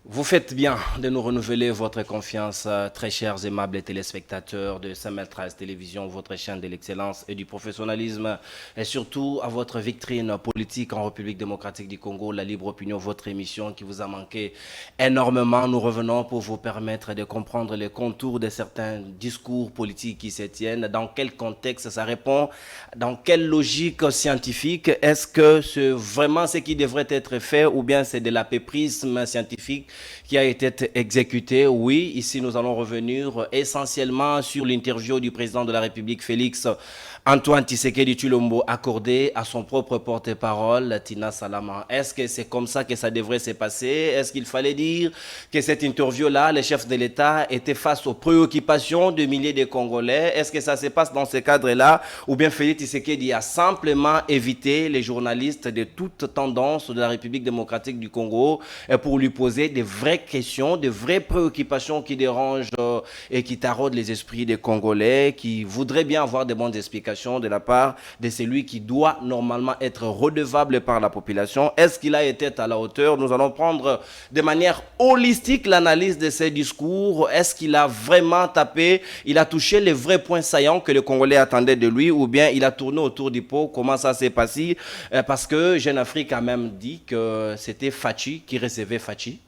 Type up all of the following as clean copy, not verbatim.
Vous faites bien de nous renouveler votre confiance, très chers aimables téléspectateurs de Saint-Maltras Télévision, votre chaîne de l'excellence et du professionnalisme, et surtout à votre vitrine politique en République démocratique du Congo, la libre opinion, votre émission qui vous a manqué énormément. Nous revenons pour vous permettre de comprendre les contours de certains discours politiques qui se tiennent, dans quel contexte ça répond, dans quelle logique scientifique, est-ce que c'est vraiment ce qui devrait être fait ou bien c'est de l'apéprisme scientifique qui a été exécuté. Oui, ici nous allons revenir essentiellement sur l'interview du président de la République, Félix Antoine Tshisekedi Tshilombo, accordé à son propre porte-parole, Tina Salama. Est-ce que c'est comme ça que ça devrait se passer? Est-ce qu'il fallait dire que cette interview-là, le chef de l'État était face aux préoccupations de milliers de Congolais? Est-ce que ça se passe dans ce cadre-là? Ou bien Félix Tshisekedi a simplement évité les journalistes de toute tendance de la République démocratique du Congo pour lui poser des vraies questions, des vraies préoccupations qui dérangent et qui taraudent les esprits des Congolais, qui voudraient bien avoir de bonnes explications de la part de celui qui doit normalement être redevable par la population. Est-ce qu'il a été à la hauteur? Nous allons prendre de manière holistique l'analyse de ces discours. Est-ce qu'il a vraiment tapé? Il a touché les vrais points saillants que les Congolais attendaient de lui, ou bien il a tourné autour du pot? Comment ça s'est passé? Parce que Jeune Afrique a même dit que c'était Fachi qui recevait Fachi.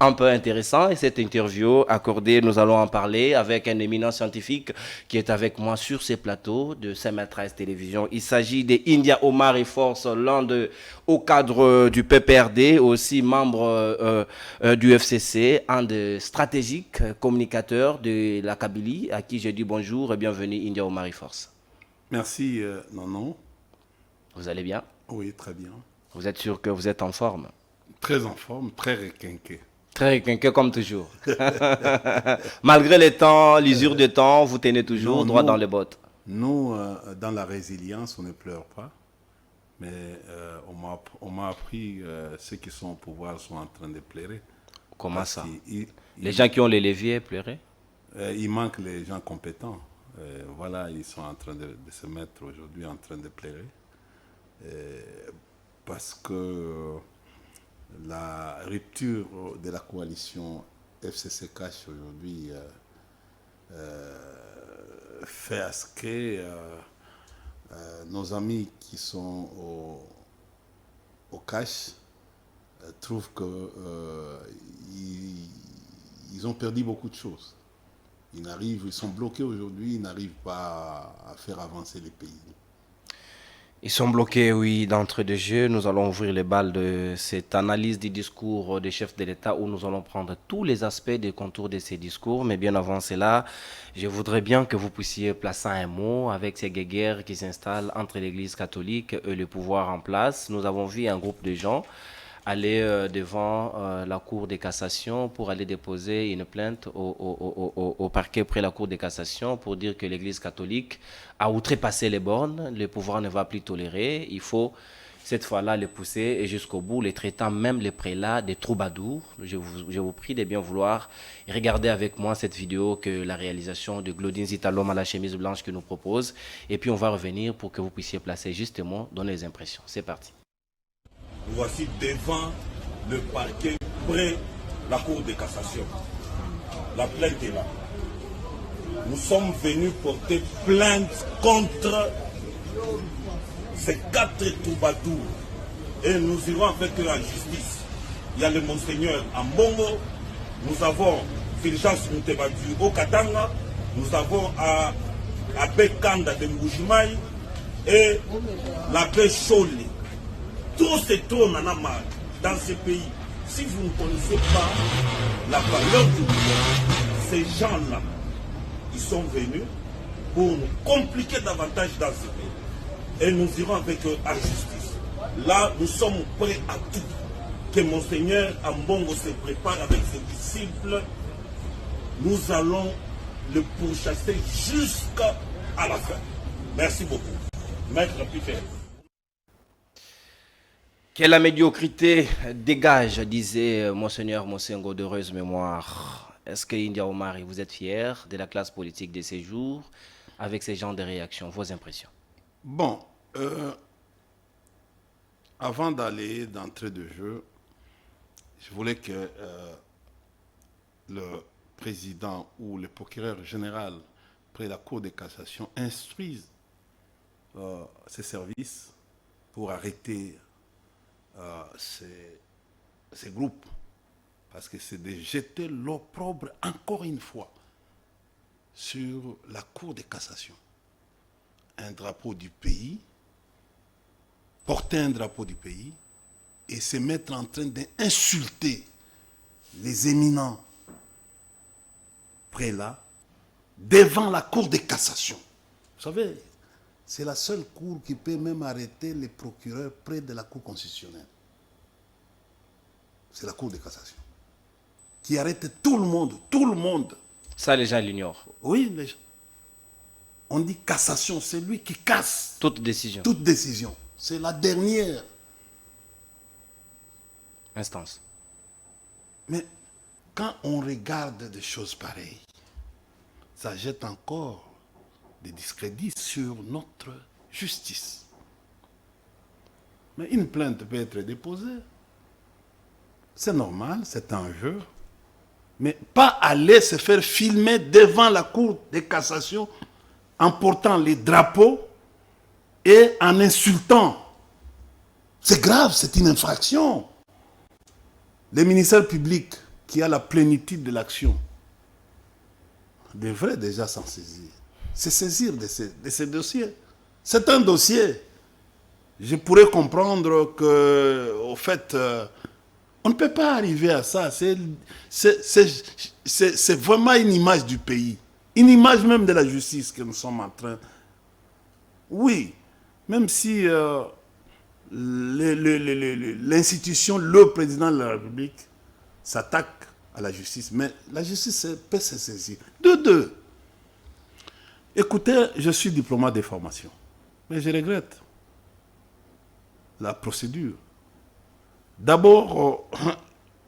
Un peu intéressant, et cette interview accordée, nous allons en parler avec un éminent scientifique qui est avec moi sur ces plateaux de Saint-Maltras Télévision. Il s'agit d'India Omar et Force, l'un de au cadre du PPRD, aussi membre du FCC, un des stratégiques communicateurs de la Kabylie, à qui je dis bonjour et bienvenue India Omar et Force. Merci, Nono. Vous allez bien? Oui, très bien. Vous êtes sûr que vous êtes en forme? Très en forme, très requinqué. Très quinqué comme toujours. Malgré les temps, l'usure de temps, vous tenez toujours Non, droit dans les bottes. nous dans la résilience, on ne pleure pas. Mais on m'a appris ceux qui sont au pouvoir sont en train de pleurer. Comment Parce ça? qu'il Les gens qui ont les leviers pleuraient? il manque les gens compétents. Voilà, ils sont en train de se mettre aujourd'hui en train de pleurer. Euh, Parce que la rupture de la coalition FCC-Cash aujourd'hui fait à ce que nos amis qui sont au cash trouvent que ils ont perdu beaucoup de choses. Ils sont bloqués aujourd'hui, ils n'arrivent pas à faire avancer les pays. Ils sont bloqués, oui, d'entrée de jeu. Nous allons ouvrir les balles de cette analyse du discours des chefs de l'État où nous allons prendre tous les aspects des contours de ces discours. Mais bien avant cela, je voudrais bien que vous puissiez placer un mot avec ces guéguerres qui s'installent entre l'Église catholique et le pouvoir en place. Nous avons vu un groupe de gens aller devant la Cour de cassation pour aller déposer une plainte au parquet près de la Cour de cassation pour dire que l'Église catholique a outrepassé les bornes, le pouvoir ne va plus tolérer, il faut cette fois-là les pousser et jusqu'au bout, les traitant même les prélats des troubadours. Je vous prie de bien vouloir regarder avec moi cette vidéo que la réalisation de Claudine Zitalom à la chemise blanche que nous propose et puis on va revenir pour que vous puissiez placer justement dans les impressions. C'est parti. Nous voici devant le parquet près la Cour de cassation. La plainte est là. Nous sommes venus porter plainte contre ces 4 troubadours. Et nous irons avec eux en justice. Il y a le Monseigneur Ambongo, nous avons Fulgence Mutebadu au Katanga, nous avons Abbé Kanda de Mbujimaï et l'abbé Choli. Trop c'est trop, Nana Mal, dans ce pays. Si vous ne connaissez pas la valeur du monde, ces gens-là, ils sont venus pour nous compliquer davantage dans ce pays. Et nous irons avec eux à justice. Là, nous sommes prêts à tout. Que Monseigneur Ambongo se prépare avec ses disciples. Nous allons le pourchasser jusqu'à la fin. Merci beaucoup. Maître Piffer. Que la médiocrité dégage, disait Monseigneur Mosengo d'heureuse mémoire. Est-ce que India Omari, vous êtes fier de la classe politique de ces jours avec ces genres de réactions? Vos impressions? Bon, avant d'aller d'entrée de jeu, je voulais que le président ou le procureur général près la Cour de cassation instruise ses services pour arrêter ces groupes. Parce que c'est de jeter l'opprobre encore une fois sur la Cour de cassation. Un drapeau du pays, porter un drapeau du pays et se mettre en train d'insulter les éminents prélats devant la Cour de cassation. Vous savez, c'est la seule cour qui peut même arrêter les procureurs près de la Cour constitutionnelle. C'est la Cour de cassation. Qui arrête tout le monde, tout le monde. Ça, les gens l'ignorent. Oui, les gens. On dit cassation, c'est lui qui casse. Toute décision. Toute décision. C'est la dernière instance. Mais quand on regarde des choses pareilles, ça jette encore des discrédits sur notre justice. Mais une plainte peut être déposée. C'est normal, c'est un jeu. Mais pas aller se faire filmer devant la Cour de cassation en portant les drapeaux et en insultant. C'est grave, c'est une infraction. Le ministère public, qui a la plénitude de l'action, devrait déjà s'en saisir. Se saisir de ces dossiers. C'est un dossier. Je pourrais comprendre que, au fait, on ne peut pas arriver à ça. C'est vraiment une image du pays. Une image même de la justice que nous sommes en train. Oui, même si l'institution, le président de la République s'attaque à la justice, mais la justice peut se saisir. De deux. Écoutez, je suis diplomate de formation, mais je regrette la procédure. D'abord,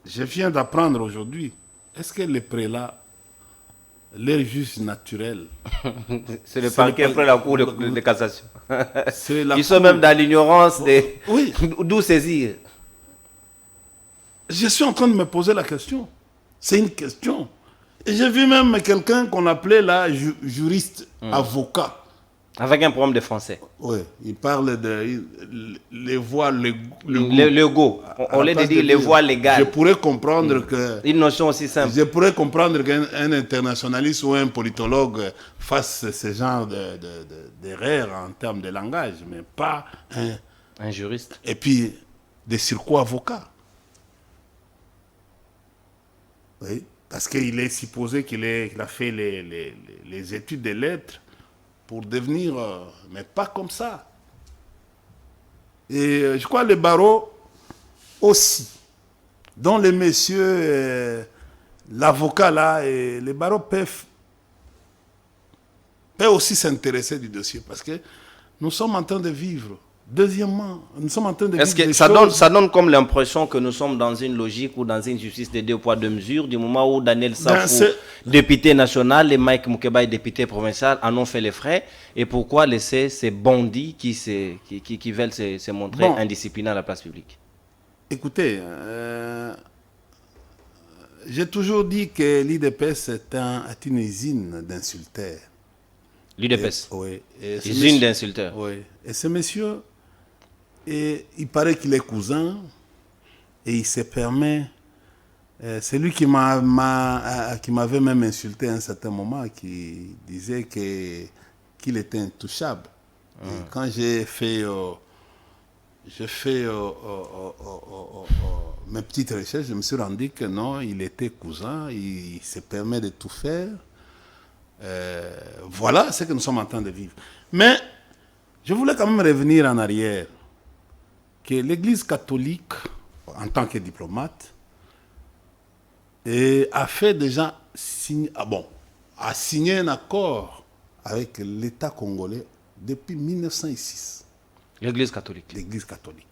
je viens d'apprendre aujourd'hui, est-ce que les prélats, les juges naturels... C'est le parquet après la Cour de cassation. Ils sont cour... même dans l'ignorance oui. D'où saisir. Je suis en train de me poser la question. C'est une question. Et j'ai vu même quelqu'un qu'on appelait là juriste, avocat. Avec un problème de français. Oui, il parle de les voies, le go. On l'a dit, les voies légales. Je pourrais comprendre que... Une notion aussi simple. Je pourrais comprendre qu'un internationaliste ou un politologue fasse ce genre d'erreur en termes de langage, mais pas un juriste. Et puis, des circuits avocats. Oui, parce qu'il est supposé qu'il a fait les études des lettres pour devenir, mais pas comme ça. Et je crois le barreau aussi, dont les messieurs, l'avocat là, et les barreaux peuvent aussi s'intéresser du dossier, parce que nous sommes en train de vivre. Deuxièmement, nous sommes en train de vivre. Est-ce que ça donne comme l'impression que nous sommes dans une logique ou dans une justice de deux poids, deux mesures, du moment où Daniel Safou, député national, et Mike Moukeba, député provincial, en ont fait les frais, et pourquoi laisser ces bandits qui veulent se montrer indisciplinés à la place publique? Écoutez, j'ai toujours dit que l'IDPS est une usine d'insulteurs. L'IDPS? Oui. Usine d'insulteurs. Oui. Et ce monsieur... Et il paraît qu'il est cousin et il se permet. C'est lui qui m'avait même insulté à un certain moment, qui disait qu'il était intouchable. Et quand j'ai fait mes petites recherches, je me suis rendu que non, il était cousin, il se permet de tout faire. Voilà ce que nous sommes en train de vivre. Mais je voulais quand même revenir en arrière. Que l'Église catholique, en tant que diplomate, a fait déjà a signé un accord avec l'État congolais depuis 1906. L'Église catholique. L'Église catholique.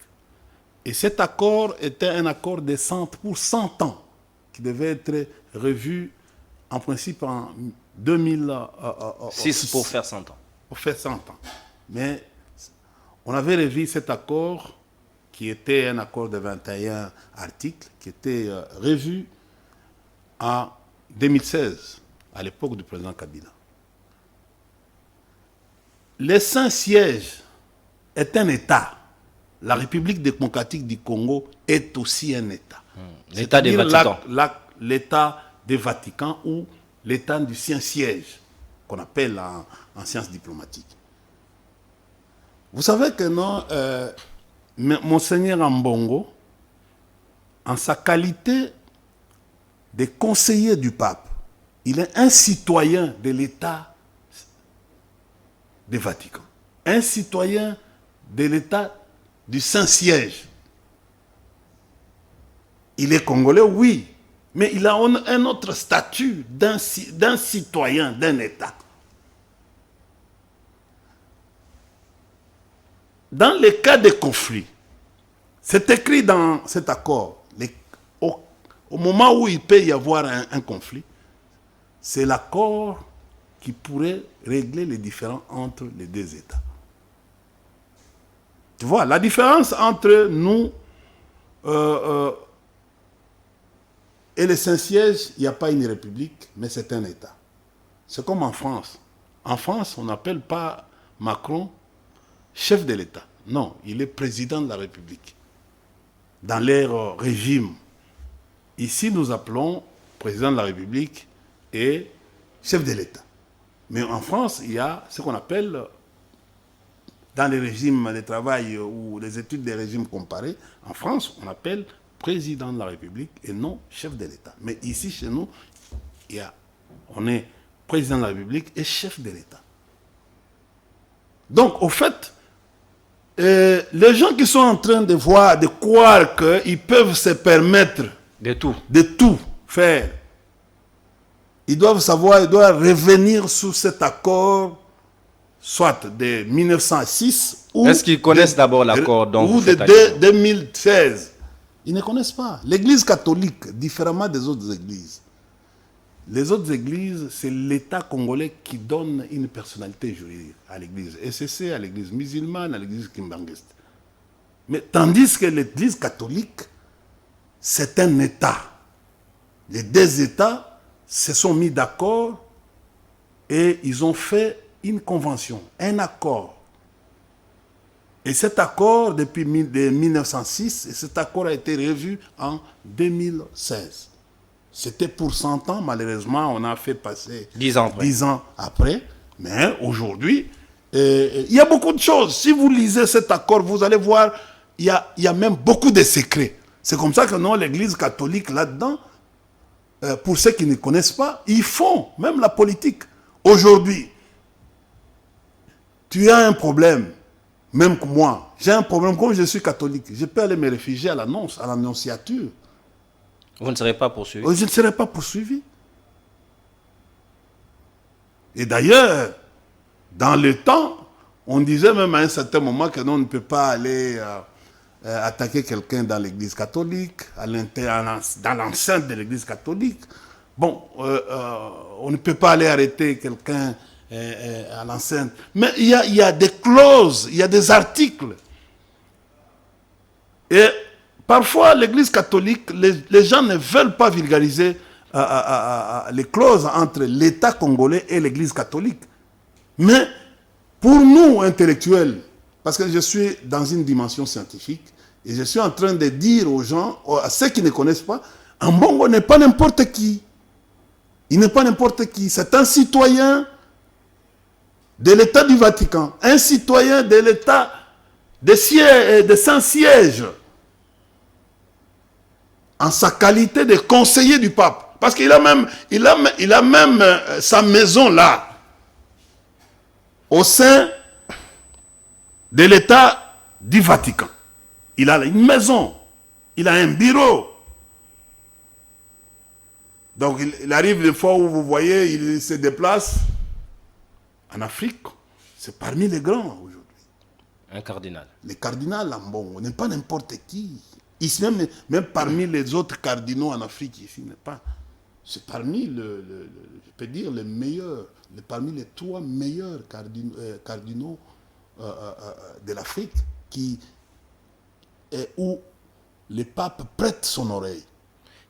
Et cet accord était un accord pour 100 ans, qui devait être revu en principe en 2006 pour faire 100 ans. Pour faire 100 ans. Mais on avait revu cet accord qui était un accord de 21 articles, qui était revu en 2016, à l'époque du président Kabila. Le Saint-Siège est un État. La République démocratique du Congo est aussi un État. L'État du Vatican. L'État du Vatican ou l'État du Saint-Siège, qu'on appelle en sciences diplomatiques. Vous savez que non, Monseigneur Ambongo, en sa qualité de conseiller du pape, il est un citoyen de l'État du Vatican, un citoyen de l'État du Saint-Siège. Il est congolais, oui, mais il a un autre statut d'un citoyen, d'un État. Dans les cas de conflit, c'est écrit dans cet accord, au moment où il peut y avoir un conflit, c'est l'accord qui pourrait régler les différends entre les deux États. Tu vois, la différence entre nous et le Saint-Siège, il n'y a pas une république, mais c'est un État. C'est comme en France. En France, on n'appelle pas Macron chef de l'État. Non, il est président de la République. Dans leur régime. Ici, nous appelons président de la République et chef de l'État. Mais en France, il y a ce qu'on appelle, dans les régimes de travail ou les études des régimes comparés, en France, on appelle président de la République et non chef de l'État. Mais ici, chez nous, on est président de la République et chef de l'État. Donc, au fait, les gens qui sont en train de croire qu'ils peuvent se permettre de tout faire, ils doivent savoir, ils doivent revenir sur cet accord, soit de 1906 ou... Est-ce qu'ils connaissent d'abord l'accord ou de 2016? Ils ne connaissent pas. L'Église catholique, différemment des autres églises, les autres églises, c'est l'État congolais qui donne une personnalité juridique à l'Église SCC, à l'Église musulmane, à l'Église kimbanguiste. Mais tandis que l'Église catholique, c'est un État. Les deux États se sont mis d'accord et ils ont fait une convention, un accord. Et cet accord, depuis 1906, et cet accord a été revu en 2016. C'était pour 100 ans, malheureusement, on a fait passer 10 ans après. Mais aujourd'hui, il y a beaucoup de choses. Si vous lisez cet accord, vous allez voir, il y a même beaucoup de secrets. C'est comme ça que non, l'Église catholique, là-dedans, pour ceux qui ne connaissent pas, ils font même la politique. Aujourd'hui, tu as un problème, même que moi, j'ai un problème, comme je suis catholique, je peux aller me réfugier à l'annonciature. Vous ne serez pas poursuivi? Je ne serai pas poursuivi. Et d'ailleurs, dans le temps, on disait même à un certain moment que non, on ne peut pas aller attaquer quelqu'un dans l'église catholique, dans l'enceinte de l'église catholique. Bon, on ne peut pas aller arrêter quelqu'un à l'enceinte. Mais il y a des clauses, il y a des articles. Et parfois, l'église catholique, les gens ne veulent pas vulgariser les clauses entre l'État congolais et l'église catholique. Mais pour nous, intellectuels, parce que je suis dans une dimension scientifique, et je suis en train de dire aux gens, à ceux qui ne connaissent pas, Ambongo n'est pas n'importe qui. Il n'est pas n'importe qui. C'est un citoyen de l'État du Vatican, un citoyen de l'État de Saint-Siège, en sa qualité de conseiller du pape. Parce qu'il a même sa maison là, au sein de l'État du Vatican. Il a une maison, il a un bureau. Donc il arrive des fois où vous voyez, il se déplace en Afrique. C'est parmi les grands aujourd'hui. Un cardinal. Les cardinals Ambongo n'est pas n'importe qui. Ici même parmi les autres cardinaux en Afrique, ici n'est pas. C'est parmi je peux dire les meilleurs, parmi les 3 meilleurs cardinaux de l'Afrique qui et où le pape prête son oreille.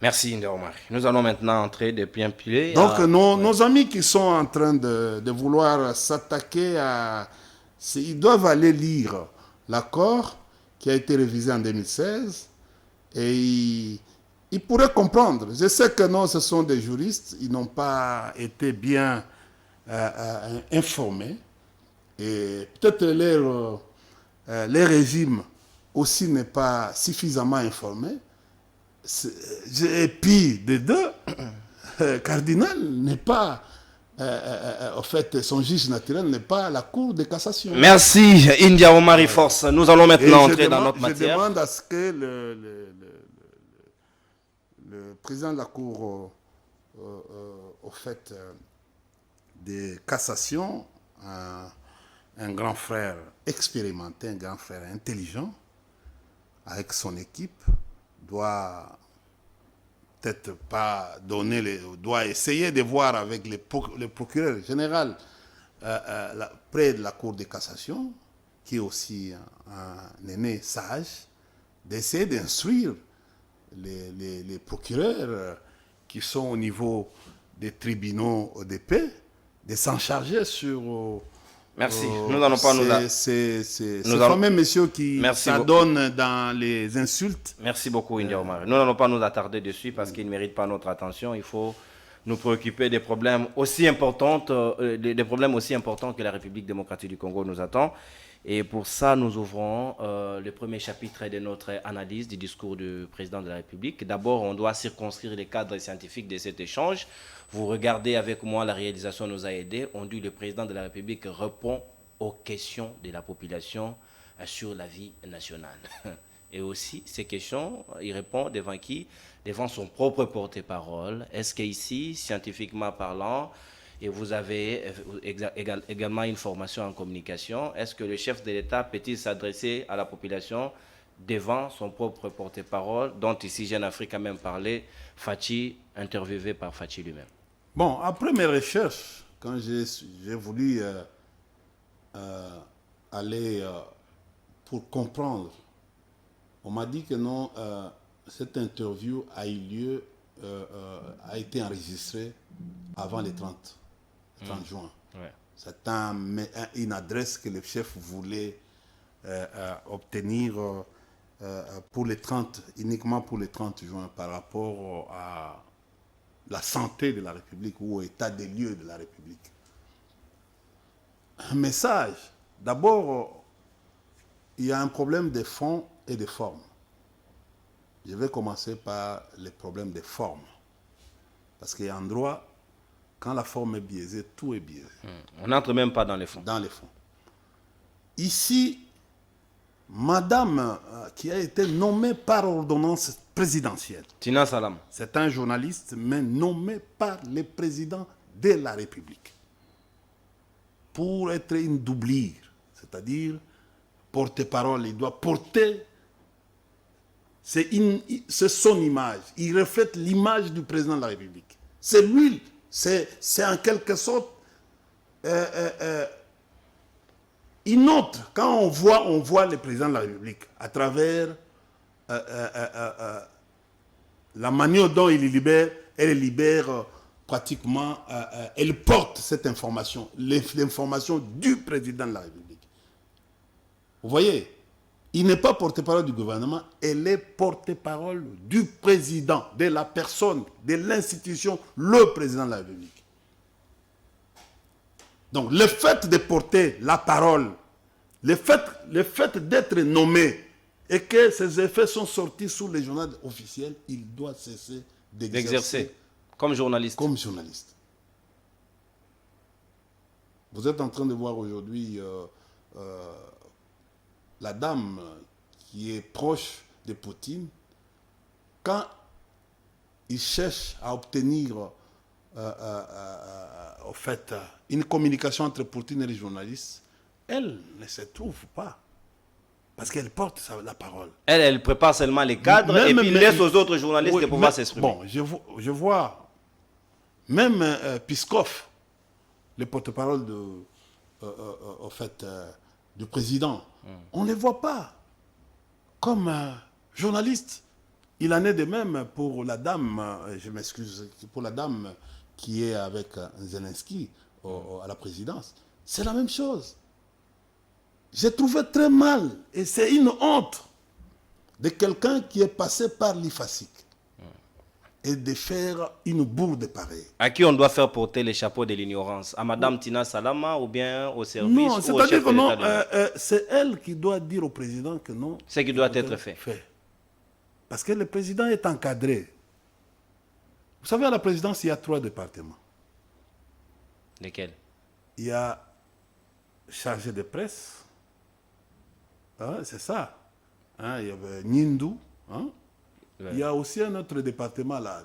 Merci Ndao Omar. Nous allons maintenant entrer de pied pied. Donc nos amis qui sont en train de vouloir s'attaquer à... Ils doivent aller lire l'accord qui a été révisé en 2016 et ils pourraient comprendre. Je sais que non, ce sont des juristes, ils n'ont pas été bien informés et peut-être leur régime aussi n'est pas suffisamment informé. Et puis, des deux, cardinal n'est pas, en fait, son juge naturel n'est pas la Cour de cassation. Merci, India Omari Force. Nous allons maintenant entrer dans notre matière. Je demande à ce que le président de la Cour, au fait, de cassation, un grand frère expérimenté, un grand frère intelligent, avec son équipe, doit peut-être pas donner doit essayer de voir avec le procureur général près de la Cour de cassation, qui est aussi un aîné sage, d'essayer d'instruire les procureurs qui sont au niveau des tribunaux de paix, de s'en charger sur... Merci. Nous n'allons pas nous... C'est fameux monsieur qui s'adonne dans les insultes. Merci beaucoup, India Omar. Nous n'allons pas nous attarder dessus parce qu'il ne mérite pas notre attention. Il faut nous préoccuper des problèmes aussi importants, des problèmes aussi importants que la République démocratique du Congo nous attend. Et pour ça, nous ouvrons le premier chapitre de notre analyse du discours du président de la République. D'abord, on doit circonscrire les cadres scientifiques de cet échange. Vous regardez avec moi, la réalisation nous a aidés. On dit que le président de la République répond aux questions de la population sur la vie nationale. Et aussi, ces questions, il répond devant qui? Devant son propre porte-parole. Est-ce qu'ici, scientifiquement parlant, et vous avez également une formation en communication, est-ce que le chef de l'État peut-il s'adresser à la population devant son propre porte-parole, dont ici Jeune Afrique a même parlé, Fachi, interviewé par Fachi lui-même? Bon, après mes recherches, quand j'ai voulu aller pour comprendre, on m'a dit que non, cette interview a eu lieu, a été enregistrée avant le 30 juin. Ouais. C'est une adresse que le chef voulait obtenir pour les 30, uniquement pour le 30 juin par rapport à la santé de la République ou au état des lieux de la République. Un message. D'abord, il y a un problème de fond et de forme. Je vais commencer par les problèmes de forme. Parce qu'en droit, quand la forme est biaisée, tout est biaisé. On n'entre même pas dans les fonds. Dans les fonds. Ici, madame qui a été nommée par ordonnance présidentielle. Tina Salam. C'est un journaliste, mais nommé par le président de la République. Pour être une doublure, c'est-à-dire porte-parole, il doit porter, c'est son image. Il reflète l'image du président de la République. C'est lui, c'est en quelque sorte une autre. Quand on voit le président de la République à travers la manière dont il libère, elle libère pratiquement, elle porte cette information, l'information du président de la République. Vous voyez, il n'est pas porte-parole du gouvernement, elle est porte-parole du président, de la personne, de l'institution, le président de la République. Donc le fait de porter la parole, le fait d'être nommé et que ses effets sont sortis sous les journaux officiels, il doit cesser d'exercer comme journaliste. Comme journaliste. Vous êtes en train de voir aujourd'hui la dame qui est proche de Poutine, quand il cherche à obtenir en fait, une communication entre Poutine et les journalistes, elle ne se trouve pas. Parce qu'elle porte la parole. Elle prépare seulement les cadres et puis laisse aux autres journalistes de pouvoir s'exprimer. Bon, je vois, même Piskov, le porte-parole en fait, du président, on ne les voit pas. comme journaliste. Il en est de même pour la dame, je m'excuse, pour la dame qui est avec Zelensky à la présidence. C'est la même chose. J'ai trouvé très mal, et c'est une honte, de quelqu'un qui est passé par l'IFASIC et de faire une bourde pareille. À qui on doit faire porter les chapeaux de l'ignorance? À Madame Tina Salama ou bien au service Non, ou au c'est-à-dire chef que de non, l'État c'est elle qui doit dire au président que non. Ce qui doit être fait. Parce que le président est encadré. Vous savez, à la présidence, il y a 3 départements. Lesquels? Il y a chargé de presse, hein, c'est ça. Hein, il y avait Nindu. Hein. Ouais. Il y a aussi un autre département là,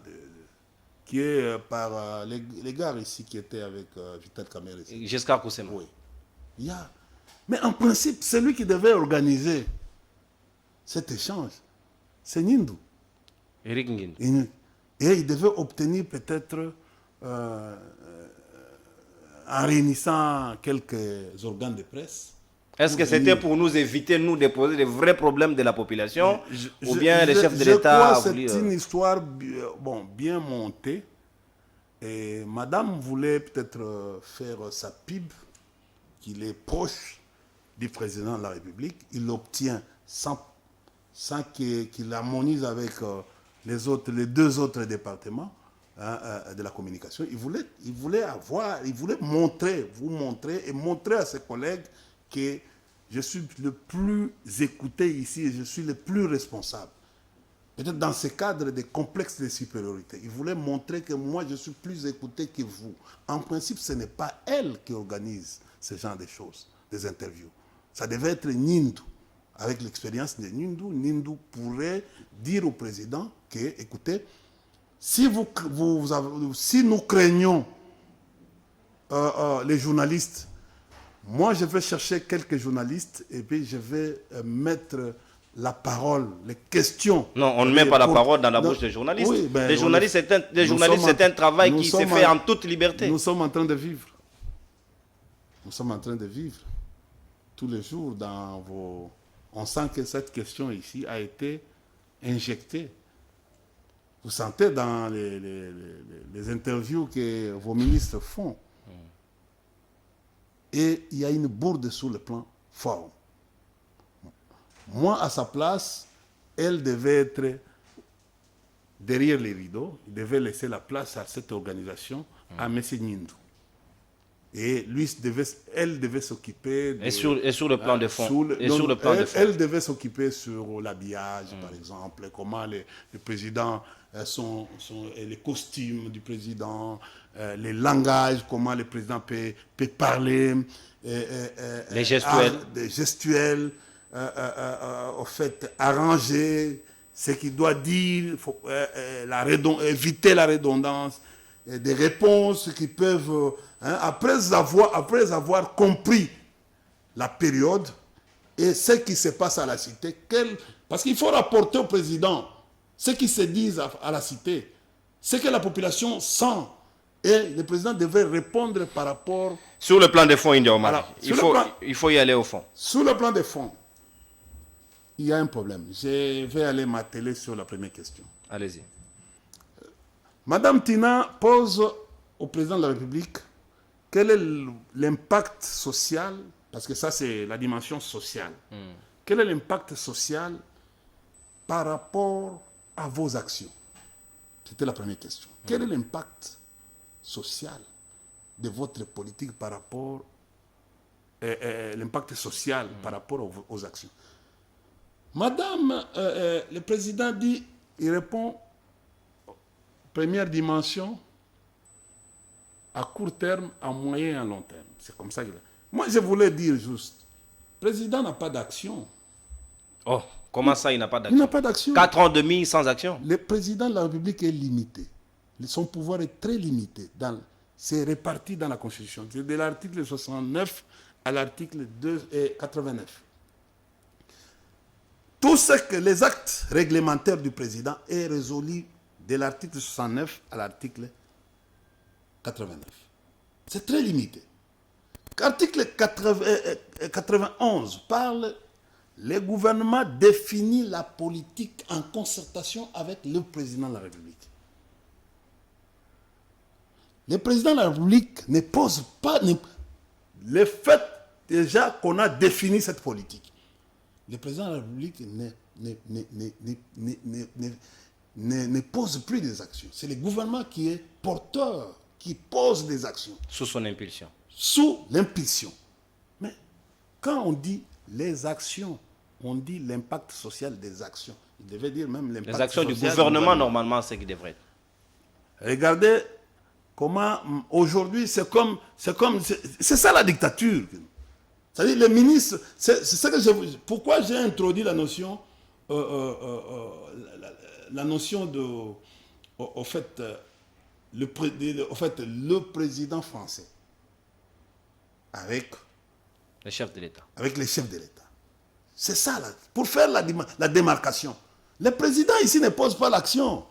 qui est par les gars ici qui étaient avec Vital Kamerhe. Giscard Koussema. Oui. Il y a... Mais en principe, c'est lui qui devait organiser cet échange. C'est Nindu. Eric Ngin. Et il devait obtenir peut-être, en réunissant quelques organes de presse. Est-ce que c'était pour nous éviter, nous, de poser les vrais problèmes de la population ou bien les chefs de l'État? C'est une histoire bien montée. Et madame voulait peut-être faire sa pub, qu'il est proche du président de la République. Il l'obtient sans qu'il harmonise avec les 2 autres départements de la communication. Il voulait montrer à ses collègues que je suis le plus écouté ici et je suis le plus responsable. Peut-être dans ce cadre de complexe de supériorité. Il voulait montrer que moi, je suis plus écouté que vous. En principe, ce n'est pas elle qui organise ce genre de choses, des interviews. Ça devait être Nindu. Avec l'expérience de Nindu pourrait dire au président que, écoutez, si nous craignons les journalistes, moi je vais chercher quelques journalistes et puis je vais mettre la parole, les questions. Non, on ne met pas la parole dans la bouche des journalistes. Oui, les journalistes, c'est un travail qui se fait en toute liberté. Nous sommes en train de vivre. Nous sommes en train de vivre tous les jours dans vos... On sent que cette question ici a été injectée. Vous sentez dans les interviews que vos ministres font. Et il y a une bourde sur le plan forme. Moi, à sa place, elle devait être derrière les rideaux. Il devait laisser la place à cette organisation, à M. Nindu. Et elle devait s'occuper... Et sur le plan de fond. Elle devait s'occuper sur l'habillage, par exemple, comment le président, les costumes du président, les langages, comment le président peut parler. Les gestuels. Des gestuels, au fait, arranger ce qu'il doit dire, éviter la redondance, des réponses qui peuvent... après avoir compris la période et ce qui se passe à la cité, parce qu'il faut rapporter au président ce qui se dit à la cité, ce que la population sent, et le président devait répondre par rapport... Sur le plan des fonds, il faut y aller au fond. Sur le plan des fonds, il y a un problème. Je vais aller m'atteler sur la première question. Allez-y. Madame Tina pose au président de la République quel est l'impact social, parce que ça c'est la dimension sociale. Quel est l'impact social par rapport à vos actions? C'était la première question. Quel est l'impact social de votre politique par rapport l'impact social par rapport aux actions? Madame, le président dit, il répond, première dimension, à court terme, à moyen et à long terme. C'est comme ça qu'il a... Moi, je voulais dire juste, le président n'a pas d'action. Oh, comment ça, il n'a pas d'action? Il n'a pas d'action. 4 ans et demi sans action. Le président de la République est limité. Son pouvoir est très limité. C'est réparti dans la Constitution. C'est de l'article 69 à l'article 89. Tout ce que les actes réglementaires du président est résolu de l'article 69 à l'article 89. C'est très limité. L'article 91 parle le gouvernement définit la politique en concertation avec le président de la République. Le président de la République ne pose pas le fait déjà qu'on a défini cette politique. Le président de la République ne pose plus des actions. C'est le gouvernement qui est porteur, qui pose des actions. Sous son impulsion. Sous l'impulsion. Mais quand on dit les actions, on dit l'impact social des actions. Il devait dire même l'impact social. Les actions du gouvernement, normalement, c'est qui devrait être. Regardez comment aujourd'hui, c'est ça la dictature. C'est-à-dire les ministres, c'est ça que pourquoi j'ai introduit la notion, le président français avec les chefs de l'État. Avec les chefs de l'État. C'est ça, là, pour faire la démarcation. Le président ici ne pose pas l'action.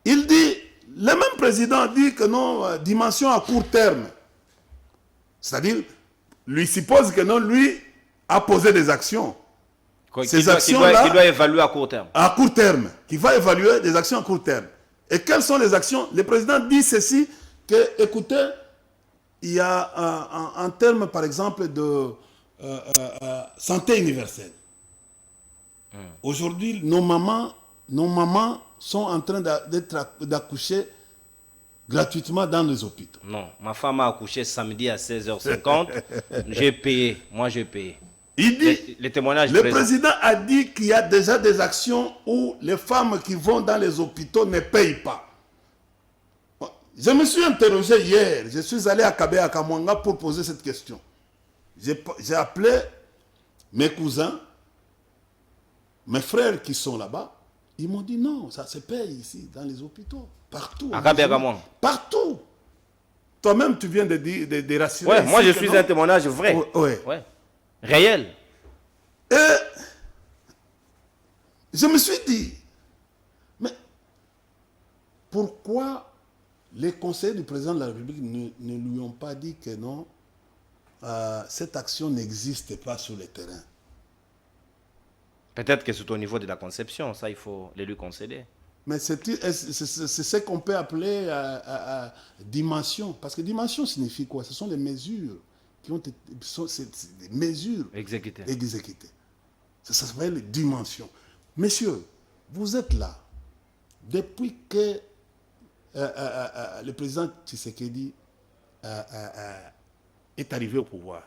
Il dit, le même président dit que non, dimension à court terme. C'est-à-dire, lui suppose que non, lui a posé des actions. Ces actions-là, qui doit évaluer à court terme. À court terme, qui va évaluer des actions à court terme. Et quelles sont les actions? Le président dit ceci, que, écoutez, il y a en termes, par exemple, de santé universelle. Aujourd'hui, nos mamans sont en train d'accoucher gratuitement dans les hôpitaux. Non, ma femme a accouché samedi à 16h50. J'ai payé. Moi, j'ai payé. Il dit, les témoignages le président a dit qu'il y a déjà des actions où les femmes qui vont dans les hôpitaux ne payent pas. Je me suis interrogé hier. Je suis allé à Kabé à Kamwanga pour poser cette question. J'ai appelé mes cousins, mes frères qui sont là-bas. Ils m'ont dit non, ça se paye ici, dans les hôpitaux, partout. À Kabé à Kamwanga. Partout. Toi-même, tu viens de rassurer. Ouais, moi, je suis un témoignage vrai. Ouais. Réel. Et je me suis dit, mais pourquoi les conseillers du président de la République ne lui ont pas dit que non, cette action n'existe pas sur le terrain? Peut-être que c'est au niveau de la conception, ça il faut les lui concéder. Mais c'est ce qu'on peut appeler dimension. Parce que dimension signifie quoi? Ce sont les mesures qui ont été, des mesures exécutées. Ça s'appelle dimension. Messieurs, vous êtes là. Depuis que le président Tshisekedi est arrivé au pouvoir,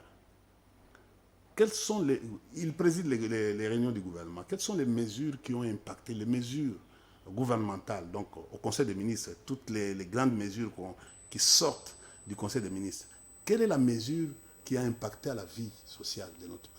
il préside les réunions du gouvernement. Quelles sont les mesures qui ont impacté, les mesures gouvernementales, donc au Conseil des ministres, toutes les grandes mesures qui sortent du Conseil des ministres? Quelle est la mesure qui a impacté à la vie sociale de notre peuple?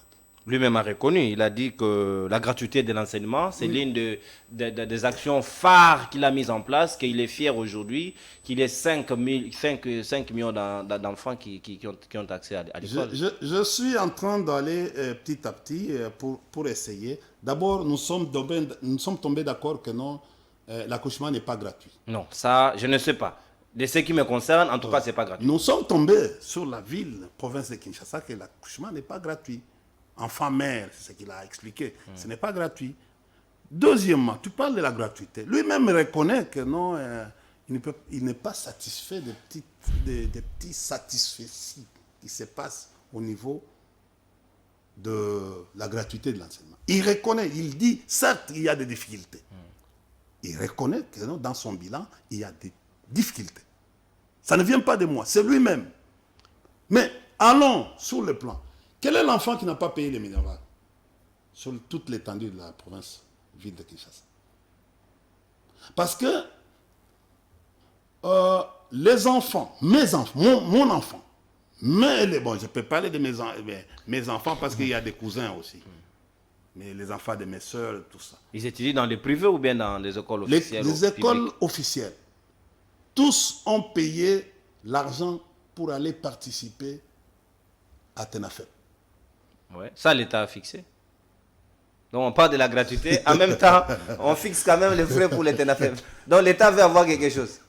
Lui-même a reconnu, il a dit que la gratuité de l'enseignement, c'est l'une des actions phares qu'il a mises en place, qu'il est fier aujourd'hui, qu'il y ait 5 millions d'enfants qui ont accès à l'école. Je suis en train d'aller petit à petit pour essayer. D'abord, nous sommes tombés d'accord que non, l'accouchement n'est pas gratuit. Non, ça, je ne sais pas. De ce qui me concerne, en tout cas, ce n'est pas gratuit. Nous sommes tombés sur la province de Kinshasa, que l'accouchement n'est pas gratuit. Enfant-mère, c'est ce qu'il a expliqué. Ce n'est pas gratuit. Deuxièmement, tu parles de la gratuité. Lui-même reconnaît que non, il n'est pas satisfait des petits satisfaits qui se passent au niveau de la gratuité de l'enseignement. Il reconnaît, il dit, certes, il y a des difficultés. Il reconnaît que non, dans son bilan, il y a des difficultés. Ça ne vient pas de moi, c'est lui-même. Mais allons sur le plan. Quel est l'enfant qui n'a pas payé les minéral sur toute l'étendue de la province ville de Kinshasa? Parce que les enfants, mes enfants, mon enfant, bon, je peux parler de mes enfants parce qu'il y a des cousins aussi. Mais les enfants de mes soeurs, tout ça. Ils étudient dans les privés ou bien dans les écoles officielles? Les écoles officielles. Tous ont payé l'argent pour aller participer à Tenafep. Ouais, ça l'État a fixé. Donc on parle de la gratuité, en même temps, on fixe quand même les frais pour les Tenafep. Donc l'État veut avoir quelque chose.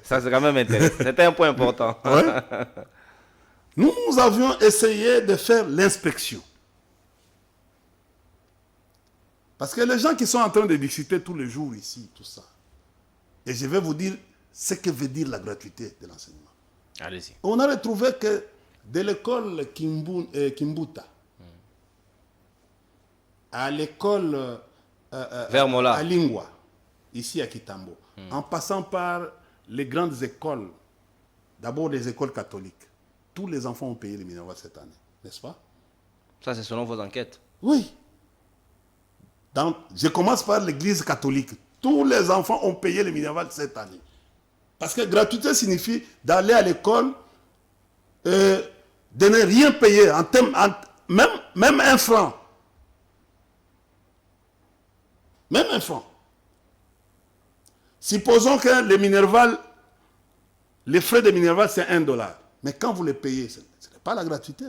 Ça c'est quand même intéressant. C'était un point important. Ouais. Nous avions essayé de faire l'inspection. Parce que les gens qui sont en train de discuter tous les jours ici, tout ça, et je vais vous dire ce que veut dire la gratuité de l'enseignement. Allez-y. On a retrouvé que de l'école Kimbuta à l'école Vermola, à Lingua, ici à Kitambo, en passant par les grandes écoles, d'abord les écoles catholiques, tous les enfants ont payé le Minerval cette année, n'est-ce pas? ça c'est selon vos enquêtes. Oui. Je commence par l'église catholique. Tous les enfants ont payé le Minerval cette année. Parce que gratuité signifie d'aller à l'école, de ne rien payer, même un franc. Même un franc. Supposons que le Minerval, les frais de Minerval, c'est $1. Mais quand vous les payez, ce n'est pas la gratuité.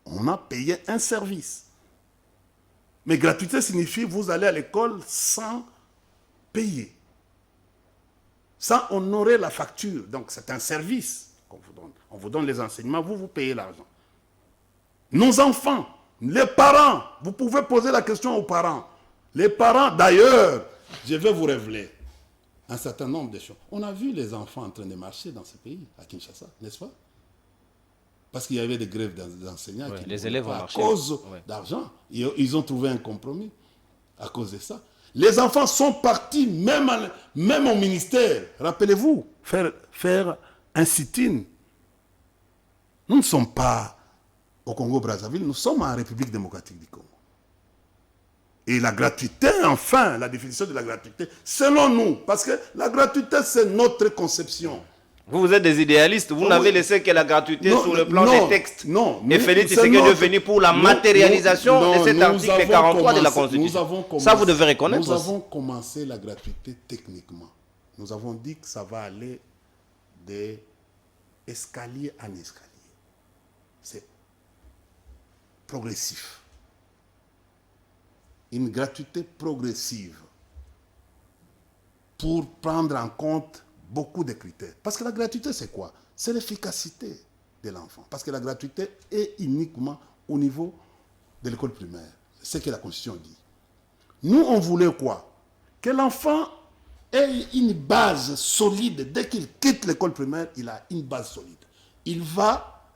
On a payé un service. Mais gratuité signifie vous allez à l'école sans payer, sans honorer la facture. Donc c'est un service qu'on vous donne. On vous donne les enseignements, vous payez l'argent. Nos enfants, les parents, vous pouvez poser la question aux parents. Les parents, d'ailleurs, je vais vous révéler un certain nombre de choses. On a vu les enfants en train de marcher dans ce pays, à Kinshasa, n'est-ce pas? Parce qu'il y avait des grèves d'enseignants qui les élèves ont à marché. cause d'argent. Ils ont trouvé un compromis à cause de ça. Les enfants sont partis même au ministère. Rappelez-vous, faire un sit-in. Nous ne sommes pas au Congo-Brazzaville, nous sommes en République démocratique du Congo. Et la gratuité, enfin, la définition de la gratuité, selon nous, parce que la gratuité, c'est notre conception. Vous êtes des idéalistes, vous n'avez laissé que la gratuité sur le plan des textes. Non, et Félix Tshisekedi est venu pour la matérialisation de cet article 43 de la Constitution. Ça, vous devez reconnaître. Nous avons commencé la gratuité techniquement. Nous avons dit que ça va aller d'escalier en escalier. C'est progressif. Une gratuité progressive pour prendre en compte beaucoup de critères. Parce que la gratuité, c'est quoi? C'est l'efficacité de l'enfant. Parce que la gratuité est uniquement au niveau de l'école primaire. C'est ce que la Constitution dit. Nous, on voulait quoi? Que l'enfant ait une base solide. Dès qu'il quitte l'école primaire, il a une base solide.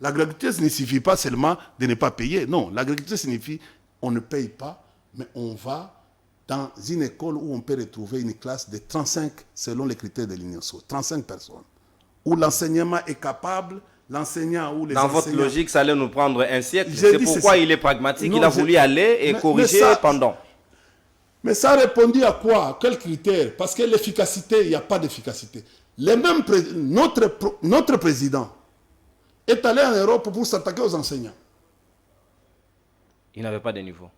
La gratuité ne signifie pas seulement de ne pas payer. Non, la gratuité signifie on ne paye pas, mais on va dans une école où on peut retrouver une classe de 35, selon les critères de l'INEOSO, 35 personnes, où l'enseignement est capable, l'enseignant ou les Dans enseignants... votre logique, ça allait nous prendre un siècle. C'est pourquoi il est pragmatique, il a voulu aller et corriger pendant. Mais ça a répondu à quoi? À quels critères? Parce que l'efficacité, il n'y a pas d'efficacité. Notre président est allé en Europe pour s'attaquer aux enseignants. Il n'avait pas de niveau.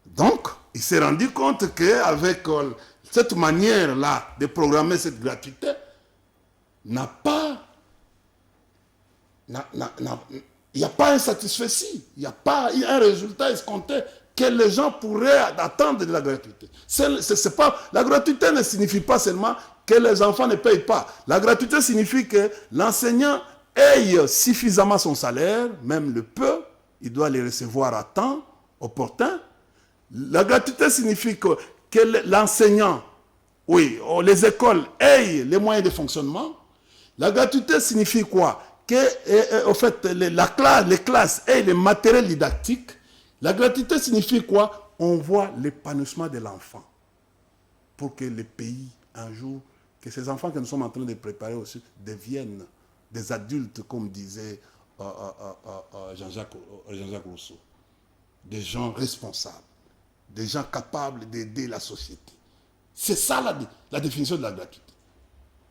Donc, il s'est rendu compte qu'avec cette manière-là de programmer cette gratuité, il n'y a pas un satisfait, il n'y a pas un résultat escompté que les gens pourraient attendre de la gratuité. La gratuité ne signifie pas seulement que les enfants ne payent pas. La gratuité signifie que l'enseignant ait suffisamment son salaire, même le peu, il doit les recevoir à temps, opportun. La gratuité signifie que l'enseignant, les écoles aient les moyens de fonctionnement. La gratuité signifie quoi? Que, au fait, les classes aient les matériels didactiques. La gratuité signifie quoi? On voit l'épanouissement de l'enfant. Pour que le pays, un jour, que ces enfants que nous sommes en train de préparer aussi, deviennent des adultes, comme disait Jean-Jacques Rousseau. Des gens responsables. Des gens capables d'aider la société. C'est ça la définition de la gratuité.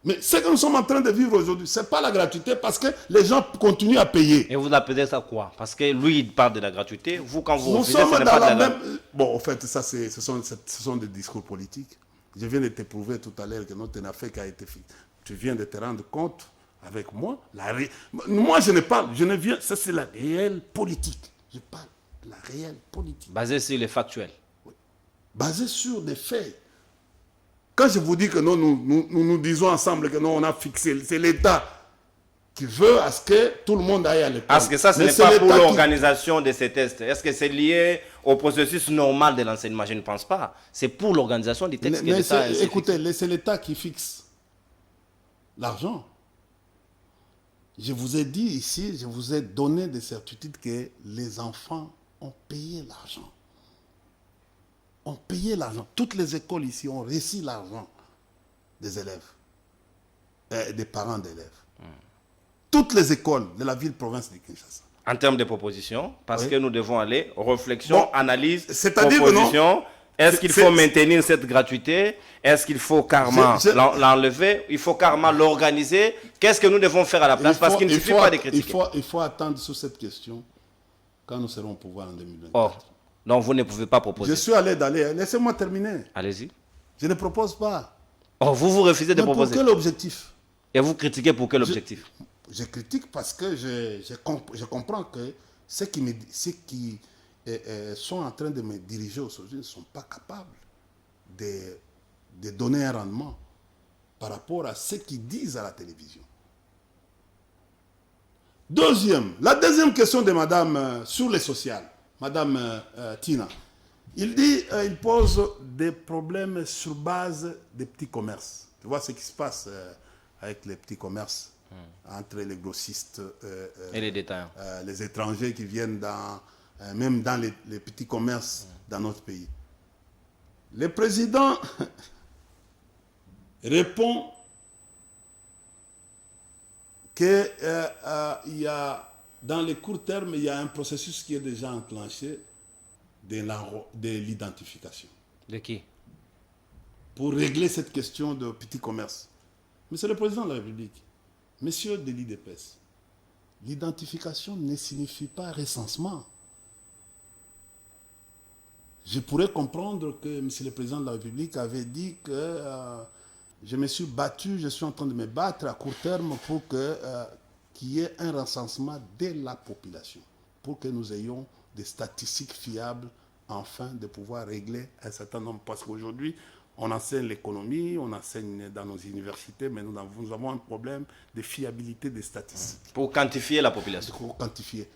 Mais ce que nous sommes en train de vivre aujourd'hui, ce n'est pas la gratuité parce que les gens continuent à payer. Et vous appelez ça quoi? Parce que lui, il parle de la gratuité. Vous, quand vous nous sommes dans la même... Bon, en fait, ça, ce sont des discours politiques. Je viens de te prouver tout à l'heure que notre Afrique a été faite. Tu viens de te rendre compte avec moi. Moi, je ne parle, je ne viens... Ça, c'est la réelle politique. Je parle de la réelle politique. Basée sur les factuels. Basé sur des faits. Quand je vous dis que nous disons ensemble que non, on a fixé, c'est l'État qui veut à ce que tout le monde aille à l'école. Est-ce que ça, ce n'est pas pour l'organisation de ces tests? Est-ce que c'est lié au processus normal de l'enseignement? Je ne pense pas. C'est pour l'organisation des textes que l'État... Écoutez, c'est l'État qui fixe l'argent. Je vous ai dit ici, je vous ai donné des certitudes que les enfants ont payé l'argent. Ont payé l'argent. Toutes les écoles ici ont reçu l'argent des élèves, des parents d'élèves. Toutes les écoles de la ville-province de Kinshasa. En termes de propositions, parce que nous devons aller réflexion, analyse, c'est-à-dire proposition. Est-ce qu'il faut maintenir cette gratuité? Est-ce qu'il faut carrément l'enlever? Il faut carrément l'organiser? Qu'est-ce que nous devons faire à la place? Parce qu'il ne suffit pas de critiquer. Il faut attendre sur cette question quand nous serons au pouvoir en 2024. Oh, donc vous ne pouvez pas proposer. Je suis à l'aide d'aller. Laissez-moi terminer. Allez-y. Je ne propose pas. Oh, vous refusez de proposer. Pour quel objectif? Et vous critiquez pour quel objectif? Je critique parce que je comprends que ceux qui sont en train de me diriger aujourd'hui ne sont pas capables de donner un rendement par rapport à ce qu'ils disent à la télévision. La deuxième question de madame sur les sociales, madame Tina. Il pose des problèmes sur base des petits commerces. Tu vois ce qui se passe avec les petits commerces entre les grossistes et les détaillants. Les étrangers qui viennent même dans les petits commerces dans notre pays. Le président répond qu'il y a, dans les courts termes, il y a un processus qui est déjà enclenché de l'identification. De qui? Pour régler cette question de petits commerces. Monsieur le Président de la République, Monsieur Denis Depès, l'identification ne signifie pas recensement. Je pourrais comprendre que Monsieur le Président de la République avait dit que je me suis battu, je suis en train de me battre à court terme pour qu'il y ait un recensement de la population, pour que nous ayons des statistiques fiables afin de pouvoir régler un certain nombre. Parce qu'aujourd'hui, on enseigne l'économie, on enseigne dans nos universités, mais nous avons un problème de fiabilité des statistiques. Pour quantifier la population. Pour quantifier.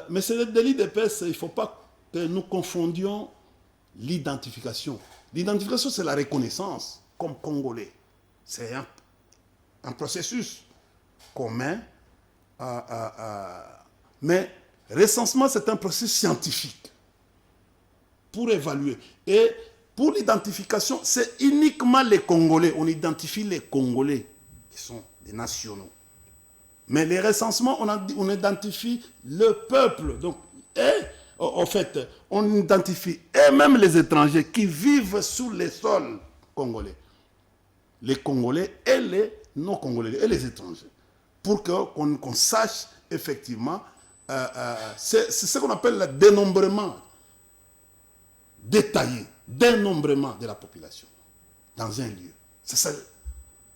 Mais c'est le délit d'épaisse, il ne faut pas que nous confondions l'identification. L'identification, c'est la reconnaissance comme Congolais. C'est un processus commun. Mais recensement, c'est un processus scientifique pour évaluer. Et pour l'identification, c'est uniquement les Congolais. On identifie les Congolais qui sont des nationaux. Mais les recensements, on identifie le peuple. Donc, en fait, on identifie et même les étrangers qui vivent sur les sols congolais. Les Congolais et les non-Congolais, et les étrangers. Pour qu'on sache effectivement, c'est ce qu'on appelle le dénombrement détaillé, dénombrement de la population dans un lieu. C'est ça.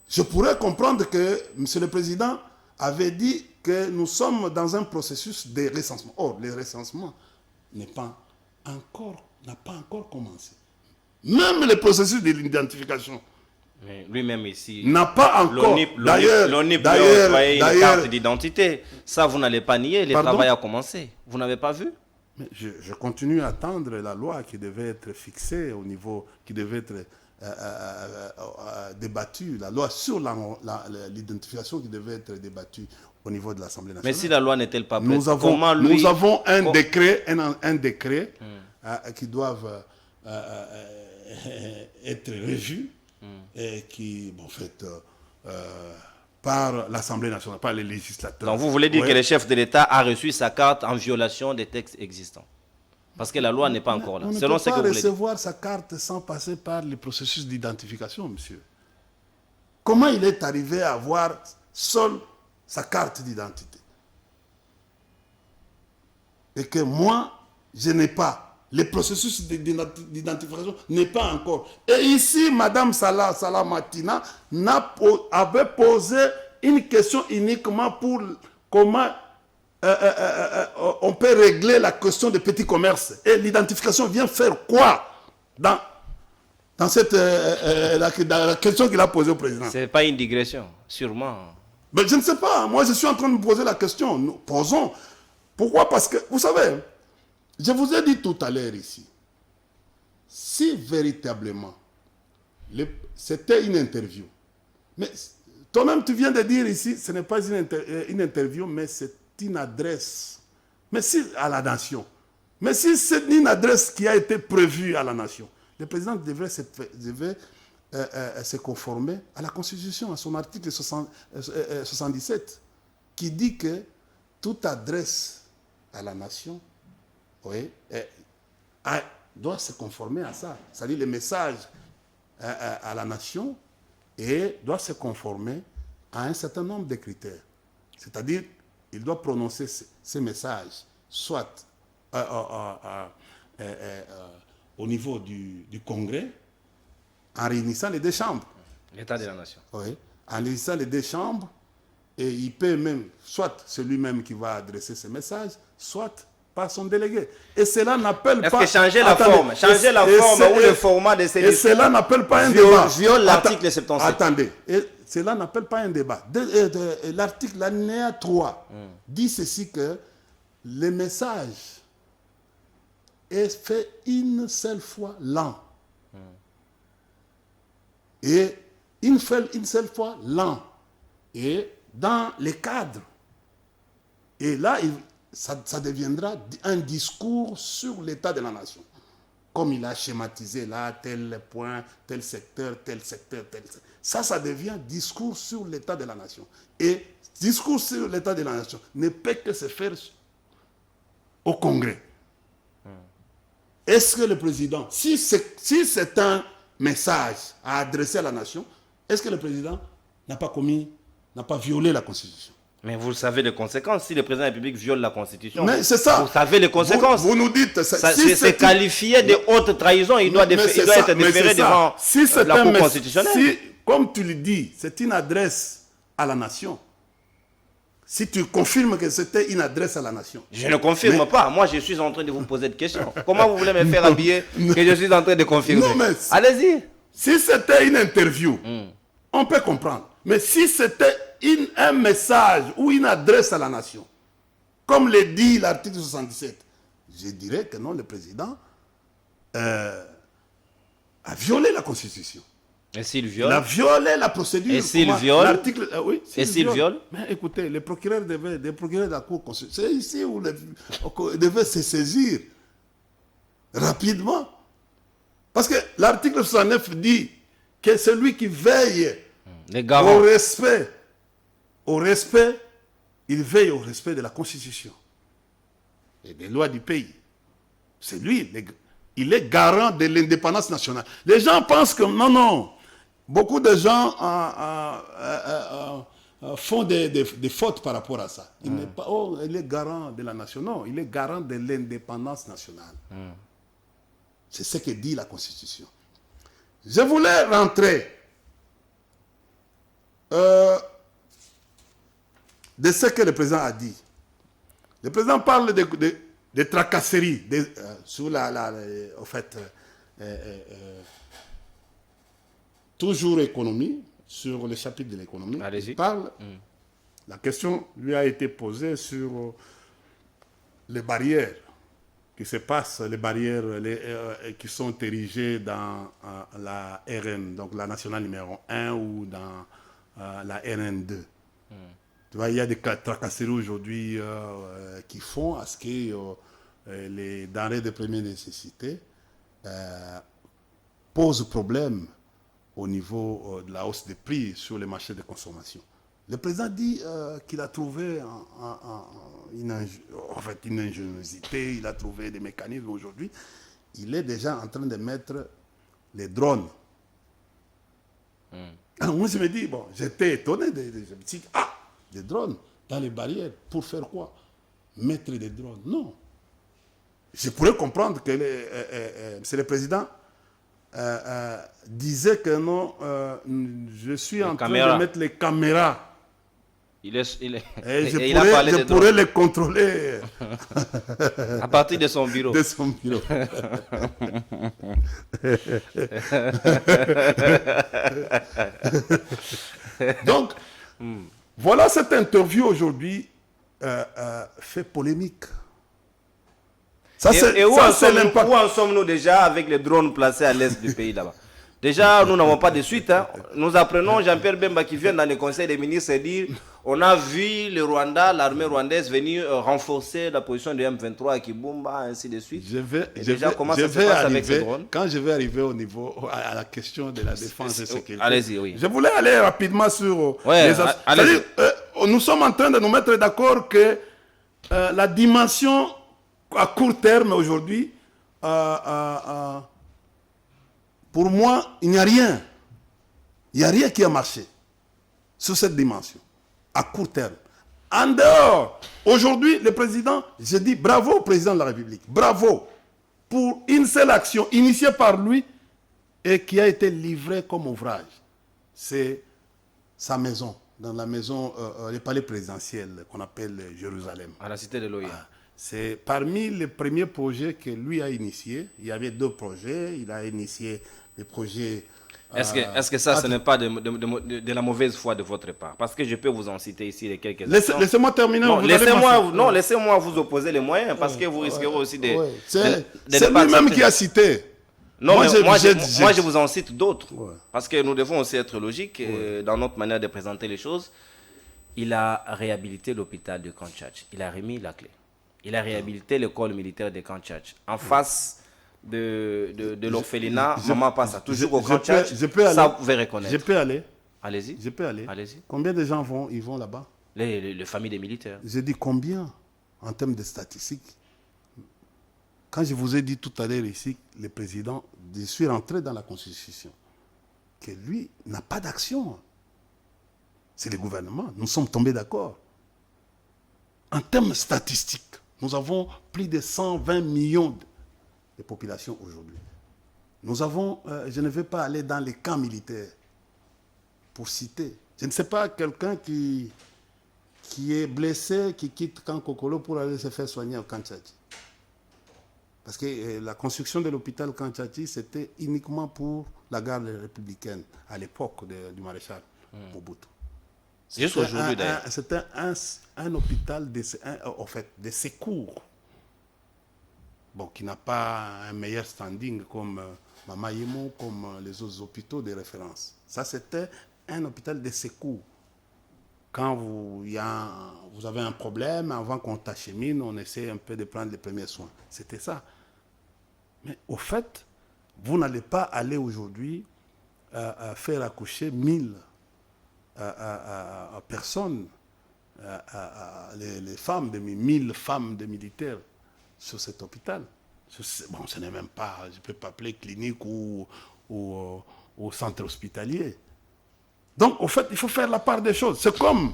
Je pourrais comprendre que M. le Président avait dit que nous sommes dans un processus de recensement. Or, le recensement n'a pas encore commencé. Même le processus de l'identification lui-même ici n'a pas encore. L'ONIP lui a envoyé une carte d'identité. Ça, vous n'allez pas nier, le travail a commencé. Vous n'avez pas vu? Mais je continue à attendre la loi qui devait être fixée au niveau, qui devait être débattue, la loi sur l'identification qui devait être débattue au niveau de l'Assemblée nationale. Mais si la loi n'est-elle pas prête, nous avons un décret qui doivent être revus et qui, en fait, par l'Assemblée nationale, par les législateurs. Donc vous voulez dire que le chef de l'État a reçu sa carte en violation des textes existants? Parce que la loi n'est pas encore là. On ne peut pas recevoir sa carte sans passer par le processus d'identification, monsieur. Comment il est arrivé à avoir seul sa carte d'identité? Et que moi, je n'ai pas. Le processus d'identification n'est pas encore. Et ici, Mme Salamatina avait posé une question uniquement pour comment on peut régler la question des petits commerces. Et l'identification vient faire quoi dans la question qu'il a posée au président. Ce n'est pas une digression, sûrement. Mais je ne sais pas. Moi, je suis en train de me poser la question. Nous posons. Pourquoi? Parce que, vous savez, je vous ai dit tout à l'heure ici, si véritablement, c'était une interview, mais toi-même, tu viens de dire ici, ce n'est pas une interview, mais c'est une adresse. Mais si à la nation. Mais si c'est une adresse qui a été prévue à la nation, le président devait se conformer à la Constitution, à son article 77, qui dit que toute adresse à la nation, oui, doit se conformer à ça. C'est-à-dire le message à la nation et doit se conformer à un certain nombre de critères. C'est-à-dire, il doit prononcer ces messages, soit au niveau du Congrès, en réunissant les deux chambres. L'État de la nation. Oui, en réunissant les deux chambres, et il peut même, soit c'est lui-même qui va adresser ces messages, soit par son délégué. Et cela n'appelle pas... Est-ce que changer la forme ou le format de ces discours... Et cela n'appelle pas un débat. Viole l'article 77. Attendez, et cela n'appelle pas un débat. L'article, l'alinéa 3, dit ceci que le message est fait une seule fois l'an. Et une seule fois l'an. Et dans les cadres. Et là, ça deviendra un discours sur l'état de la nation. Comme il a schématisé là, tel point, tel secteur, tel secteur, tel secteur. Ça devient discours sur l'état de la nation. Et discours sur l'état de la nation ne peut que se faire au Congrès. Est-ce que le président, si c'est un message à adresser à la nation, est-ce que le président n'a pas violé la Constitution? Mais vous savez les conséquences. Si le président de la République viole la Constitution, mais c'est ça. Vous savez les conséquences. Vous nous dites... c'est qualifié de haute trahison. Il doit être déféré devant la Cour constitutionnelle. Comme tu le dis, c'est une adresse à la nation. Si tu confirmes que c'était une adresse à la nation. Je ne confirme pas. Moi, je suis en train de vous poser des questions. Comment vous voulez me faire habiller que je suis en train de confirmer? Allez-y. Si c'était une interview, on peut comprendre. Mais si c'était un message ou une adresse à la nation, comme le dit l'article 77, je dirais que non, le président a violé la Constitution. Et s'il viole? Il a violé la procédure. Et s'il viole? L'article, oui, et s'il viole? Mais écoutez, les procureurs de la Cour constitutionnelle, c'est ici où ils devaient se saisir rapidement. Parce que l'article 69 dit que celui qui veille au respect, il veille au respect de la Constitution et des lois du pays. C'est lui, il est garant de l'indépendance nationale. Les gens pensent que non. Beaucoup de gens font des fautes par rapport à ça. Il n'est pas, il est garant de la nation. Non, il est garant de l'indépendance nationale. C'est ce que dit la Constitution. Je voulais rentrer de ce que le président a dit. Le président parle de tracasseries sur en fait, toujours économie, sur le chapitre de l'économie. Il parle. La question lui a été posée sur les barrières qui se passent, les barrières qui sont érigées dans la RN, donc la nationale numéro 1 ou dans la RN2. Tu vois, il y a des tracasseries aujourd'hui qui font à ce que les denrées de première nécessité posent problème au niveau de la hausse des prix sur les marchés de consommation. Le président dit qu'il a trouvé une ingéniosité, il a trouvé des mécanismes aujourd'hui. Il est déjà en train de mettre les drones. Alors moi je me dis, bon, j'étais étonné, je me dis, des drones dans les barrières, pour faire quoi? Mettre des drones? Non. Je pourrais comprendre que c'est le président disait que non, je suis en train de mettre les caméras Il est, Et je pourrais les contrôler à partir de son bureau. de son bureau. Donc, voilà, cette interview aujourd'hui fait polémique. Ça, Et où c'est l'impact. en sommes-nous déjà avec les drones placés à l'est du pays là-bas? Déjà, nous n'avons pas de suite. Hein. Nous apprenons Jean-Pierre Bemba qui vient dans le conseil des ministres et dire on a vu le Rwanda, l'armée rwandaise venir renforcer la position de M23 à Kibumba, ainsi de suite. Comment ça se passe avec ces drones? Quand je vais arriver au niveau, à la question de la défense et sécurité, allez-y, oui. Je voulais aller rapidement sur allez-y. Nous sommes en train de nous mettre d'accord que la dimension à court terme aujourd'hui, pour moi, il n'y a rien. Il n'y a rien qui a marché sur cette dimension, à court terme. En dehors, aujourd'hui, le président, je dis bravo au président de la République, bravo pour une seule action initiée par lui et qui a été livrée comme ouvrage. C'est sa maison, dans la maison, le palais présidentiel qu'on appelle Jérusalem. À la cité de l'OIA. C'est parmi les premiers projets que lui a initiés. Il y avait 2 projets. Il a initié les projets. Est-ce que ça, ce n'est pas de la mauvaise foi de votre part? Parce que je peux vous en citer ici les quelques Laissez-moi terminer. Laissez-moi vous opposer les moyens, parce que vous risquerez aussi de... C'est lui-même qui a cité. Non, moi, je vous en cite d'autres. Ouais. Parce que nous devons aussi être logiques dans notre manière de présenter les choses. Il a réhabilité l'hôpital de Camp Tchatch. Il a remis la clé. Il a réhabilité l'école militaire de Camp Tchatch. En face de l'orphelinat, Maman Passa, toujours au Camp Tchatch. Ça, vous pouvez reconnaître. Je peux aller. Allez-y. Je peux aller. Allez-y. Combien de gens vont là-bas? Les familles des militaires. Je dis combien en termes de statistiques. Quand je vous ai dit tout à l'heure ici, le président, je suis rentré dans la Constitution, que lui n'a pas d'action. C'est le gouvernement. Nous sommes tombés d'accord. En termes statistiques, nous avons plus de 120 millions de population aujourd'hui. Nous avons, je ne vais pas aller dans les camps militaires pour citer. Je ne sais pas quelqu'un qui est blessé, qui quitte Camp Kokolo pour aller se faire soigner au Camp Tchatchi. Parce que la construction de l'hôpital Camp Tchatchi, c'était uniquement pour la garde républicaine à l'époque du maréchal Mobutu. Juste aujourd'hui, d'ailleurs. C'était un hôpital de secours. Bon, qui n'a pas un meilleur standing comme Mama Yemo, comme les autres hôpitaux de référence. Ça, c'était un hôpital de secours. Quand vous avez un problème, avant qu'on t'achemine, on essaie un peu de prendre les premiers soins. C'était ça. Mais au fait, vous n'allez pas aller aujourd'hui faire accoucher 1000 personnes, les femmes, 1000 femmes de militaires sur cet hôpital. Bon, ce n'est même pas, je ne peux pas appeler clinique ou centre hospitalier. Donc, au fait, il faut faire la part des choses. C'est comme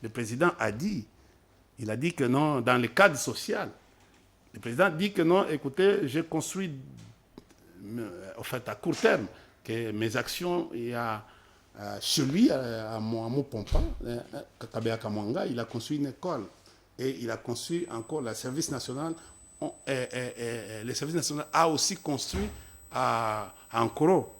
le président a dit. Il a dit que non, dans le cadre social, le président dit que non, écoutez, j'ai construit, au fait, à court terme, que mes actions, il y a chez lui, à Mopompa, Kabea Kamwanga, il a construit une école. Et il a construit encore le service national. Le service national a aussi construit à Ankoro.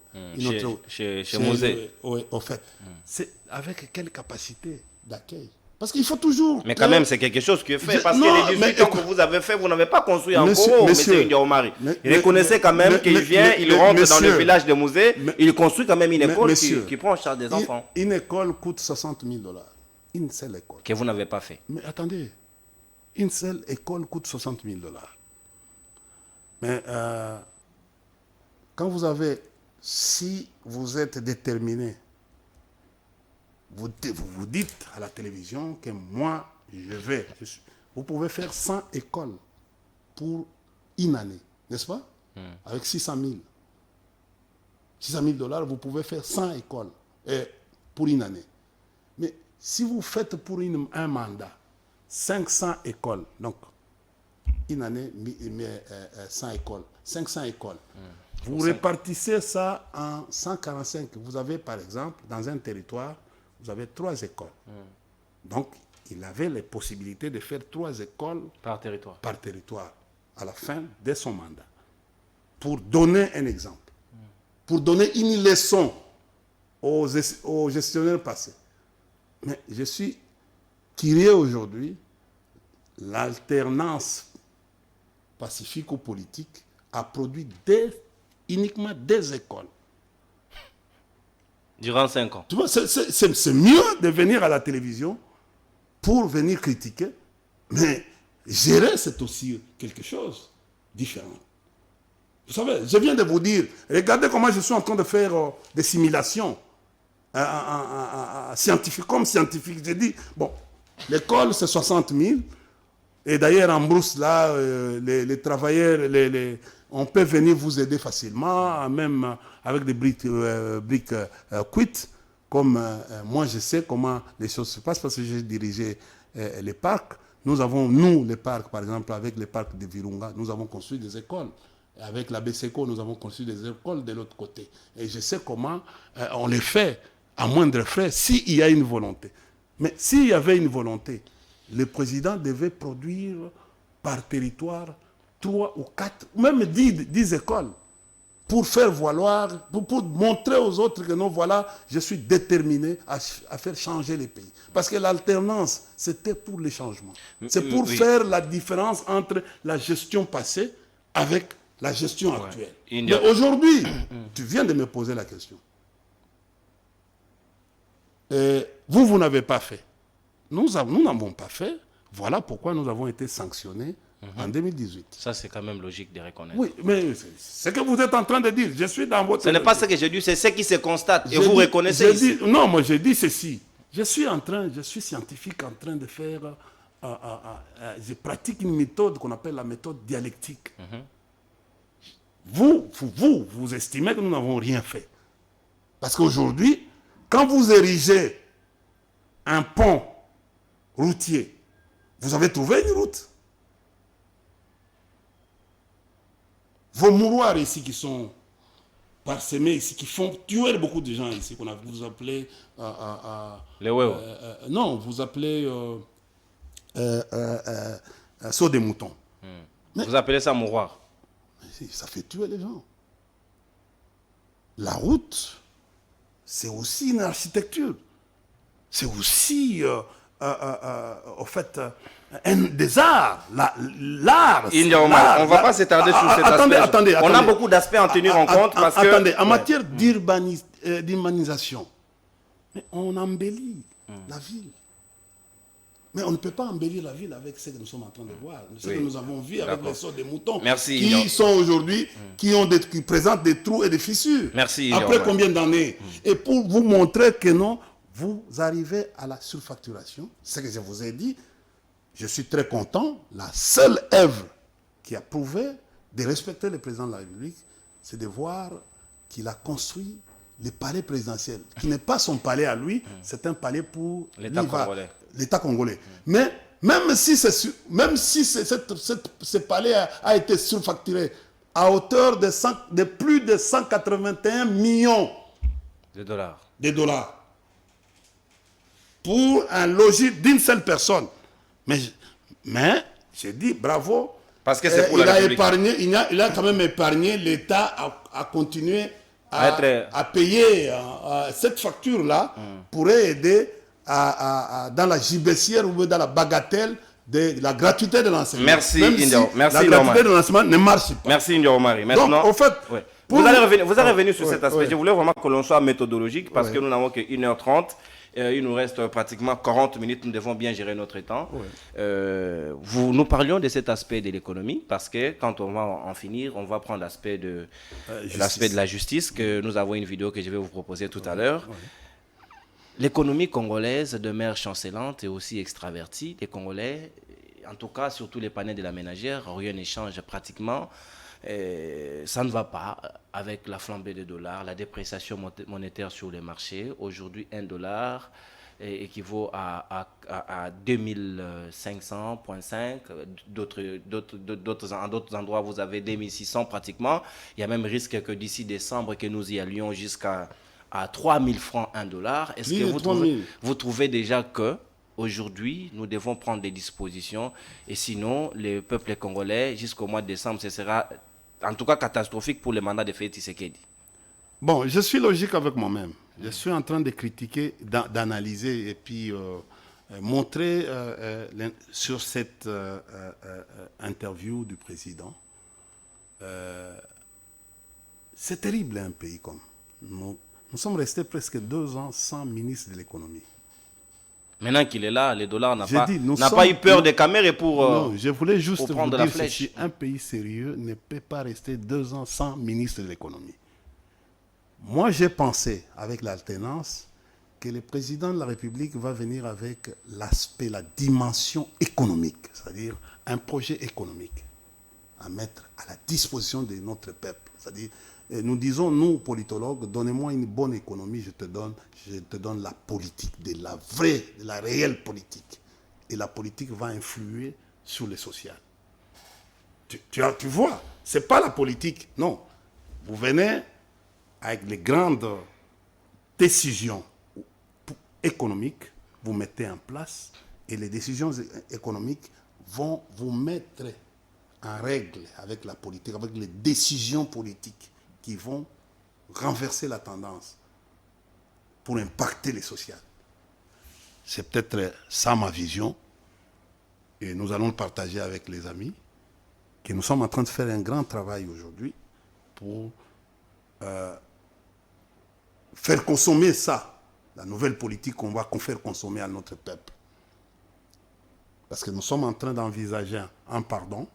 Chez Mosé. Oui, au fait. C'est avec quelle capacité d'accueil? Parce qu'il faut toujours... Mais quand même, c'est quelque chose qui est fait. Parce que les 18 ans que vous avez fait, vous n'avez pas construit Ankoro, monsieur Ndiaomari. Reconnaissez quand même qu'il vient, il rentre dans le village de Mosé, il construit quand même une école qui prend en charge des enfants. Une école coûte $60 000. Une seule école. Que vous n'avez pas fait. Mais attendez. Une seule école coûte $60 000. Mais quand si vous êtes déterminé, vous dites à la télévision que moi, vous pouvez faire 100 écoles pour une année, n'est-ce pas? Avec $600 000, vous pouvez faire 100 écoles pour une année. Mais si vous faites pour un mandat, 500 écoles, donc une année, 100 écoles, 500 écoles. Vous répartissez ça en 145. Vous avez, par exemple, dans un territoire, vous avez 3 écoles. Donc, il avait les possibilités de faire 3 écoles Par territoire. par territoire à la fin de son mandat. Pour donner un exemple, pour donner une leçon aux gestionnaires passés. Mais je suis curieux aujourd'hui, l'alternance pacifique ou politique a produit uniquement des écoles. Durant 5 ans. Tu vois, c'est mieux de venir à la télévision pour venir critiquer, mais gérer, c'est aussi quelque chose de différent. Vous savez, je viens de vous dire, regardez comment je suis en train de faire des simulations scientifiques, comme scientifique. J'ai dit, bon, l'école, c'est 60 000. Et d'ailleurs, en brousse, là, les travailleurs, on peut venir vous aider facilement, même avec des briques cuites. Comme moi, je sais comment les choses se passent parce que j'ai dirigé les parcs. Nous avons, les parcs, par exemple, avec les parcs de Virunga, nous avons construit des écoles. Avec la BSECO, nous avons construit des écoles de l'autre côté. Et je sais comment on les fait à moindre frais s'il y a une volonté. Mais s'il y avait une volonté, le président devait produire par territoire 3 ou 4, même 10 écoles pour faire valoir, pour montrer aux autres que non, voilà, je suis déterminé à faire changer les pays. Parce que l'alternance, c'était pour les changements. C'est pour faire la différence entre la gestion passée avec la gestion actuelle. Mais aujourd'hui, tu viens de me poser la question. Vous n'avez pas fait. Nous n'avons pas fait. Voilà pourquoi nous avons été sanctionnés en 2018. Ça, c'est quand même logique de reconnaître. Oui, mais c'est ce que vous êtes en train de dire. Je suis dans votre... Ce n'est pas ce que j'ai dit, c'est ce qui se constate. Et vous reconnaissez ici. Non, moi j'ai dit ceci. Je suis scientifique en train de faire... je pratique une méthode qu'on appelle la méthode dialectique. Vous estimez que nous n'avons rien fait. Parce qu'aujourd'hui, quand vous érigez un pont routier, vous avez trouvé une route. Vos mouroirs ici qui sont parsemés ici, qui font tuer beaucoup de gens ici, vous appelez... les huevos. Non, vous appelez saut des moutons. Vous appelez ça mouroir. Ça fait tuer les gens. La route, c'est aussi une architecture. C'est aussi, en fait, des arts. L'art. On ne va pas s'étarder sur cet aspect. Attendez. On a beaucoup d'aspects à en tenir en compte. Parce que... Attendez, en matière d'urbanisation, on embellit la ville. Mais on ne peut pas embellir la ville avec ce que nous sommes en train de voir. Ce que nous avons vu avec les sauts des moutons. Merci, qui sont aujourd'hui, qui présentent des trous et des fissures. Merci, après combien d'années? Et pour vous montrer que non, vous arrivez à la surfacturation. Ce que je vous ai dit, je suis très content. La seule œuvre qui a prouvé de respecter le président de la République, c'est de voir qu'il a construit le palais présidentiel, qui n'est pas son palais à lui, c'est un palais pour l'État congolais. L'État congolais. Mais même si ce palais a été surfacturé à hauteur de plus de 181 millions de dollars. Pour un logis d'une seule personne. Mais j'ai dit bravo. Parce que c'est pour la République. Il a quand même épargné l'État à continuer à payer cette facture-là pourrait aider dans la gibecière ou dans la bagatelle de la gratuité de l'enseignement. Merci, Indio. Merci, la gratuité de l'enseignement ne marche pas. Merci, Indio Omari. Maintenant, donc, en fait, vous allez revenir sur cet aspect. Je voulais vraiment que l'on soit méthodologique parce que nous n'avons que 1h30. Il nous reste pratiquement 40 minutes. Nous devons bien gérer notre temps. Nous parlions de cet aspect de l'économie parce que quand on va en finir, on va prendre l'aspect de la justice, que nous avons une vidéo que je vais vous proposer tout à l'heure. L'économie congolaise demeure chancelante et aussi extravertie. Les Congolais, en tout cas, surtout les panels de la ménagère, rien n'échange pratiquement. Ça ne va pas avec la flambée des dollars, la dépréciation monétaire sur les marchés. Aujourd'hui, $1 équivaut à 2500,5. En d'autres endroits, vous avez 2600 pratiquement. Il y a même risque que d'ici décembre, que nous y allions jusqu'à 3000 francs $1. Est-ce que vous trouvez déjà que aujourd'hui, nous devons prendre des dispositions. Et sinon, le peuple congolais, jusqu'au mois de décembre, ce sera en tout cas catastrophique pour le mandat de Félix Tshisekedi. Bon, je suis logique avec moi-même. Je suis en train de critiquer, d'analyser et puis montrer sur cette interview du président. C'est terrible un pays comme nous. Nous sommes restés presque 2 ans sans ministre de l'économie. Maintenant qu'il est là, le dollar n'a pas, pas eu peur des caméras pour non, je voulais juste vous prendre dire la flèche. ceci, un pays sérieux ne peut pas rester 2 ans sans ministre de l'économie. Moi, j'ai pensé, avec l'alternance, que le président de la République va venir avec l'aspect, la dimension économique, c'est-à-dire un projet économique à mettre à la disposition de notre peuple. C'est-à-dire, nous disons, nous, politologues, donnez-moi une bonne économie, je te donne la politique, de la réelle politique. Et la politique va influer sur le social. Tu vois, ce n'est pas la politique, non. Vous venez avec les grandes décisions économiques, vous mettez en place et les décisions économiques vont vous mettre en règle avec la politique, avec les décisions politiques qui vont renverser la tendance pour impacter les sociales. C'est peut-être ça ma vision et nous allons le partager avec les amis, que nous sommes en train de faire un grand travail aujourd'hui pour faire consommer ça, la nouvelle politique qu'on va faire consommer à notre peuple. Parce que nous sommes en train d'envisager un pardon,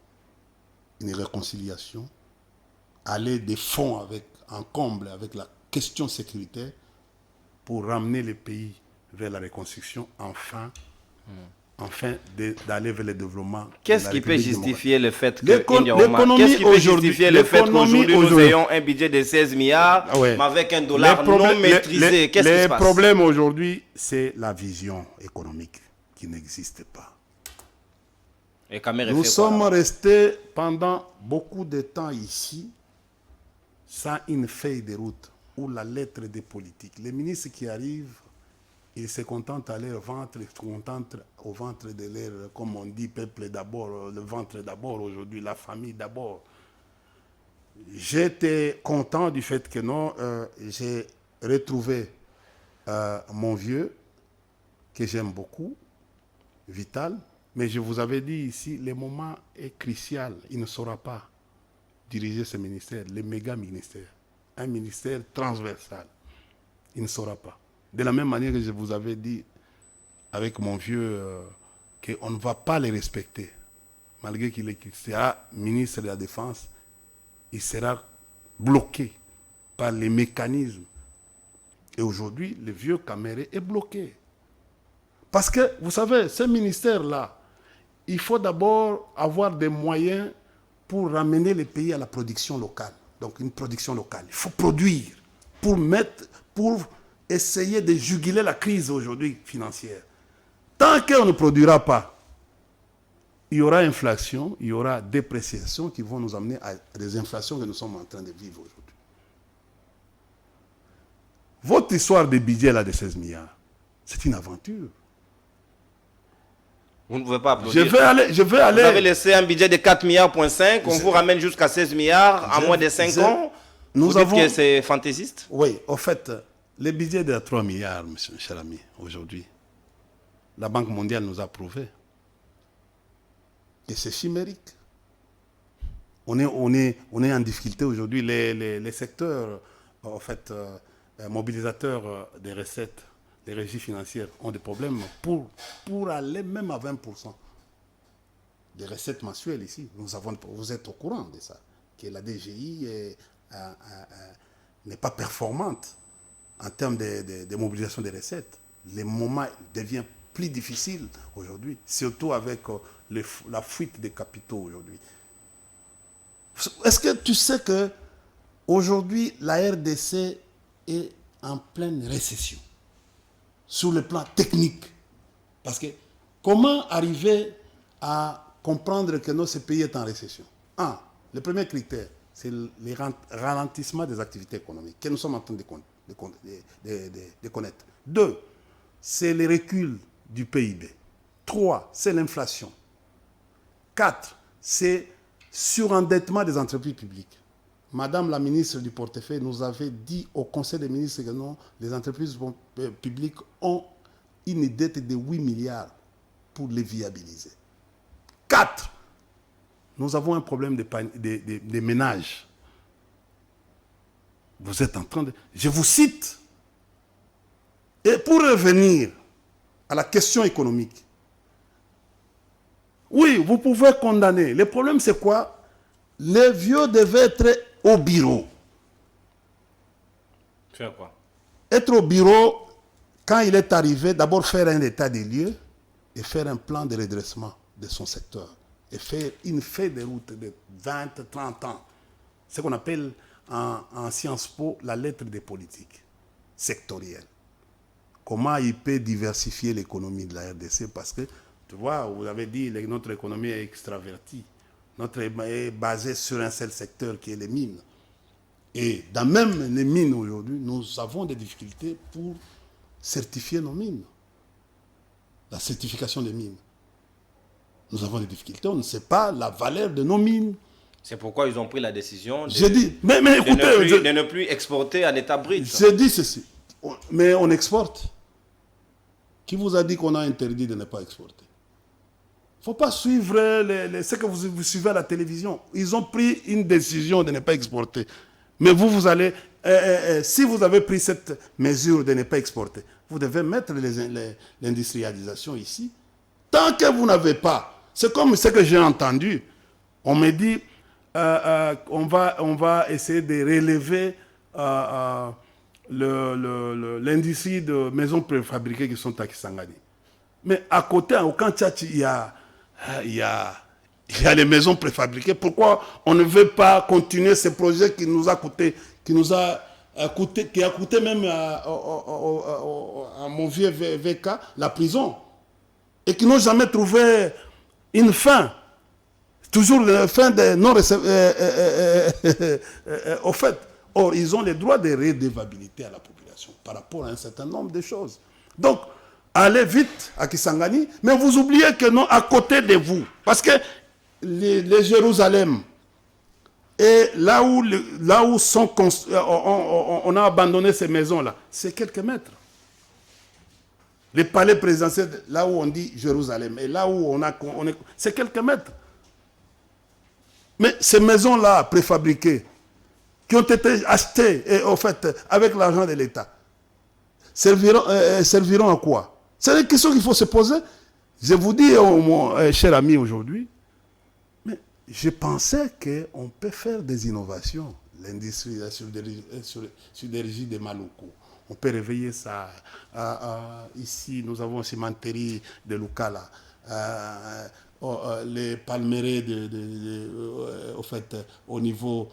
une réconciliation, aller des fonds en comble avec la question sécuritaire pour ramener le pays vers la reconstruction, enfin d'aller vers le développement. Qu'est-ce qui peut justifier le fait qu'aujourd'hui nous ayons un budget de 16 milliards, mais avec un dollar non maîtrisé? Qu'est-ce qui se passe? Le problème aujourd'hui, c'est la vision économique qui n'existe pas. Et nous sommes restés pendant beaucoup de temps ici sans une feuille de route ou la lettre des politiques. Les ministres qui arrivent, ils se contentent à leur ventre, ils se contentent au ventre de leur, comme on dit, peuple d'abord, le ventre d'abord, aujourd'hui, la famille d'abord. J'étais content du fait que non, j'ai retrouvé mon vieux, que j'aime beaucoup, Vital, mais je vous avais dit ici, le moment est crucial, il ne saura pas diriger ce ministère, les méga ministères, un ministère transversal, il ne saura pas. De la même manière que je vous avais dit avec mon vieux qu'on ne va pas les respecter. Malgré qu'il sera ministre de la Défense, il sera bloqué par les mécanismes. Et aujourd'hui, le vieux Caméré est bloqué. Parce que, vous savez, ce ministère-là, il faut d'abord avoir des moyens pour ramener le pays à la production locale. Donc une production locale. Il faut produire pour essayer de juguler la crise aujourd'hui financière. Tant qu'on ne produira pas, il y aura inflation, il y aura dépréciation qui vont nous amener à des inflations que nous sommes en train de vivre aujourd'hui. Votre histoire de budget là de 16 milliards, c'est une aventure. Vous ne pouvez pas applaudir. Je vais aller. Vous avez laissé un budget de 4,5 milliards, on vous ramène jusqu'à 16 milliards en moins de 5 ans. Vous dites que c'est fantaisiste? Oui, au fait, le budget de 3 milliards, monsieur, cher ami, aujourd'hui, la Banque mondiale nous a prouvé que c'est chimérique. On est en difficulté aujourd'hui. Les secteurs, en fait, mobilisateurs des recettes, des régies financières ont des problèmes pour aller même à 20% des recettes mensuelles ici. Vous êtes au courant de ça, que la DGI n'est pas performante en termes de mobilisation des recettes. Le moment devient plus difficile aujourd'hui, surtout avec la fuite des capitaux aujourd'hui. Est-ce que tu sais que aujourd'hui la RDC est en pleine récession sur le plan technique? Parce que comment arriver à comprendre que ce pays est en récession? Le premier critère, c'est le ralentissement des activités économiques que nous sommes en train de connaître. 2, c'est le recul du PIB. 3, c'est l'inflation. 4, c'est surendettement des entreprises publiques. Madame la ministre du portefeuille nous avait dit au Conseil des ministres que non, les entreprises publiques ont une dette de 8 milliards pour les viabiliser. 4, nous avons un problème de ménages. Vous êtes en train de... Je vous cite. Et pour revenir à la question économique, oui, vous pouvez condamner. Le problème, c'est quoi? Les vieux devaient être au bureau. Faire quoi? Être au bureau, quand il est arrivé, d'abord faire un état des lieux et faire un plan de redressement de son secteur. Et faire une feuille de route de 20, 30 ans. Ce qu'on appelle en Sciences Po la lettre des politiques sectorielles. Comment il peut diversifier l'économie de la RDC? Parce que, tu vois, vous avez dit que notre économie est extravertie. Notre est basée sur un seul secteur qui est les mines. Et dans même les mines aujourd'hui, nous avons des difficultés pour certifier nos mines. La certification des mines. Nous avons des difficultés, on ne sait pas la valeur de nos mines. C'est pourquoi ils ont pris la décision de ne plus exporter en état brut. J'ai dit ceci, mais on exporte. Qui vous a dit qu'on a interdit de ne pas exporter? Il ne faut pas suivre ce que vous suivez à la télévision. Ils ont pris une décision de ne pas exporter. Mais vous allez... si vous avez pris cette mesure de ne pas exporter, vous devez mettre l'industrialisation ici. Tant que vous n'avez pas... C'est comme ce que j'ai entendu. On me dit, on va essayer de relever l'industrie de maisons préfabriquées qui sont à Kisangani. Mais à côté, au Kantchachi, il y a les maisons préfabriquées. Pourquoi on ne veut pas continuer ce projet qui nous a coûté, qui a coûté même à mon vieux VK, la prison, et qui n'ont jamais trouvé une fin. Toujours la fin de non au fait. Or, ils ont le droit de redevabilité à la population par rapport à un certain nombre de choses. Donc, allez vite à Kisangani, mais vous oubliez que non, à côté de vous, parce que les Jérusalem, et là où sont on a abandonné ces maisons-là, c'est quelques mètres. Les palais présidentiels, là où on dit Jérusalem, et là où c'est quelques mètres. Mais ces maisons-là, préfabriquées, qui ont été achetées, et, en fait, avec l'argent de l'État, serviront à quoi? C'est une question qu'il faut se poser. Je vous dis, mon cher ami, aujourd'hui, mais je pensais qu'on peut faire des innovations. L'industrie sur des régies de Maluku. On peut réveiller ça. Ici, nous avons cimenterie de Lukala. Les palmeraies au fait, au niveau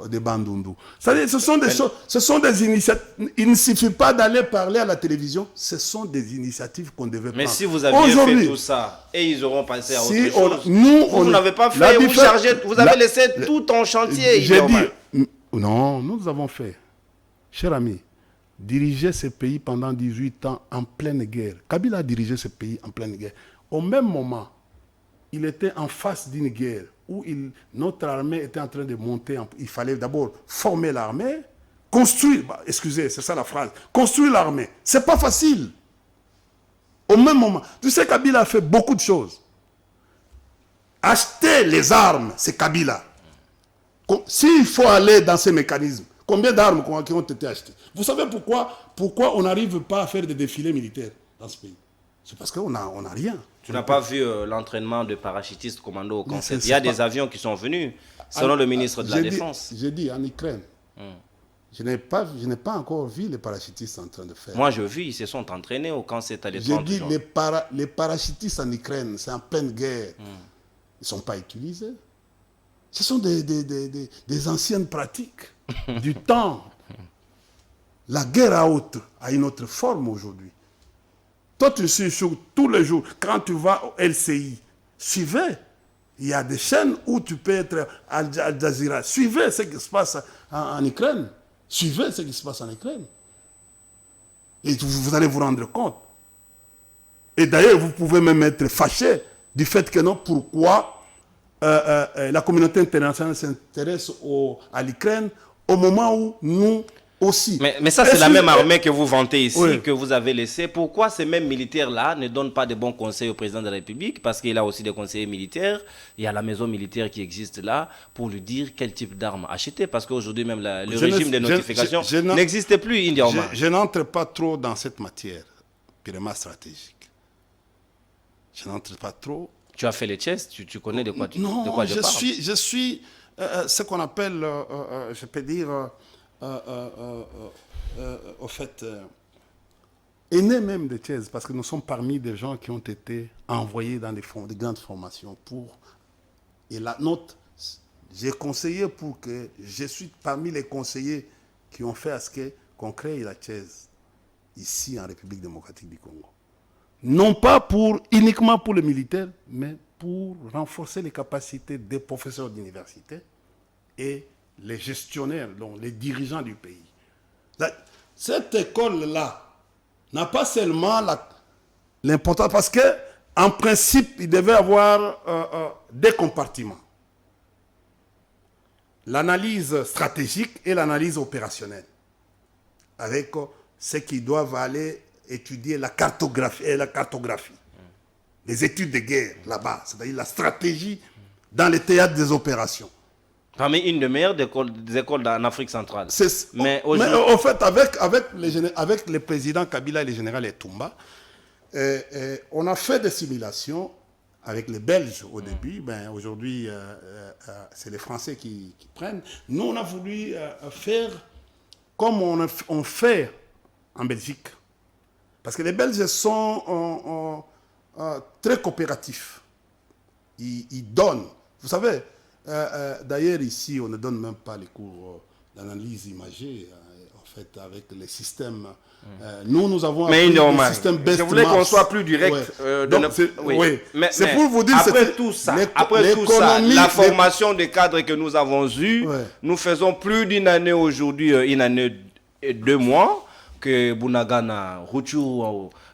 de Bandundu. Ce sont des choses, ce sont des initiatives. Il ne suffit pas d'aller parler à la télévision, ce sont des initiatives qu'on devait prendre. Mais si vous aviez fait tout ça, et ils auront passé à autre chose, vous n'avez pas fait, vous avez laissé tout en chantier. J'ai dit, non, nous avons fait. Cher ami, diriger ce pays pendant 18 ans en pleine guerre. Kabila a dirigé ce pays en pleine guerre. Au même moment, il était en face d'une guerre où notre armée était en train de monter. Il fallait d'abord former l'armée, construire, excusez, c'est ça la phrase, construire l'armée. C'est pas facile. Au même moment, tu sais, Kabila a fait beaucoup de choses. Acheter les armes, c'est Kabila. S'il faut aller dans ces mécanismes, combien d'armes qui ont été achetées? Vous savez pourquoi on n'arrive pas à faire des défilés militaires dans ce pays? C'est parce qu'on n'a rien. Tu n'as pas vu l'entraînement de parachutistes commando au Conseil? Il y a des avions qui sont venus, selon le ministre de la Défense. J'ai dit en Ukraine. Je n'ai pas encore vu les parachutistes en train de faire. Moi, je vis, ils se sont entraînés au Conseil de J'ai dit les parachutistes en Ukraine, c'est en pleine guerre. Ils ne sont pas utilisés. Ce sont des anciennes pratiques du temps. La guerre a une autre forme aujourd'hui. Toi, tu suis sur tous les jours. Quand tu vas au LCI, suivez. Il y a des chaînes où tu peux être Al Jazeera. Suivez ce qui se passe en Ukraine. Suivez ce qui se passe en Ukraine. Et vous allez vous rendre compte. Et d'ailleurs, vous pouvez même être fâché du fait que non, pourquoi la communauté internationale s'intéresse à l'Ukraine au moment où nous aussi. Mais ça, c'est la même armée que vous vantez ici, que vous avez laissée. Pourquoi ces mêmes militaires-là ne donnent pas de bons conseils au président de la République? Parce qu'il a aussi des conseillers militaires. Il y a la maison militaire qui existe là pour lui dire quel type d'armes acheter. Parce qu'aujourd'hui, même le régime de notification n'existe plus, India Omar. Je n'entre pas trop dans cette matière purement stratégique. Je n'entre pas trop. Tu as fait les chess, tu connais de quoi je parle. Je suis ce qu'on appelle, je peux dire, au fait, aîné même de chess, parce que nous sommes parmi des gens qui ont été envoyés dans des grandes formations pour. Et la note, j'ai conseillé pour que. Je suis parmi les conseillers qui ont fait à ce qu'on crée la chess ici en République démocratique du Congo. Non pas uniquement pour les militaires, mais pour renforcer les capacités des professeurs d'université et les gestionnaires, donc les dirigeants du pays. Cette école-là n'a pas seulement l'importance, parce qu'en principe, il devait avoir des compartiments. L'analyse stratégique et l'analyse opérationnelle, avec ceux qui doivent aller étudier la cartographie, les études de guerre là-bas, c'est-à-dire la stratégie dans les théâtres des opérations. Parmi une des meilleures des écoles en Afrique centrale. Mais en fait, avec le président Kabila et le général Etumba, on a fait des simulations avec les Belges au début. Ben, aujourd'hui, c'est les Français qui prennent. Nous, on a voulu faire comme on fait en Belgique. Parce que les Belges sont très coopératifs. Ils donnent. Vous savez, d'ailleurs, ici, on ne donne même pas les cours d'analyse imagée, en fait, avec les systèmes. Nous avons appris le système Best. Je voulais qu'on soit plus direct. C'est pour vous dire... Après tout ça, la formation des cadres que nous avons eue, nous faisons plus d'une année aujourd'hui, une année et 2 mois, que Bunagana, Ruchu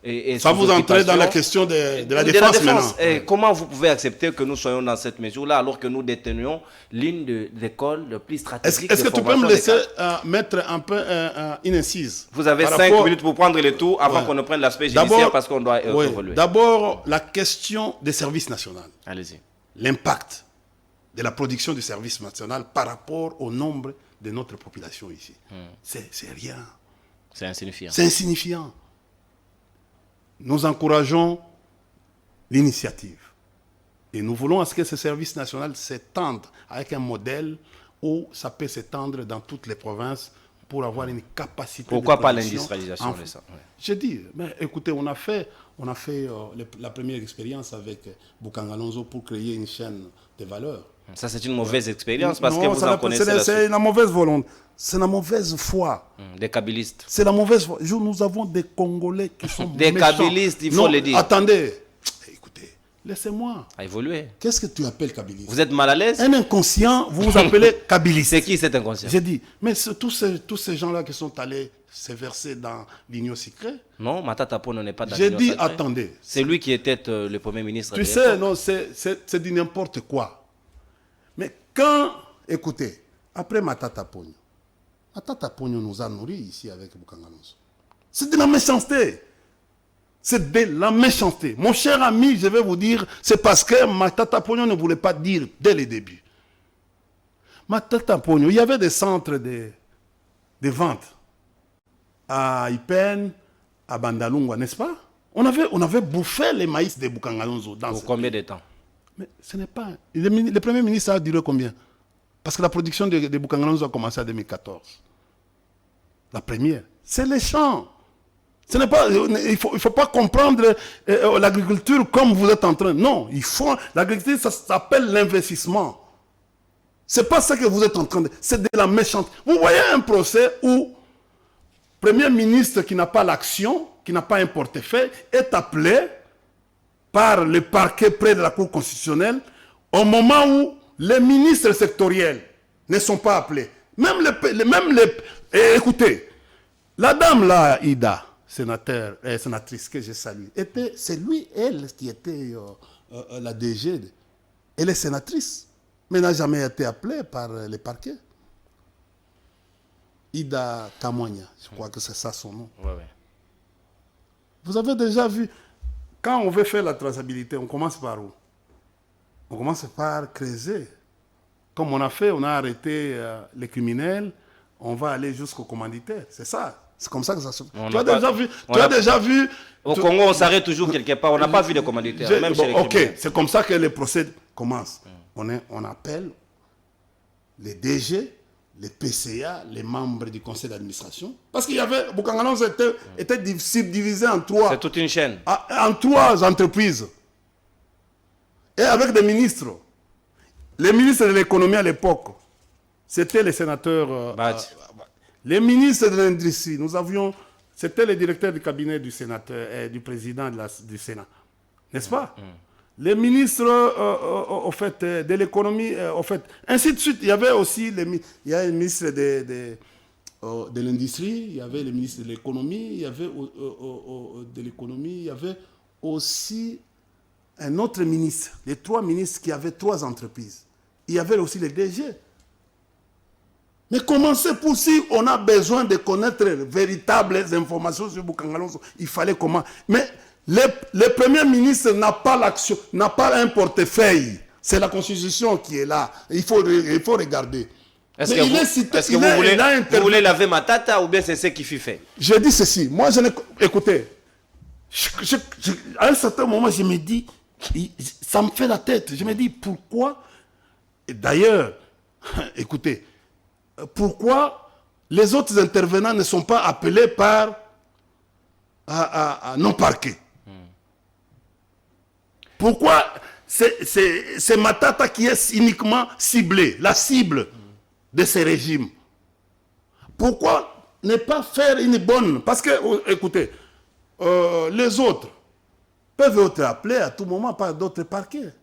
et ça vous entrez dans la question de la défense maintenant. Comment vous pouvez accepter que nous soyons dans cette mesure-là alors que nous détenions l'une des écoles les plus stratégiques? Est-ce que tu peux me laisser mettre un peu une incise? Vous avez 5 minutes pour prendre le tout avant qu'on ne prenne l'aspect judiciaire parce qu'on doit évoluer. D'abord, la question des services nationaux. Allez-y. L'impact de la production du service national par rapport au nombre de notre population ici. C'est rien. C'est insignifiant. C'est insignifiant. Nous encourageons l'initiative. Et nous voulons à ce que ce service national s'étende avec un modèle où ça peut s'étendre dans toutes les provinces pour avoir une capacité Pourquoi de pas production. l'industrialisation de ça? J'ai dit, mais écoutez, on a fait la première expérience avec Bukangalonzo pour créer une chaîne de valeur. Ça, c'est une mauvaise expérience parce que vous en connaissez c'est la mauvaise volonté. C'est la mauvaise foi. Des kabylistes. C'est la mauvaise foi. Nous avons des Congolais qui sont des méchants. Kabylistes, il faut le dire. Attendez. Écoutez, laissez-moi. À évoluer. Qu'est-ce que tu appelles kabbyliste? Vous êtes mal à l'aise? Un inconscient, vous vous appelez kabbyliste. C'est qui cet inconscient? J'ai dit, mais tous ces gens-là qui sont allés se verser dans l'union secrète. Non, Matata Ponyo n'est pas dans l'union secrète. J'ai dit, sacrée. attendez. C'est lui qui était le premier ministre. Tu sais, non, c'est du n'importe quoi. Mais quand, écoutez, après Matata Ponyo nous a nourris ici avec Bukangalonzo. C'est de la méchanceté. C'est de la méchanceté. Mon cher ami, je vais vous dire, c'est parce que Matata Ponyo ne voulait pas dire dès le début. Matata Ponyo, il y avait des centres de vente à Ipen, à Bandalungwa, n'est-ce pas? On avait bouffé les maïs de Bukangalonzo. Pour combien de temps? Mais ce n'est pas... Le Premier ministre a duré combien? Parce que la production de Bukangalonzo a commencé en 2014. La première. C'est les champs. Ce n'est pas... Il faut pas comprendre l'agriculture comme vous êtes en train. Non, l'agriculture, ça s'appelle l'investissement. C'est pas ça que vous êtes en train de... C'est de la méchanceté. Vous voyez un procès où Premier ministre qui n'a pas l'action, qui n'a pas un portefeuille, est appelé par le parquet près de la Cour constitutionnelle au moment où les ministres sectoriels ne sont pas appelés. Écoutez, la dame là, Ida, sénatrices que j'ai saluées, c'est lui, elle, qui était la DG. Elle est sénatrice, mais n'a jamais été appelée par les parquets. Ida Kamonia, je crois que c'est ça son nom. Ouais. Vous avez déjà vu, quand on veut faire la traçabilité, on commence par où? On commence par creuser. Comme on a fait, on a arrêté les criminels, on va aller jusqu'au commanditaire. C'est ça. C'est comme ça que ça se fait. Tu as déjà vu. Au Congo, on s'arrête toujours quelque part. On n'a pas vu de commanditaires, même chez les criminels. Ok, c'est comme ça que les procès commencent. On appelle les DG, les PCA, les membres du conseil d'administration. Parce qu'il y avait, Bukangalonzo était divisé en trois. C'est toute une chaîne. En trois entreprises. Et avec des ministres. Les ministres de l'économie à l'époque, c'était les sénateurs. Les ministres de l'industrie, c'était le directeur du cabinet du sénateur, du président du Sénat. N'est-ce pas? Les ministres de l'économie, ainsi de suite. Il y avait aussi le ministre de l'industrie, il y avait le ministre de l'économie, il y avait il y avait aussi un autre ministre, les trois ministres qui avaient trois entreprises. Il y avait aussi les DG. Mais comment c'est possible? On a besoin de connaître les véritables informations sur Bukangalonzo. Il fallait comment? Mais le Premier ministre n'a pas l'action, n'a pas un portefeuille. C'est la Constitution qui est là. Il faut regarder. Est-ce que vous voulez laver Matata ou bien c'est ce qui fut fait? Je dis ceci. Moi, écoutez, à un certain moment, je me dis, ça me fait la tête. Je me dis, pourquoi? Et d'ailleurs, écoutez, pourquoi les autres intervenants ne sont pas appelés par non-parquet? Pourquoi c'est Matata qui est uniquement ciblé, la cible de ces régimes? Pourquoi ne pas faire une bonne... Parce que, écoutez, les autres peuvent être appelés à tout moment par d'autres parquets.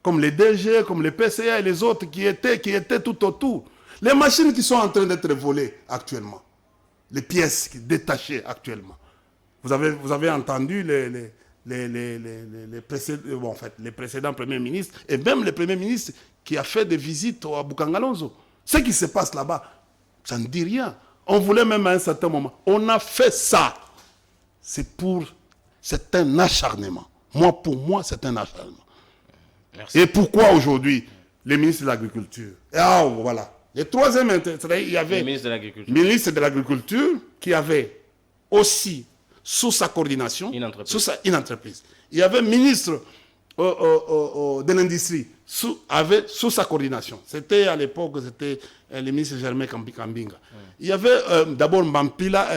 Comme les DG, comme les PCA et les autres qui étaient tout autour. Les machines qui sont en train d'être volées actuellement. Les pièces détachées actuellement. Vous avez entendu les précédents premiers ministres et même le premier ministre qui a fait des visites à Bukangalonzo. Ce qui se passe là-bas, ça ne dit rien. On voulait même à un certain moment. On a fait ça. C'est un acharnement. Pour moi, c'est un acharnement. Merci. Et pourquoi aujourd'hui les ministres de l'Agriculture? Voilà. Le troisième, il y avait le ministre de l'Agriculture qui avait aussi sous sa coordination une entreprise. Il y avait le ministre de l'Industrie sous sa coordination. C'était à l'époque, c'était le ministre Germain Kambinga. Il y avait d'abord Mbampila,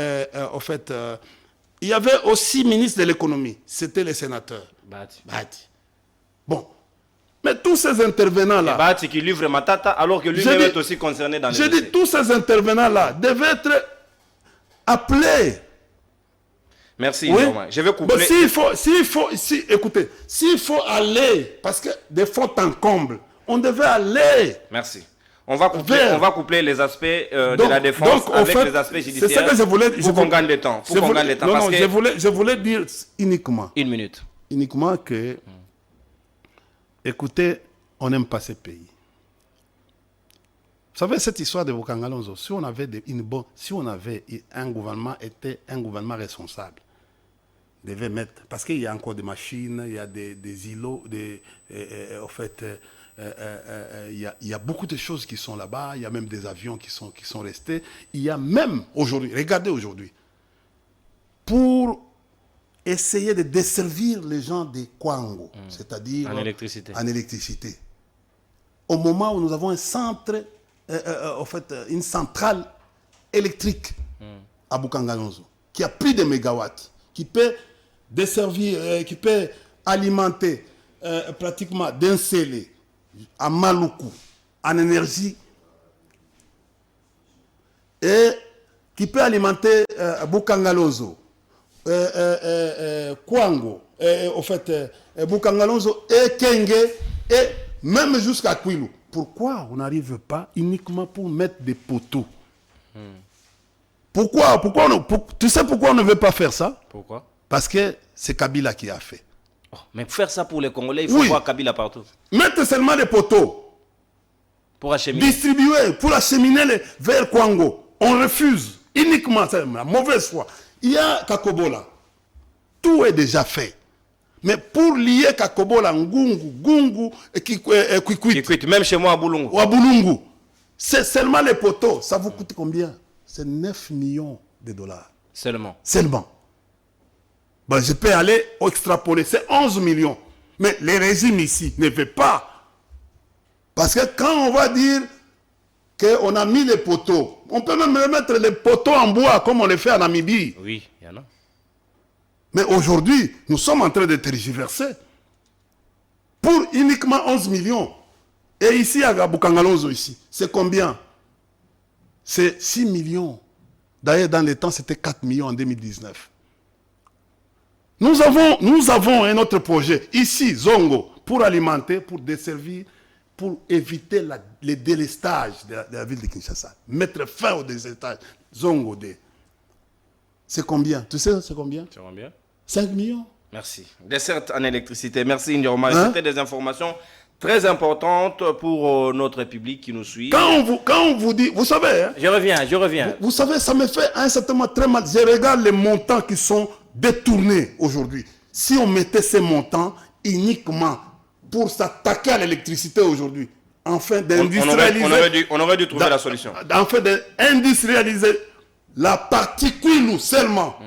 il y avait aussi ministre de l'économie. C'était le sénateur Bati. Bon. Mais tous ces intervenants-là... Bati qui livre Matata alors que lui-même est aussi concerné dans les dossiers. J'ai dit, tous ces intervenants-là devaient être appelés. Merci, oui. Je vais couper. Écoutez, s'il faut aller, parce que des fautes en comble, on devait aller. Merci. On va coupler les aspects de la défense avec les aspects judiciaires. C'est ça que je voulais... Pour qu'on gagne le temps. Je voulais dire uniquement... Une minute. Uniquement que... Écoutez, on n'aime pas ce pays. Vous savez, cette histoire de Bukangalonzo, si on avait un gouvernement responsable, devait mettre, parce qu'il y a encore des machines, il y a des îlots, il y a beaucoup de choses qui sont là-bas, il y a même des avions qui sont restés. Il y a même aujourd'hui, regardez aujourd'hui, pour essayer de desservir les gens de Kwango, c'est-à-dire en électricité. Au moment où nous avons un centre, une centrale électrique à Bukangalonzo, qui a plus de mégawatts, qui peut desservir, qui peut alimenter pratiquement d'un scellé à Maluku en énergie et qui peut alimenter Bukangalonzo, Kwango, Bukangalonzo et Kenge et même jusqu'à Kwilu. Pourquoi on n'arrive pas uniquement pour mettre des poteaux? Tu sais pourquoi on ne veut pas faire ça? Pourquoi? Parce que c'est Kabila qui a fait. Oh, mais pour faire ça pour les Congolais, il faut voir Kabila partout. Mettre seulement les poteaux. Pour acheminer. Distribuer, pour acheminer vers Kwango. On refuse. Uniquement, c'est la mauvaise foi. Il y a Kakobola. Tout est déjà fait. Mais pour lier Kakobola, Ngungu, Gungu et Kikwit. Même chez moi à Boulungu. Ou à Boulungu. C'est seulement les poteaux. Ça vous coûte combien? C'est 9 millions de dollars. Seulement. Seulement. Ben, je peux aller extrapoler. C'est 11 millions. Mais les régimes ici ne veulent pas. Parce que quand on va dire qu'on a mis les poteaux, on peut même mettre les poteaux en bois comme on le fait en Namibie. Oui, il y en a. Mais aujourd'hui, nous sommes en train de tergiverser pour uniquement 11 millions. Et ici, à Bukangalonzo, ici, c'est combien? C'est 6 millions. D'ailleurs, dans les temps, c'était 4 millions en 2019. Nous avons un autre projet, ici, Zongo, pour alimenter, pour desservir, pour éviter le délestage de la ville de Kinshasa. Mettre fin au délestage. Zongo, c'est combien? Tu sais, c'est combien? C'est combien? 5 millions. Merci. Dessert en électricité. Merci, Ndioma. C'était des informations très importantes pour notre public qui nous suit. Quand on vous dit, vous savez... Hein, je reviens. Vous savez, ça me fait un certain moment très mal. Je regarde les montants qui sont détournés aujourd'hui. Si on mettait ces montants uniquement pour s'attaquer à l'électricité aujourd'hui, enfin d'industrialiser... On aurait dû trouver la solution. Enfin d'industrialiser la partie Kwilu seulement.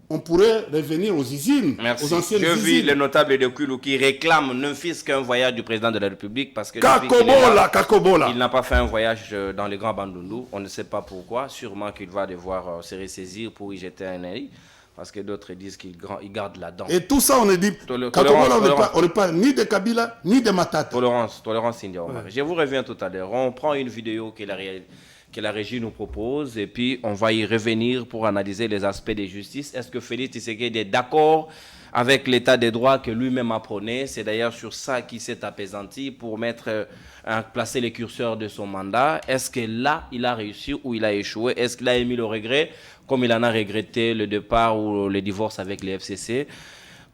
On pourrait revenir aux usines, aux anciennes usines. Je vis les notables de Kwilu qui réclament ne fût-ce qu'un voyage du président de la République parce que Kakobola. Il n'a pas fait un voyage dans les grands Bandundu. On ne sait pas pourquoi. Sûrement qu'il va devoir se ressaisir pour y jeter un œil. Parce que d'autres disent qu'il garde la dent. Et tout ça, on est dit, Kakobola, on ne parle ni de Kabila, ni de Matata. Tolérance, India Omar. Je vous reviens tout à l'heure. On prend une vidéo que la régie nous propose et puis on va y revenir pour analyser les aspects de justice. Est-ce que Félix Tshisekedi est d'accord avec l'état des droits que lui-même a prôné? C'est d'ailleurs sur ça qu'il s'est apaisanti pour placer les curseurs de son mandat. Est-ce que là, il a réussi ou il a échoué? Est-ce qu'il a émis le regret comme il en a regretté le départ ou le divorce avec les FCC?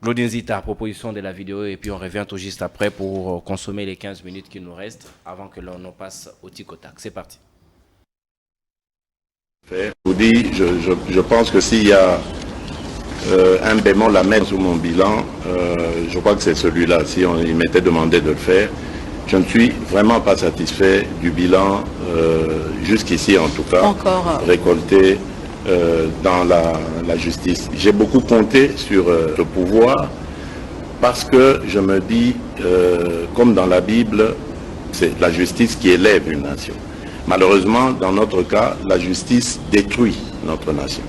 Claudine Zita, proposition de la vidéo et puis on revient tout juste après pour consommer les 15 minutes qui nous restent avant que l'on passe au tic-au-tac. C'est parti. Je vous dis, je pense que s'il y a un bémol à mettre sur mon bilan, je crois que c'est celui-là. Si il m'était demandé de le faire, je ne suis vraiment pas satisfait du bilan, jusqu'ici en tout cas, récolté dans la justice. J'ai beaucoup compté sur le pouvoir parce que je me dis, comme dans la Bible, c'est la justice qui élève une nation. Malheureusement, dans notre cas, la justice détruit notre nation.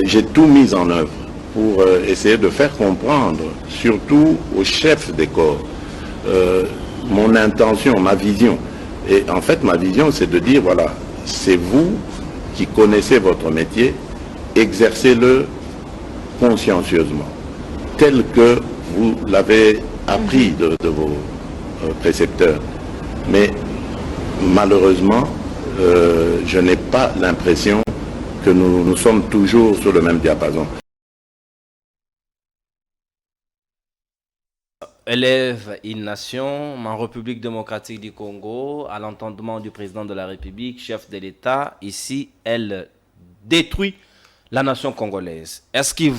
J'ai tout mis en œuvre pour essayer de faire comprendre, surtout aux chefs des corps, mon intention, ma vision. Et en fait, ma vision, c'est de dire, voilà, c'est vous qui connaissez votre métier, exercez-le consciencieusement, tel que vous l'avez appris de vos précepteurs. Mais malheureusement, je n'ai pas l'impression que nous sommes toujours sur le même diapason. Élève une nation, en République démocratique du Congo, à l'entendement du président de la République, chef de l'État, ici, elle détruit la nation congolaise. Est-ce qu'il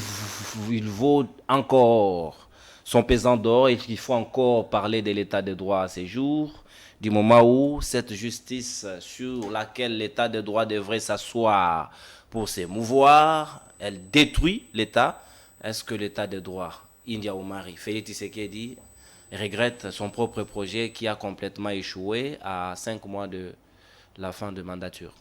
vaut encore son pesant d'or et qu'il faut encore parler de l'état de droit à ces jours, du moment où cette justice sur laquelle l'état de droit devrait s'asseoir pour s'émouvoir, elle détruit l'État? Est-ce que l'état de droit, India Omari, Félix Tshisekedi, regrette son propre projet qui a complètement échoué à 5 mois de la fin de mandature?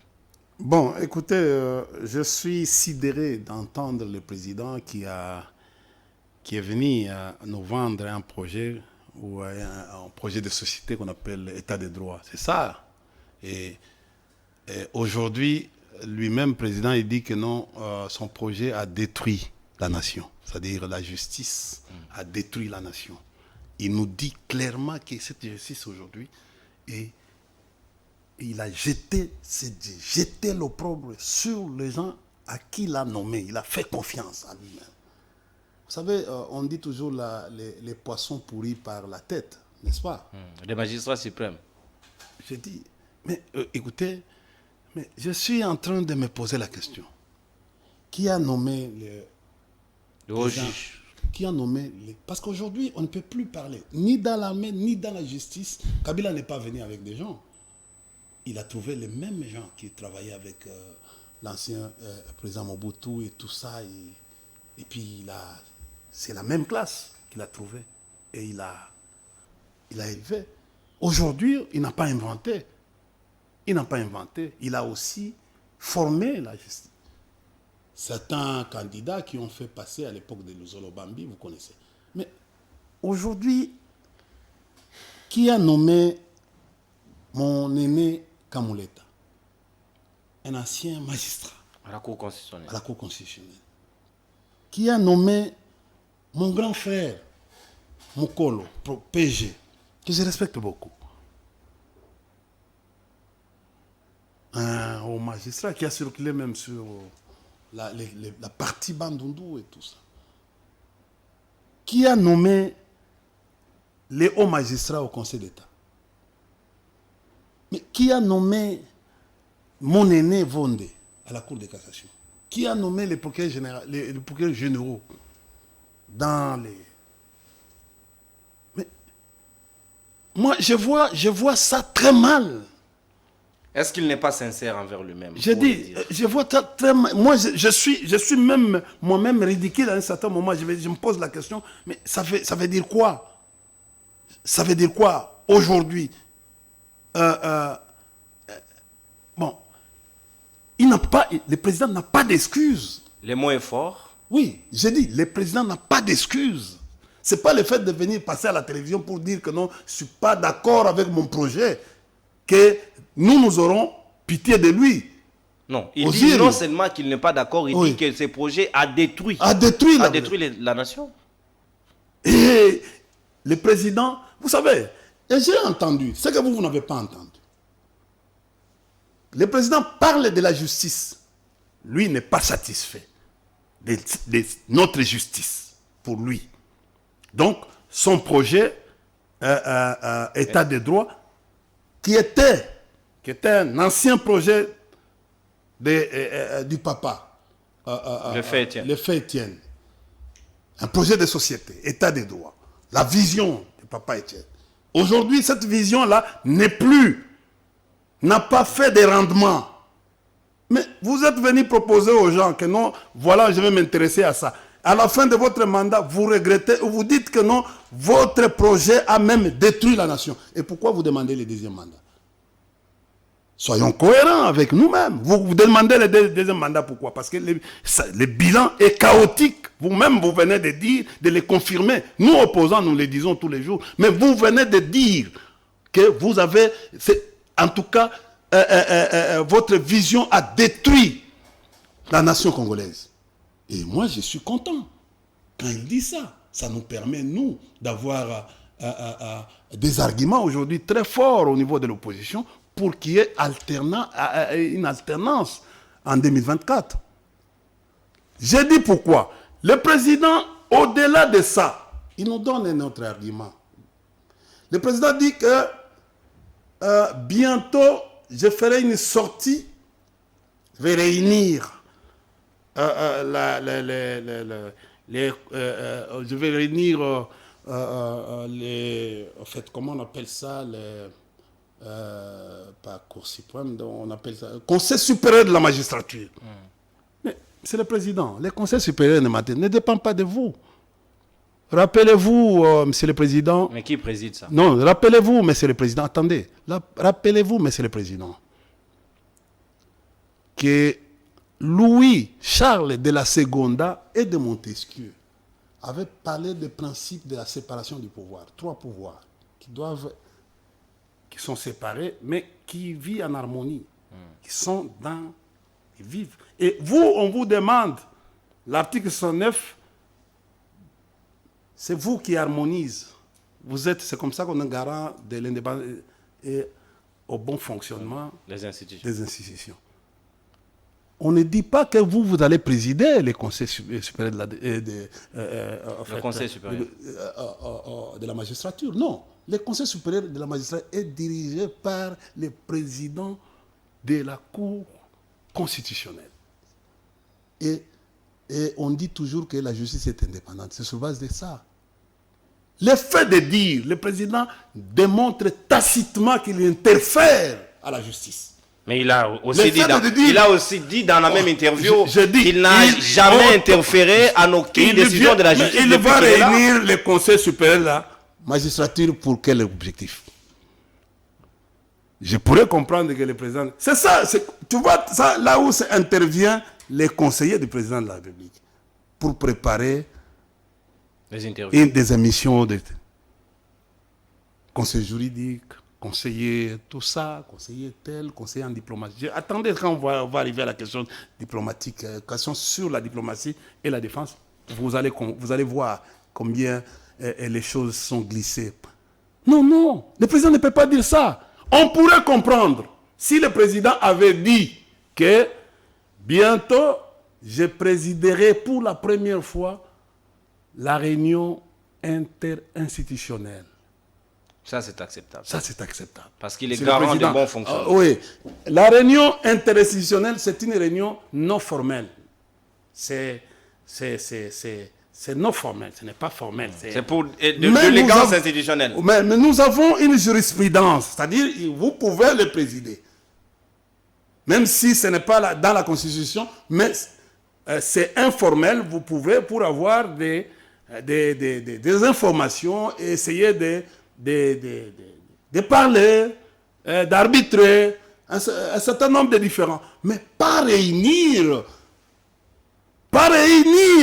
Bon, écoutez, je suis sidéré d'entendre le président qui est venu nous vendre un projet ou un projet de société qu'on appelle État de droit. C'est ça. Et aujourd'hui, lui-même, président, il dit que non, son projet a détruit la nation. C'est-à-dire la justice a détruit la nation. Il nous dit clairement que cette justice aujourd'hui est il a jeté l'opprobre sur les gens à qui il a nommé. Il a fait confiance à lui-même. Vous savez, on dit toujours les poissons pourris par la tête, n'est-ce pas? Les magistrats suprêmes. Je dis, mais écoutez, mais je suis en train de me poser la question. Qui a nommé Le haut juge. Qui a nommé les... Parce qu'aujourd'hui, on ne peut plus parler, ni dans l'armée, ni dans la justice. Kabila n'est pas venu avec des gens. Il a trouvé les mêmes gens qui travaillaient avec l'ancien président Mobutu et tout ça. Et puis, c'est la même classe qu'il a trouvé. Et il a élevé. Aujourd'hui, il n'a pas inventé. Il n'a pas inventé. Il a aussi formé la justice. Certains candidats qui ont fait passer à l'époque de Luzolo Bambi, vous connaissez. Mais aujourd'hui, qui a nommé mon aîné Kamuleta? Un ancien magistrat. À la Cour constitutionnelle. À la Cour constitutionnelle. Qui a nommé mon grand frère, Mokolo, PG, que je respecte beaucoup. Un haut magistrat qui a circulé même sur la partie Bandundu et tout ça. Qui a nommé les hauts magistrats au Conseil d'État? Mais qui a nommé mon aîné Vonde à la Cour de cassation? Qui a nommé les procureurs généraux dans les... Mais moi, je vois ça très mal. Est-ce qu'il n'est pas sincère envers lui-même? Je dis, je vois très mal. Moi, je suis même moi-même ridicule à un certain moment. Je me pose la question, mais ça veut dire quoi? Ça veut dire quoi aujourd'hui? Bon, le président n'a pas d'excuses. Les mots est fort. Oui, j'ai dit, le président n'a pas d'excuses. Ce n'est pas le fait de venir passer à la télévision pour dire que non, je ne suis pas d'accord avec mon projet, que nous aurons pitié de lui. Non, il dit non seulement qu'il n'est pas d'accord, il dit que ce projet a détruit la nation. Et le président, vous savez, et j'ai entendu, ce que vous n'avez pas entendu. Le président parle de la justice. Lui n'est pas satisfait de notre justice pour lui. Donc, son projet État de droit, qui était un ancien projet du papa, le fait Étienne. Un projet de société, État de droit. La vision du papa Étienne. Aujourd'hui, cette vision-là n'a pas fait de rendement. Mais vous êtes venu proposer aux gens que non, voilà, je vais m'intéresser à ça. À la fin de votre mandat, vous regrettez, ou vous dites que non, votre projet a même détruit la nation. Et pourquoi vous demandez le deuxième mandat? Soyons cohérents avec nous-mêmes. Vous demandez le deuxième mandat, pourquoi? Parce que le bilan est chaotique. Vous-même, vous venez de dire, de le confirmer. Nous, opposants, nous le disons tous les jours. Mais vous venez de dire que vous avez, en tout cas, votre vision a détruit la nation congolaise. Et moi, je suis content quand il dit ça. Ça nous permet, nous, d'avoir des arguments aujourd'hui très forts au niveau de l'opposition pour qu'il y ait une alternance en 2024. J'ai dit pourquoi. Le président, au-delà de ça, il nous donne un autre argument. Le président dit que bientôt, je ferai une sortie, je vais réunir je vais réunir en fait, comment on appelle ça, pas Cour suprême, on appelle ça Conseil supérieur de la magistrature. Mais c'est le président. Le Conseil supérieur ne dépend pas de vous. Rappelez-vous, monsieur le président. Mais qui préside ça? Non, rappelez-vous, monsieur le président. Attendez. Rappelez-vous, monsieur le président, que Louis-Charles de la Seconda et de Montesquieu avaient parlé des principes de la séparation du pouvoir. 3 pouvoirs qui sont séparés, mais qui vivent en harmonie. Ils vivent. Et vous, on vous demande, l'article 109, c'est vous qui harmonisez. C'est comme ça qu'on est garant de l'indépendance. Et au bon fonctionnement des institutions. des institutions. On ne dit pas que vous allez présider les conseils supérieurs Le conseil supérieur. de la magistrature. Non. Le conseil supérieur de la magistrature est dirigé par le président de la Cour constitutionnelle. Et on dit toujours que la justice est indépendante. C'est sur base de ça. Le fait de dire, le président démontre tacitement qu'il interfère à la justice. Mais il a aussi dit dans la même interview qu'il n'a jamais interféré à aucune décision de la justice. Il va réunir le conseil supérieur de la magistrature pour quel objectif? Je pourrais comprendre que le président... C'est ça, tu vois, ça, là où intervient les conseillers du président de la République pour préparer des émissions de conseil juridique, conseiller tout ça, conseiller tel, conseiller en diplomatie. Attendez quand on va arriver à la question diplomatique, question sur la diplomatie et la défense. Vous allez voir combien les choses sont glissées. Non, le président ne peut pas dire ça. On pourrait comprendre si le président avait dit que bientôt, je présiderai pour la première fois la réunion interinstitutionnelle. Ça, c'est acceptable. Ça, c'est acceptable. Parce qu'il est garant de bon fonctionnement. Oui. La réunion interinstitutionnelle, c'est une réunion non formelle. C'est non formel, ce n'est pas formel. C'est pour de l'élégance institutionnelle. Mais nous avons une jurisprudence, c'est-à-dire vous pouvez le présider. Même si ce n'est pas dans la Constitution, mais c'est informel, vous pouvez pour avoir des informations et essayer de parler, d'arbitrer, un certain nombre de différents. Mais pas réunir,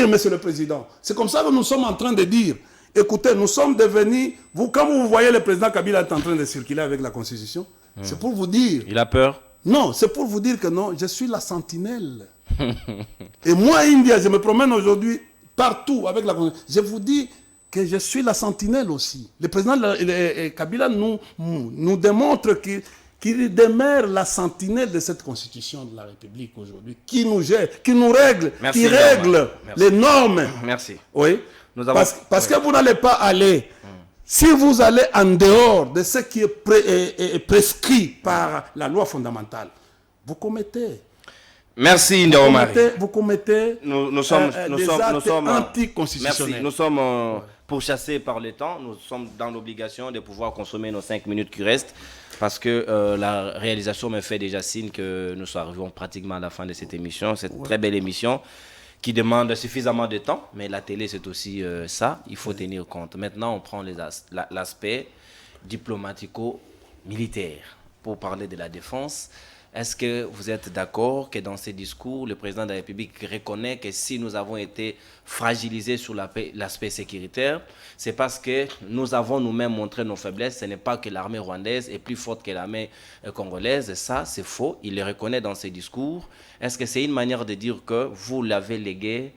Monsieur le Président. C'est comme ça que nous sommes en train de dire. Écoutez, nous sommes devenus... Quand vous voyez le président Kabila est en train de circuler avec la Constitution, c'est pour vous dire... Il a peur? Non, c'est pour vous dire que non, je suis la sentinelle. Et moi, India, je me promène aujourd'hui partout avec la Constitution. Je vous dis que je suis la sentinelle aussi. Le président Kabila nous démontre qu'il demeure la sentinelle de cette constitution de la République aujourd'hui, qui nous gère, qui nous règle, qui règle les normes. Merci. Oui. Parce que vous n'allez pas aller, si vous allez en dehors de ce qui est prescrit par la loi fondamentale, vous commettez. Merci Ndao-Marie. Vous commettez nous sommes anticonstitutionnels. Merci. Nous sommes pourchassés par le temps. Nous sommes dans l'obligation de pouvoir consommer nos 5 minutes qui restent parce que la réalisation me fait déjà signe que nous arrivons pratiquement à la fin de cette émission. Cette très belle émission qui demande suffisamment de temps. Mais la télé, c'est aussi ça. Il faut tenir compte. Maintenant, on prend l'aspect diplomatico-militaire pour parler de la défense. Est-ce que vous êtes d'accord que dans ces discours, le président de la République reconnaît que si nous avons été fragilisés sur l'aspect sécuritaire, c'est parce que nous avons nous-mêmes montré nos faiblesses. Ce n'est pas que l'armée rwandaise est plus forte que l'armée congolaise. Ça, c'est faux. Il le reconnaît dans ses discours. Est-ce que c'est une manière de dire que vous l'avez légué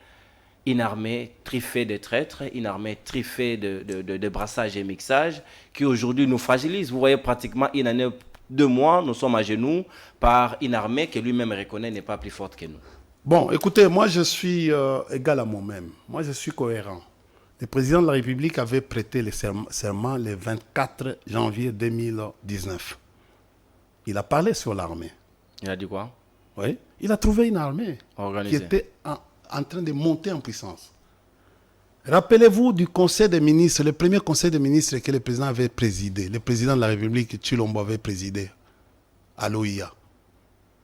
une armée triffée de traîtres, une armée triffée de brassage et mixage qui aujourd'hui nous fragilise? Vous voyez pratiquement une année... 2 mois, nous sommes à genoux par une armée que lui-même reconnaît n'est pas plus forte que nous. Bon, écoutez, moi je suis égal à moi-même. Moi je suis cohérent. Le président de la République avait prêté le serment le 24 janvier 2019. Il a parlé sur l'armée. Il a dit quoi? Oui, il a trouvé une armée organisée qui était en train de monter en puissance. Rappelez-vous du conseil des ministres, le premier conseil des ministres que le président avait présidé. Le président de la République, Tshilombo, avait présidé à l'OIA.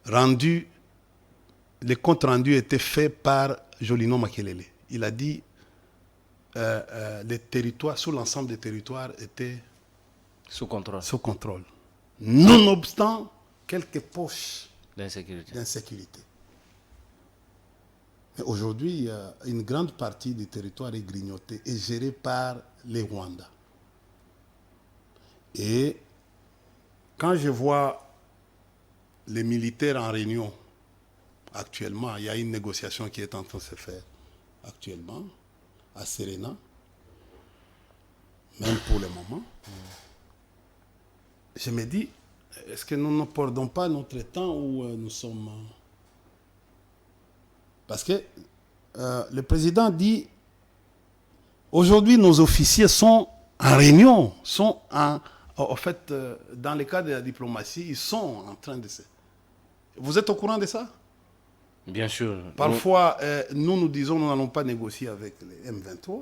Le compte rendu était fait par Jolino Makelele. Il a dit les territoires, sur l'ensemble des territoires, étaient sous contrôle. Nonobstant quelques poches d'insécurité. Aujourd'hui, une grande partie du territoire est grignotée et gérée par les Rwandais. Et quand je vois les militaires en réunion actuellement, il y a une négociation qui est en train de se faire actuellement à Serena, même pour le moment. Je me dis, Est-ce que nous ne perdons pas notre temps où nous sommes... Parce que le président dit, aujourd'hui, nos officiers sont en réunion, sont en fait, dans le cadre de la diplomatie, ils sont en train de se... Vous êtes au courant de ça? Bien sûr. Parfois, nous disons nous n'allons pas négocier avec les M23.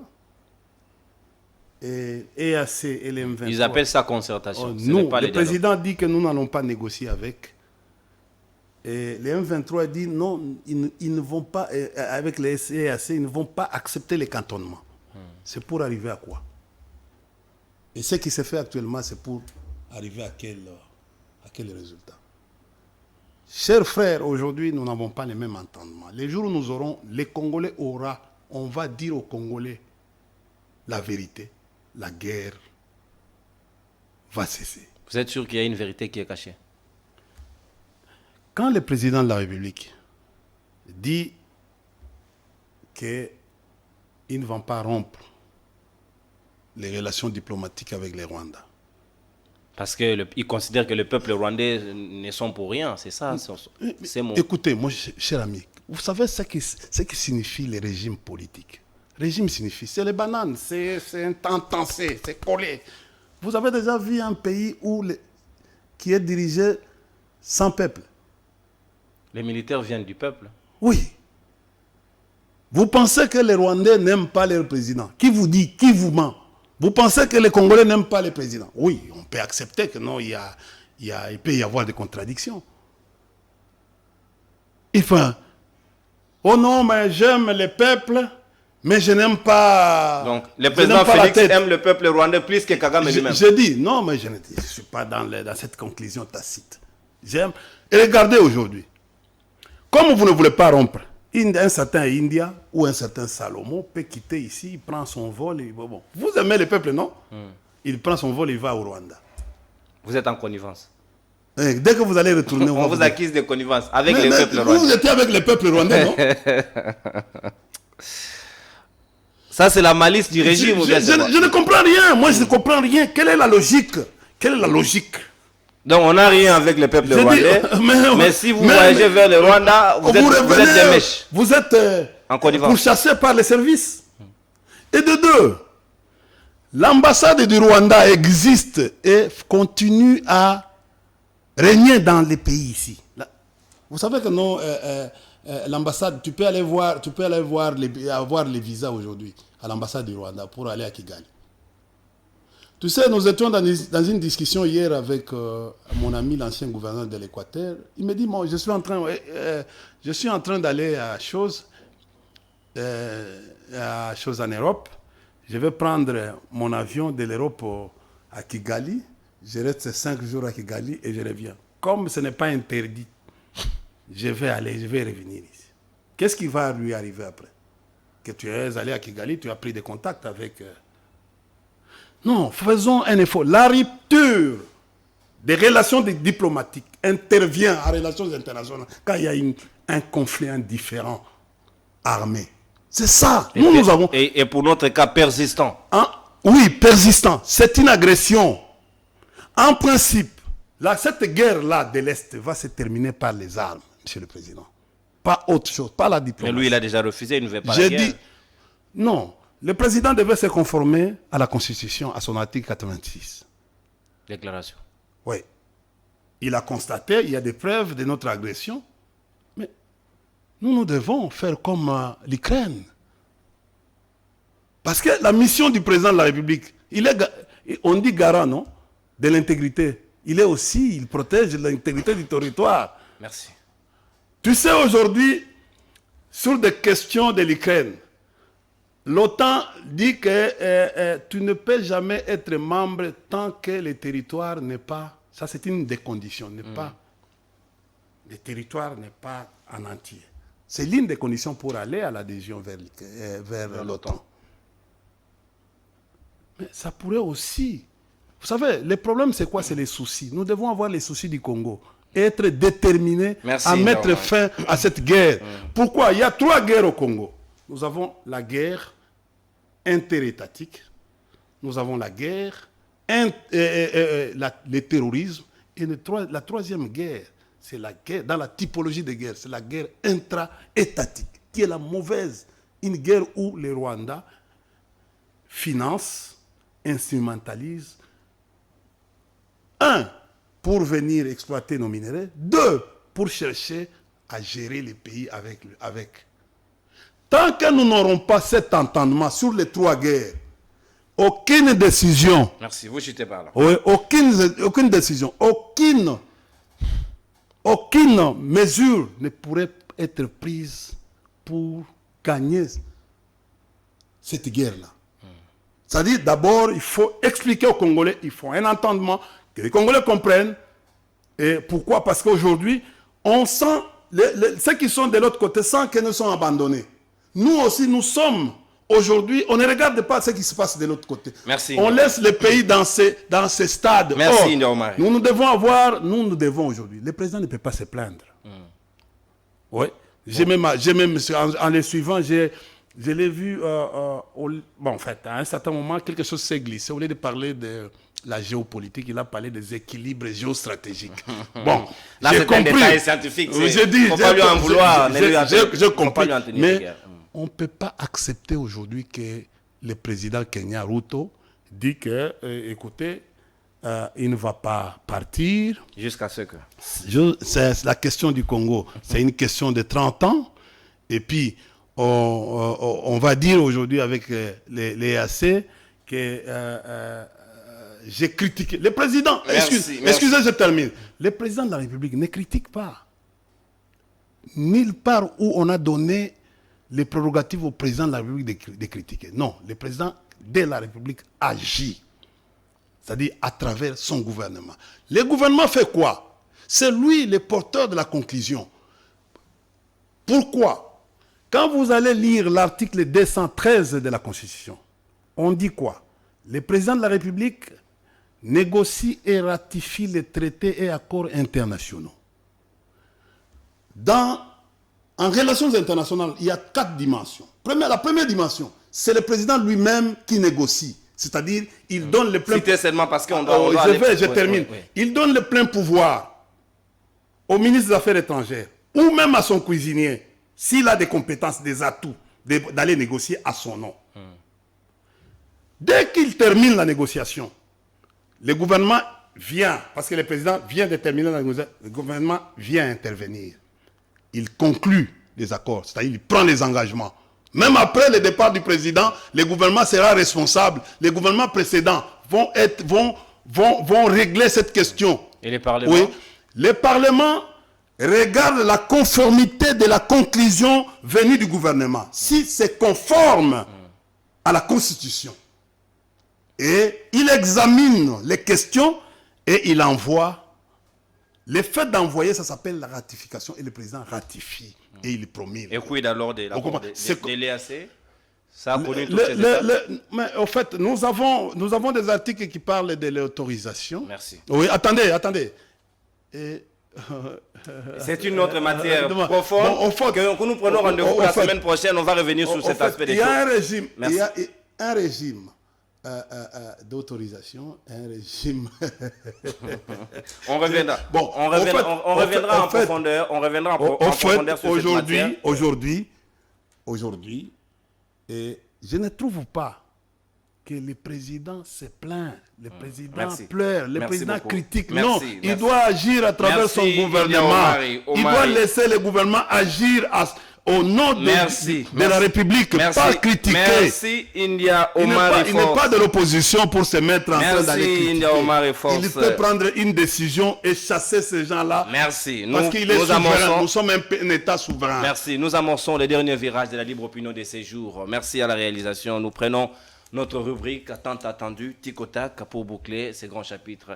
Et EAC et les M23. Ils appellent ça concertation. Nous, le président dit que nous n'allons pas négocier avec. Et les M23 disent non, ils ne vont pas, avec les EAC, ils ne vont pas accepter les cantonnements. C'est pour arriver à quoi? Et ce qui se fait actuellement, c'est pour arriver à quel résultat? Chers frères, aujourd'hui, nous n'avons pas les mêmes entendements. Les jours où nous aurons, les Congolais on va dire aux Congolais la vérité. La guerre va cesser. Vous êtes sûr qu'il y a une vérité qui est cachée? Quand le président de la République dit qu'ils ne vont pas rompre les relations diplomatiques avec les Rwandais. Parce qu'ils considèrent que le peuple rwandais ne sont pour rien, c'est ça? Écoutez, mon cher ami, vous savez ce qui signifie le régime politique? Régime signifie, c'est les bananes, c'est intensé, c'est collé. Vous avez déjà vu un pays qui est dirigé sans peuple? Les militaires viennent du peuple. Oui. Vous pensez que les Rwandais n'aiment pas leur président? Qui vous dit? Qui vous ment? Vous pensez que les Congolais n'aiment pas les présidents? Oui, on peut accepter que non, il peut y avoir des contradictions. Enfin, oh non, mais j'aime le peuple, mais je n'aime pas... Donc, le président Félix aime le peuple rwandais plus que Kagame lui-même. Je dis, non, mais je ne suis pas dans cette conclusion tacite. J'aime... Et regardez aujourd'hui, comme vous ne voulez pas rompre, un certain India ou un certain Salomon peut quitter ici, il prend son vol. Bon. Vous aimez le peuple, non? Il prend son vol, il va au Rwanda. Vous êtes en connivence. Et dès que vous allez retourner... On vous accuse de connivence avec le peuple rwandais. Vous étiez avec le peuple rwandais, non? Ça, c'est la malice du régime. Je ne comprends rien. Moi, je ne comprends rien. Quelle est la logique? Quelle est la logique? Donc, on n'a rien avec le peuple rwandais. Mais si vous voyagez vers le Rwanda, vous êtes des mèches. Vous êtes pourchassés par les services. Et de deux, l'ambassade du Rwanda existe et continue à régner dans les pays ici. Vous savez que non, l'ambassade, tu peux aller voir avoir les visas aujourd'hui à l'ambassade du Rwanda pour aller à Kigali. Tu sais, nous étions dans une discussion hier avec mon ami, l'ancien gouverneur de l'Équateur. Il me dit, moi, je suis en train d'aller à Chose en Europe. Je vais prendre mon avion de l'Europe à Kigali. Je reste 5 jours à Kigali et je reviens. Comme ce n'est pas interdit, je vais revenir ici. Qu'est-ce qui va lui arriver après? Que tu es allé à Kigali, tu as pris des contacts avec... Non, faisons un effort. La rupture des relations diplomatiques intervient en relations internationales quand il y a un conflit, un différend armé. C'est ça. Nous avons... Et pour notre cas persistant. Oui, persistant. C'est une agression. En principe, cette guerre-là de l'Est va se terminer par les armes, Monsieur le Président. Pas autre chose, pas la diplomatie. Mais lui, il a déjà refusé, il ne veut pas la guerre. J'ai dit, non. Le président devait se conformer à la Constitution, à son article 86. Déclaration. Oui. Il a constaté, il y a des preuves de notre agression. Mais nous devons faire comme l'Ukraine. Parce que la mission du président de la République, on dit garant, non, de l'intégrité. Il protège l'intégrité du territoire. Merci. Tu sais, aujourd'hui, sur des questions de l'Ukraine, l'OTAN dit que tu ne peux jamais être membre tant que le territoire n'est pas... Ça, c'est une des conditions. Le territoire n'est pas en entier. C'est l'une des conditions pour aller à l'adhésion vers l'OTAN. Mais ça pourrait aussi... Vous savez, le problème, c'est quoi? C'est les soucis. Nous devons avoir les soucis du Congo. Être déterminés à mettre fin à cette guerre. Pourquoi? Il y a 3 guerres au Congo. Nous avons la guerre interétatique, nous avons la guerre, le terrorisme Et la troisième guerre, c'est la guerre, dans la typologie des guerres, c'est la guerre intra-étatique, qui est la mauvaise. Une guerre où les Rwandais financent, instrumentalisent, un, pour venir exploiter nos minéraux, deux, pour chercher à gérer les pays avec. Tant que nous n'aurons pas cet entendement sur les trois guerres, aucune décision. Merci, vous chutez par là. Oui, aucune décision, aucune mesure ne pourrait être prise pour gagner cette guerre-là. C'est-à-dire, d'abord, il faut expliquer aux Congolais, il faut un entendement, que les Congolais comprennent. Et pourquoi? Parce qu'aujourd'hui, on sent, ceux qui sont de l'autre côté sentent qu'ils nous sont abandonnés. Nous aussi, nous sommes, aujourd'hui, on ne regarde pas ce qui se passe de l'autre côté. Merci. On laisse les pays dans ces stades. Merci, India Omar. Nous devons aujourd'hui. Le président ne peut pas se plaindre. Oui. J'ai même, en les suivant, je l'ai vu, en fait, à un certain moment, quelque chose s'est glissé. Au lieu de parler de la géopolitique, il a parlé des équilibres géostratégiques. Bon, là, j'ai c'est compris. un détail scientifique. J'ai dit, faut pas lui en vouloir. J'ai compris. Mais Mais on ne peut pas accepter aujourd'hui que le président Kenya Ruto dit que, écoutez, il ne va pas partir. jusqu'à ce que... C'est la question du Congo. C'est une question de 30 ans. Et puis, on va dire aujourd'hui avec les AC que j'ai critiqué. Le président, excusez, je termine. Le président de la République ne critique pas. Nulle part où on a donné les prérogatives au président de la République de critiquer. Non, le président de la République agit. C'est-à-dire à travers son gouvernement. Le gouvernement fait quoi? C'est lui le porteur de la conclusion. Pourquoi? Quand vous allez lire l'article 213 de la Constitution, on dit quoi? Le président de la République négocie et ratifie les traités et accords internationaux. En relations internationales, il y a 4 dimensions. La première dimension, c'est le président lui-même qui négocie. C'est-à-dire, il donne le plein... Citez seulement parce qu'on doit... je termine. Oui. Il donne le plein pouvoir au ministre des Affaires étrangères ou même à son cuisinier, s'il a des compétences, des atouts, d'aller négocier à son nom. Dès qu'il termine la négociation, le gouvernement vient, parce que le président vient de terminer la négociation, le gouvernement vient intervenir. Il conclut les accords, c'est-à-dire il prend les engagements. Même après le départ du président, le gouvernement sera responsable. Les gouvernements précédents vont régler cette question. Et les parlements? Oui. Le Parlement regarde la conformité de la conclusion venue du gouvernement. Si c'est conforme à la Constitution. Et il examine les questions et il envoie. Le fait d'envoyer, ça s'appelle la ratification et le président ratifie et il promulgue. Et quid alors de l'EAC? Ça a connu toutes ces mais en fait, nous avons des articles qui parlent de l'autorisation. Merci. Oui, attendez. C'est une autre matière profonde que nous prenons rendez-vous la semaine prochaine. On va revenir sur cet aspect des choses. Il y a un régime d'autorisation, un régime... on reviendra. Bon, on reviendra en profondeur. On reviendra en profondeur sur cette matière. Aujourd'hui, je ne trouve pas que le président se plaint, le président pleure, le président critique. Non, il doit agir à travers son gouvernement. Il doit laisser le gouvernement agir au nom de la République, pas critiquer. Merci, India Omar. Il n'est pas de l'opposition pour se mettre en train d'aller critiquer. India Omar il peut prendre une décision et chasser ces gens-là. Merci. Parce qu'il est souverain. Nous sommes un État souverain. Merci. Nous amorçons le dernier virage de la libre opinion de ces jours. Merci à la réalisation. Nous prenons notre rubrique tant attendue, Tic au Tac, pour boucler ces grands chapitres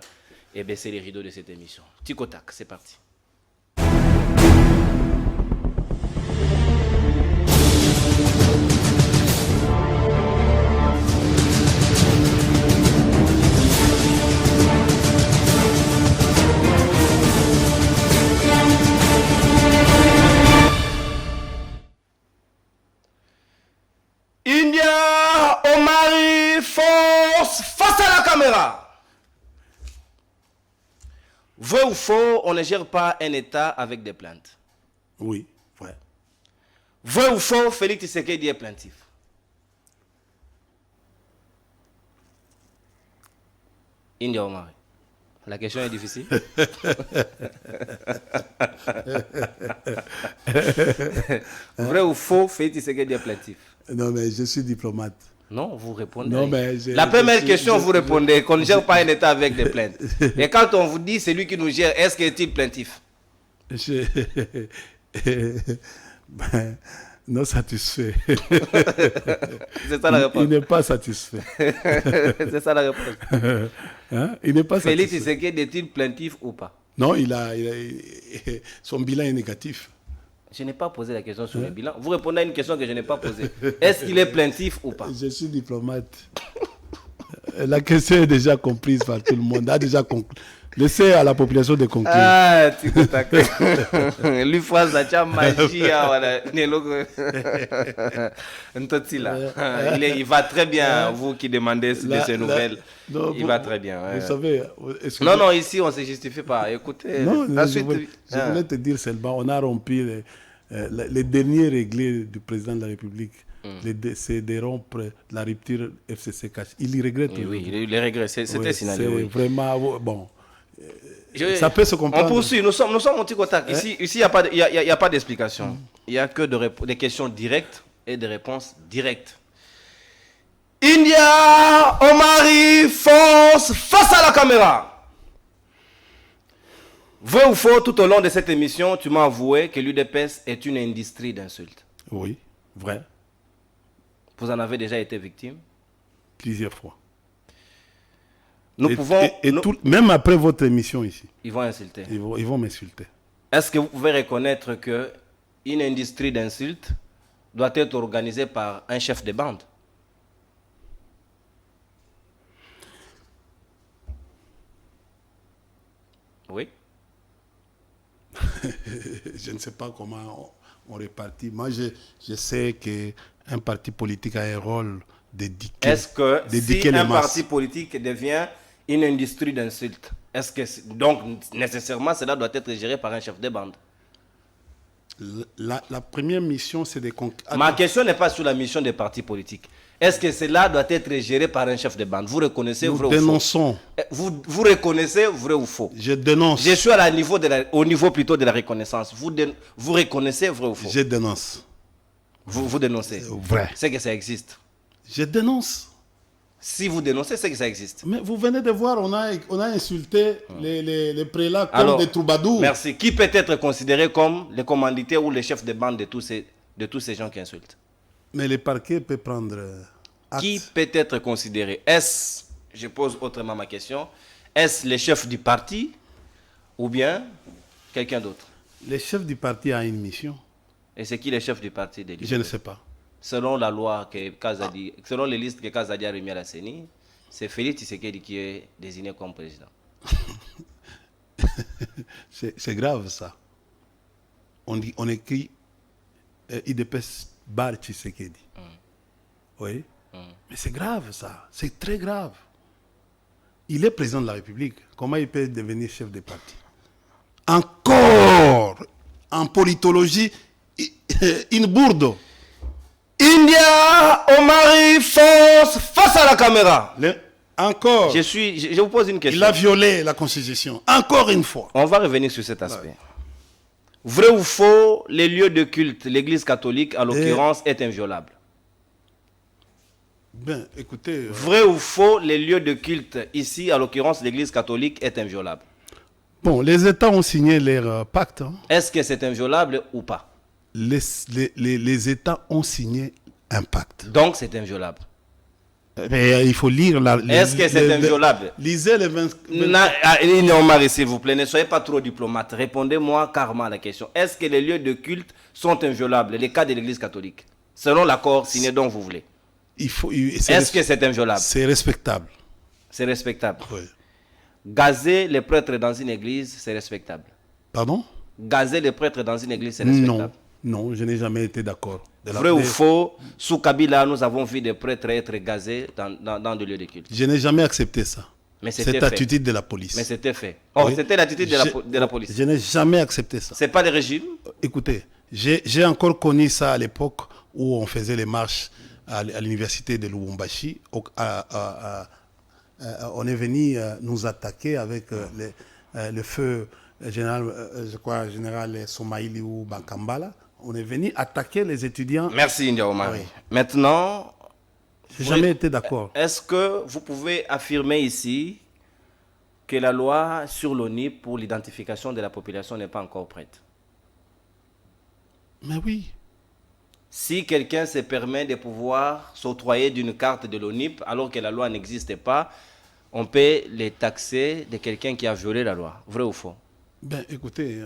et baisser les rideaux de cette émission. Tic au Tac, c'est parti. India Omari Force face à la caméra. Vrai ou faux, on ne gère pas un État avec des plaintes. Oui, vrai. Vrai ou faux, Félix Tshisekedi est plaintif. India Omari. La question est difficile. Vrai ou faux, Félix Tshisekedi est plaintif. Non, mais je suis diplomate. Non, vous répondez. Non, mais la première question, vous répondez qu'on ne gère pas un État avec des plaintes. Et quand on vous dit c'est lui qui nous gère, est-ce qu'il est plaintif? Ben, non satisfait. C'est ça la réponse. Il n'est pas satisfait. C'est ça la réponse. Hein? Il n'est pas Félix satisfait. Tshisekedi est-il plaintif ou pas? Non, son bilan est négatif. Je n'ai pas posé la question sur le bilan. Vous répondez à une question que je n'ai pas posée. Est-ce qu'il est plaintif ou pas? Je suis diplomate. La question est déjà comprise par tout le monde. A déjà conclu. Laissez à la population de conclure. Ah, tu t'attaques. Lui, phrase la tcha magie. Voilà. Il va très bien, vous qui demandez de ces nouvelles. Non, il va très bien. Vous savez. Non, ici, on ne se justifie pas. Écoutez. Non, ensuite, je voulais te dire seulement, on a rompu les derniers réglés du président de la République. C'est de rompre la rupture FCC-CACH. Il y regrette. Oui, il les regrette. C'était oui, signalé. C'est oui. vraiment. Bon. Ça peut se comprendre. On poursuit. Nous sommes au Tico-Tac. Ici, il n'y a pas d'explication. Il n'y a que des questions directes et des réponses directes. India Omari fonce face à la caméra. Vrai ou faux, tout au long de cette émission, tu m'as avoué que l'UDPS est une industrie d'insultes. Oui, vrai. Vous en avez déjà été victime? Plusieurs fois. Même après votre émission ici. Ils vont insulter. Ils vont m'insulter. Est-ce que vous pouvez reconnaître qu'une industrie d'insultes doit être organisée par un chef de bande? Oui. Je ne sais pas comment on répartit. Moi, je sais qu'un parti politique a un rôle d'éduquer. Est-ce que si un parti politique devient une industrie d'insultes, est-ce que donc nécessairement cela doit être géré par un chef de bande? La première mission, c'est de... Ma question n'est pas sur la mission des partis politiques. Est-ce que cela doit être géré par un chef de bande? Vous reconnaissez vrai ou faux? Nous dénonçons. Vous reconnaissez vrai ou faux? Je dénonce. Je suis au niveau plutôt de la reconnaissance. Vous reconnaissez vrai ou faux? Je dénonce. Vous dénoncez? Vrai. C'est que ça existe. Je dénonce. Si vous dénoncez, c'est que ça existe. Mais vous venez de voir, on a insulté les prélats comme des troubadours. Merci. Qui peut être considéré comme les commanditaires ou les chefs de bande de tous ces gens qui insultent? Mais le parquet peut prendre acte. Qui peut être considéré? Est-ce, je pose autrement ma question, est-ce le chef du parti ou bien quelqu'un d'autre? Le chef du parti a une mission. Et c'est qui le chef du parti? Je ne sais pas. Selon la loi que Kazadi, selon les listes que Kazadi a remis à la CENI, c'est Félix Tshisekedi qui est désigné comme président. C'est grave ça. On écrit IDPS bar Tshisekedi. Oui. Mais c'est grave ça. C'est très grave. Il est président de la République. Comment il peut devenir chef de parti? Encore en politologie, une bourde. India Omari fonce face à la caméra. Encore. Je vous pose une question. Il a violé la Constitution. Encore une fois. On va revenir sur cet aspect. Vrai ou faux, les lieux de culte, l'église catholique, en l'occurrence, est inviolable? Ben, écoutez... Vrai ou faux, les lieux de culte, ici, en l'occurrence, l'église catholique, est inviolable? Bon, les États ont signé leur pacte. Hein. Est-ce que c'est inviolable ou pas? Les États ont signé un pacte. Donc, c'est inviolable. Mais il faut lire la... Est-ce que c'est inviolable? Lisez les 20... Non, Marie, s'il vous plaît, ne soyez pas trop diplomate. Répondez-moi carrément à la question. Est-ce que les lieux de culte sont inviolables, les cas de l'église catholique, selon l'accord signé dont vous voulez? Est-ce que c'est inviolable? C'est respectable. C'est respectable. Oui. Gazer les prêtres dans une église, c'est respectable. Pardon? Gazer les prêtres dans une église, c'est respectable. Non, je n'ai jamais été d'accord. Vrai ou faux, sous Kabila, nous avons vu des prêtres être gazés dans des lieux de culte. Je n'ai jamais accepté ça. Mais c'était cette fait. attitude de la police. Mais c'était fait. Oh, Oui. c'était l'attitude de la police. Je n'ai jamais accepté ça. C'est pas le régime? Écoutez, j'ai encore connu ça à l'époque où on faisait les marches à l'université de Lubumbashi. On est venu nous attaquer avec le feu général, je crois, général Somaïli ou Bankambala. On est venu attaquer les étudiants. Merci, India Omar. Oui. Maintenant, J'ai jamais été d'accord. est-ce que vous pouvez affirmer ici que la loi sur l'ONIP pour l'identification de la population n'est pas encore prête? Mais oui. Si quelqu'un se permet de pouvoir s'octroyer d'une carte de l'ONIP alors que la loi n'existe pas, on peut les taxer de quelqu'un qui a violé la loi. Vrai ou faux? Ben, écoutez,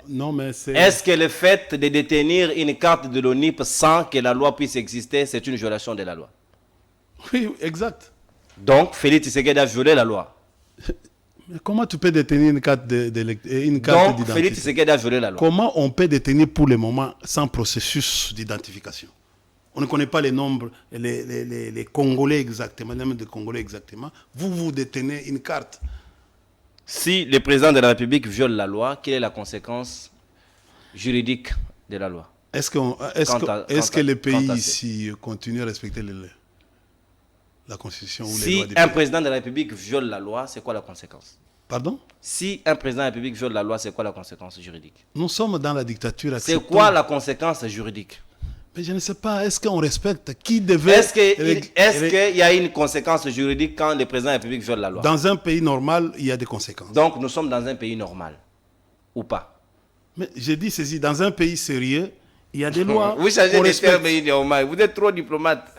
non, mais c'est... Est-ce que le fait de détenir une carte de l'ONIP sans que la loi puisse exister, c'est une violation de la loi? Oui, exact. Donc, Félix Tshisekedi a violé la loi. Mais comment tu peux détenir une carte d'identité? Donc, Félix Tshisekedi a violé la loi. Comment on peut détenir pour le moment sans processus d'identification? On ne connaît pas les nombres, les Congolais exactement, les nombres de Congolais exactement. Vous détenez une carte. Si le président de la République viole la loi, quelle est la conséquence juridique de la loi? Est-ce que les pays ici continuent à respecter la Constitution ou les lois Si des un pays? président de la République viole la loi, c'est quoi la conséquence? Pardon? Si un président de la République viole la loi, c'est quoi la conséquence juridique? Nous sommes dans la dictature. C'est acceptons. quoi la conséquence juridique? Mais je ne sais pas, est-ce qu'on respecte qui devait... Est-ce qu'il y a une conséquence juridique quand le président de la République viole la loi? Dans un pays normal, il y a des conséquences. Donc nous sommes dans un pays normal, ou pas? Mais j'ai dit ceci, dans un pays sérieux, il y a des lois. Vous changez qu'on de respecte. terme, India Omar. Vous êtes trop diplomate.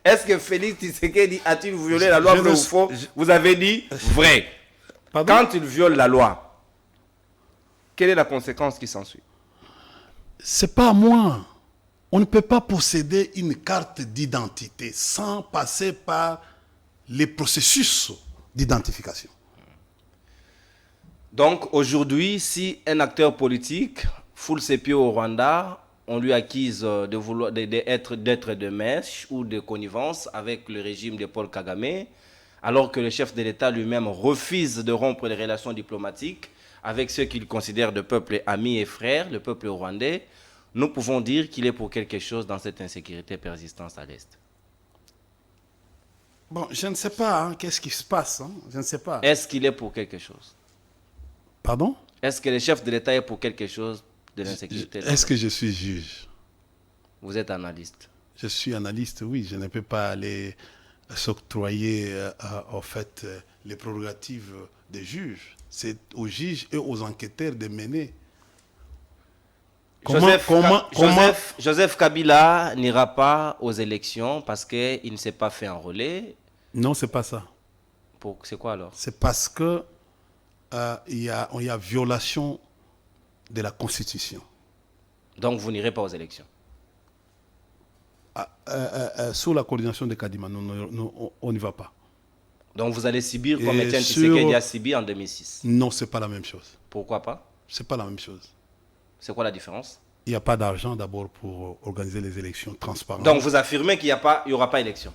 Est-ce que Félix Tshisekedi a-t-il violé la loi, vrai ou faux? Vous avez dit vrai. Pardon? Quand il viole la loi, quelle est la conséquence qui s'ensuit? C'est pas à moi. On ne peut pas posséder une carte d'identité sans passer par les processus d'identification. Donc aujourd'hui, si un acteur politique foule ses pieds au Rwanda, on lui accuse d'être de mèche ou de connivence avec le régime de Paul Kagame, alors que le chef de l'État lui-même refuse de rompre les relations diplomatiques avec ceux qu'il considère de peuple amis et frères, le peuple rwandais, nous pouvons dire qu'il est pour quelque chose dans cette insécurité persistante à l'Est. Bon, je ne sais pas, hein, qu'est-ce qui se passe, hein, je ne sais pas. Est-ce qu'il est pour quelque chose? Pardon? Est-ce que le chef de l'État est pour quelque chose de l'insécurité? Est-ce que je suis juge? Vous êtes analyste. Je suis analyste, oui, je ne peux pas aller s'octroyer en fait les prérogatives des juges. C'est aux juges et aux enquêteurs de mener. Joseph Kabila n'ira pas aux élections parce qu'il ne s'est pas fait enrôler. Non, c'est pas ça. C'est quoi alors? C'est parce que il y a violation de la Constitution. Donc vous n'irez pas aux élections? Sous la coordination de Kadima, on n'y va pas. Donc vous allez subir comme Et Étienne Tshisekedi a subi en 2006? Non, c'est pas la même chose. Pourquoi pas? C'est pas la même chose. C'est quoi la différence? Il n'y a pas d'argent d'abord pour organiser les élections transparentes. Donc vous affirmez qu'il n'y aura pas élection?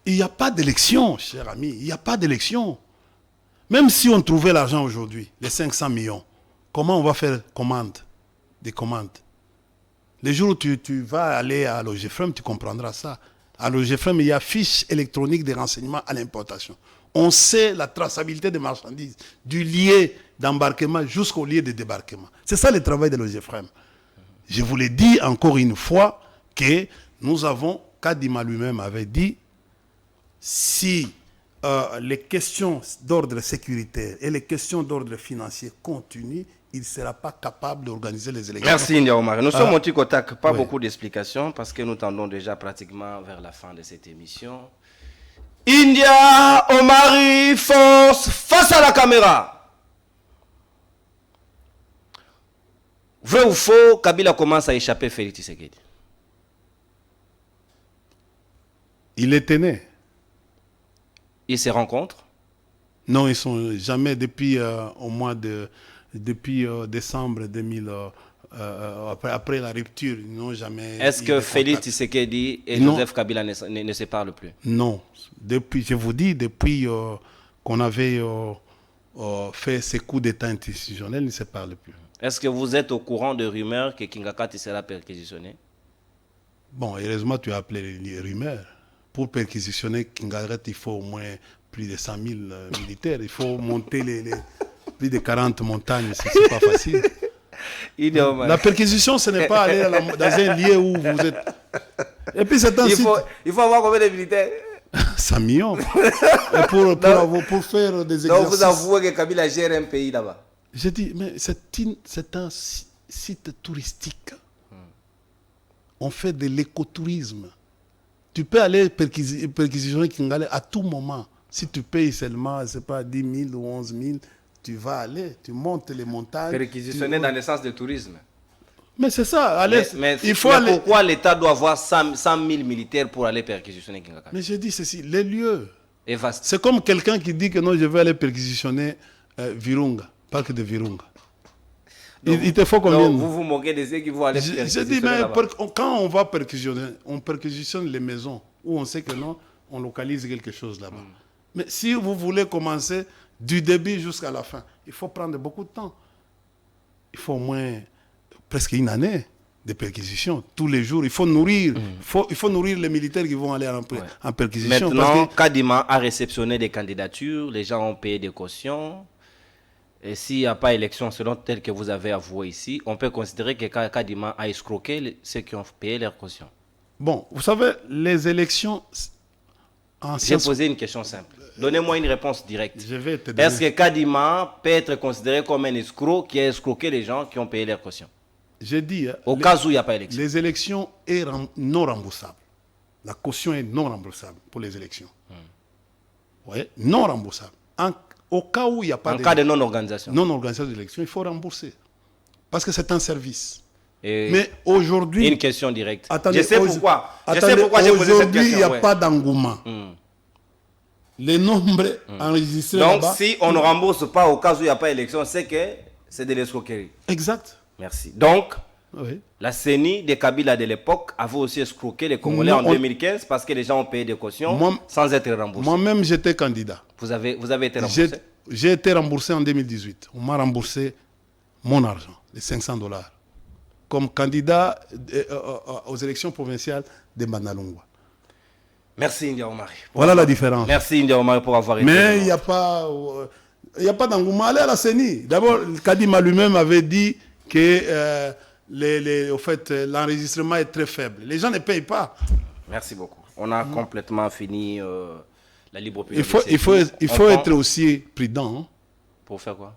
Il n'y a pas d'élection, cher ami. Il n'y a pas d'élection. Même si on trouvait l'argent aujourd'hui, les 500 millions, comment on va faire des commandes? Les jours où tu vas aller à l'OGFREM, tu comprendras ça. À l'OGFREM, il y a fiche électronique des renseignements à l'importation. On sait la traçabilité des marchandises, du lieu d'embarquement jusqu'au lieu de débarquement. C'est ça le travail de l'OGFREM. Je vous l'ai dit encore une fois que nous avons, Kadima lui-même avait dit, si les questions d'ordre sécuritaire et les questions d'ordre financier continuent, il ne sera pas capable d'organiser les élections. Merci India Omar. Nous sommes au tic au tac, pas oui. beaucoup d'explications parce que nous tendons déjà pratiquement vers la fin de cette émission. India Omari fonce face à la caméra. Vrai ou faux, Kabila commence à échapper Félix Tshisekedi? Il était né. Ils se rencontrent? Non, ils sont jamais depuis au mois de décembre 2000. Après la rupture, ils n'ont jamais. Est-ce que Félix Tshisekedi et Non. Joseph Kabila ne se parlent plus? Non. Depuis, je vous dis, depuis qu'on avait fait ces coups d'État institutionnels ne se parlent plus. Est-ce que vous êtes au courant de rumeurs que Kingakati sera perquisitionné? Bon, heureusement, tu as appelé les rumeurs. Pour perquisitionner Kingakati, il faut au moins plus de 100 000 militaires. Il faut monter plus de 40 montagnes, c'est pas facile. La perquisition, ce n'est pas aller dans un lieu où vous êtes... Et puis c'est un site... Il faut avoir combien de militaires? 100 millions. Et pour faire des exercices... Donc vous avouez que Kabila gère un pays là-bas? J'ai dit, mais c'est un site touristique. On fait de l'écotourisme. Tu peux aller perquisitionner Kingale à tout moment. Si tu payes seulement, je ne sais pas, 10 000 ou 11 000, tu vas aller, tu montes les montagnes. Perquisitionner dans le sens du tourisme. Mais c'est ça, allez, mais il faut aller... pourquoi l'État doit avoir 100 000 militaires pour aller perquisitionner Kingakati? Mais j'ai dit ceci, les lieux. est vaste. C'est comme quelqu'un qui dit que non, je vais aller perquisitionner Virunga, parc de Virunga. Donc, il te faut combien? Vous vous moquez de ceux qui vont aller perquisitionner. J'ai dit, mais quand on va perquisitionner, on perquisitionne les maisons où on sait que non, on localise quelque chose là-bas. Mais si vous voulez commencer du début jusqu'à la fin, il faut prendre beaucoup de temps. Il faut au moins presque une année de perquisition. Tous les jours, il faut nourrir. Il faut nourrir les militaires qui vont aller en perquisition. Maintenant, Kadima a réceptionné des candidatures, les gens ont payé des cautions. Et s'il n'y a pas élection selon tel que vous avez avoué ici, on peut considérer que Kadima a escroqué ceux qui ont payé leurs cautions. Bon, vous savez, les élections... J'ai posé une question simple. Donnez-moi une réponse directe. Je vais te donner. Est-ce que Kadima peut être considéré comme un escroc qui a escroqué les gens qui ont payé leurs cautions? J'ai dit... Au cas où il n'y a pas élection. Les élections sont non remboursables. La caution est non remboursable pour les élections. Oui, non remboursable. Au cas où il n'y a pas En cas de non-organisation. Non-organisation d'élection, il faut rembourser. Parce que c'est un service. Et mais aujourd'hui... Une question directe. Attendez, je sais pourquoi. Aujourd'hui, il n'y a pas d'engouement. Les nombres enregistrés donc, là-bas... si on ne rembourse pas au cas où il n'y a pas élection, c'est que c'est de l'escroquerie. Exact. Merci. Donc, oui. La CENI de Kabila de l'époque avait aussi escroqué les Congolais en 2015 parce que les gens ont payé des cautions sans être remboursés. Moi-même, j'étais candidat. Vous avez été remboursé? J'ai été remboursé en 2018. On m'a remboursé mon argent, les $500, comme candidat aux élections provinciales de Manalungwa. Merci India Omari. Voilà la différence. Merci India Omari pour avoir été. Mais il n'y a pas d'engouement. Allez à la CENI. D'abord, Kadima lui-même avait dit que au fait, l'enregistrement est très faible. Les gens ne payent pas. Merci beaucoup. On a complètement fini la libre opinion. Il faut être aussi prudent. Hein. Pour faire quoi?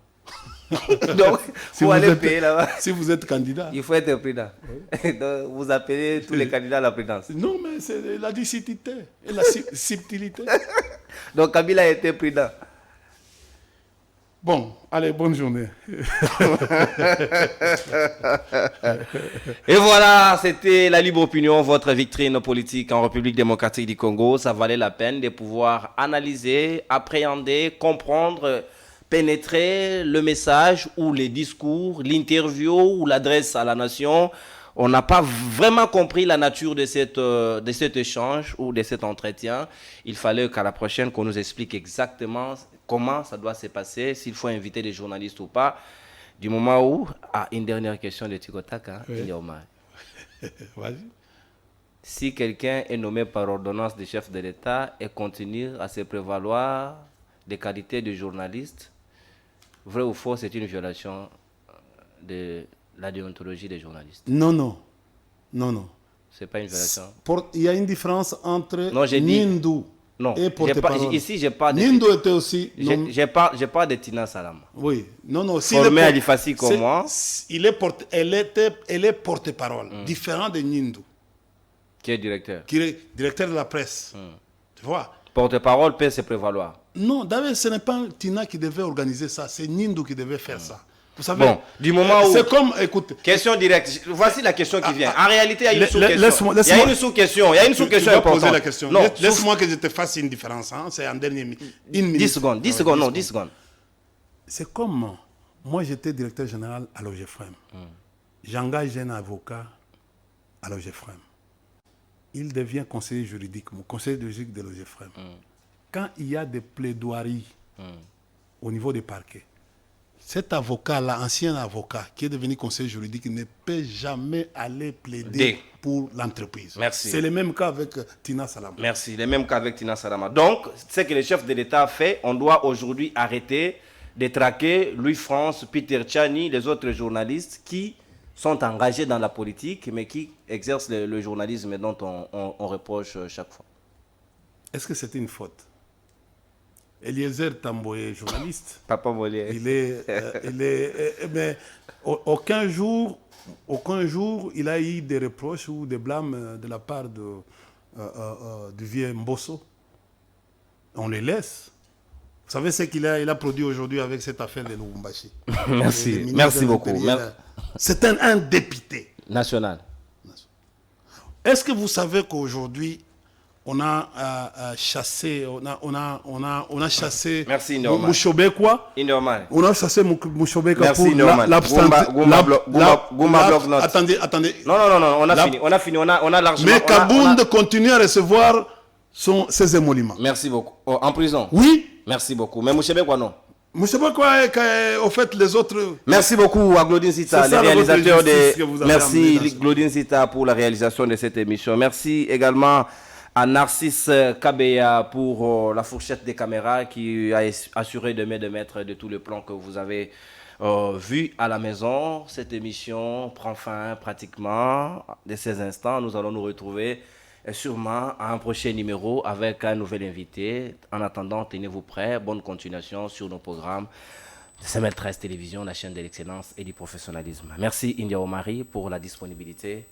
Donc, pour aller payer là-bas. Si vous êtes candidat. Il faut être prudent. Oui. Donc, vous appelez tous les candidats à la prudence. Non, mais c'est la lucidité et la subtilité. Donc, Kabila a été prudent. Bon, allez, bonne journée. Et voilà, c'était la libre opinion, votre vitrine politique en République démocratique du Congo. Ça valait la peine de pouvoir analyser, appréhender, comprendre, pénétrer le message ou les discours, l'interview ou l'adresse à la nation. On n'a pas vraiment compris la nature de cet échange ou de cet entretien. Il fallait qu'à la prochaine, qu'on nous explique exactement comment ça doit se passer, s'il faut inviter des journalistes ou pas. Du moment où... Ah, une dernière question de Tikotaka. Oui. Vas-y. Si quelqu'un est nommé par ordonnance du chef de l'État et continue à se prévaloir des qualités de journaliste, vrai ou faux, c'est une violation de la déontologie des journalistes? Non. C'est pas une violation. Il y a une différence entre Nindu et porte-parole. Ici, j'ai pas de... Nindu était aussi... J'ai pas de Tina Salam. Oui. Non. Formé à l'IFACI comme moi. Elle est porte-parole. Différent de Nindu. Qui est directeur? Qui est directeur de la presse. Tu vois? Porte-parole peut se prévaloir. Non, d'ailleurs, ce n'est pas Tina qui devait organiser ça. C'est Nindu qui devait faire ça. Vous savez, bon, du moment où... C'est comme, écoute... Question directe. Voici la question qui vient. En réalité, il y a une sous-question. Il y a une sous-question. Il y a une sous-question importante. Poser la question. Laisse-moi que je te fasse une différence. Hein. C'est en dernier minute. 10 secondes. 10 secondes. C'est comme... Moi, j'étais directeur général à l'OGFREM. J'engage un avocat à l'OGFREM. Il devient conseiller juridique, mon conseiller juridique de l'OGFREM. Quand il y a des plaidoiries au niveau des parquets. Cet avocat-là, ancien avocat, qui est devenu conseiller juridique, ne peut jamais aller plaider pour l'entreprise. Merci. C'est le même cas avec Tina Salama. Merci, le même cas avec Tina Salama. Donc, ce que le chef de l'État a fait, on doit aujourd'hui arrêter de traquer Louis-France, Peter Tchani, les autres journalistes qui sont engagés dans la politique, mais qui exercent le journalisme dont on reproche chaque fois. Est-ce que c'est une faute? Eliezer Tamboye, journaliste. Papa Molière. Mais aucun jour, il a eu des reproches ou des blâmes de la part du vieux Mbosso. On les laisse. Vous savez ce qu'il a produit aujourd'hui avec cette affaire de Lubumbashi. Merci beaucoup. C'est un député National. Est-ce que vous savez qu'aujourd'hui, on a chassé, on a chassé Mouchobekwa. On a chassé Mouchobekwa pour l'abstention. Attendez. Non, on a fini. On a largement. Mais Kabound continue à recevoir ses émoluments. Merci beaucoup. Oh, en prison? Oui. Merci beaucoup. Mais Mouchobekwa, non. Mouchobekwa, au fait, les autres. Merci beaucoup à Glodin Sita, le réalisateur de. Merci Glodin Sita pour la réalisation de cette émission. Merci également à Narcisse Kabeya pour la fourchette des caméras qui a assuré de mettre de tous les plans que vous avez vus à la maison. Cette émission prend fin pratiquement de ces instants. Nous allons nous retrouver sûrement à un prochain numéro avec un nouvel invité. En attendant, tenez-vous prêts. Bonne continuation sur nos programmes de Semel 13 Télévision, la chaîne de l'excellence et du professionnalisme. Merci India Omari pour la disponibilité.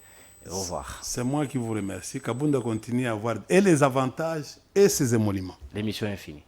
Au revoir. C'est moi qui vous remercie. Kabounda continue à avoir et les avantages et ses émoluments. L'émission est finie.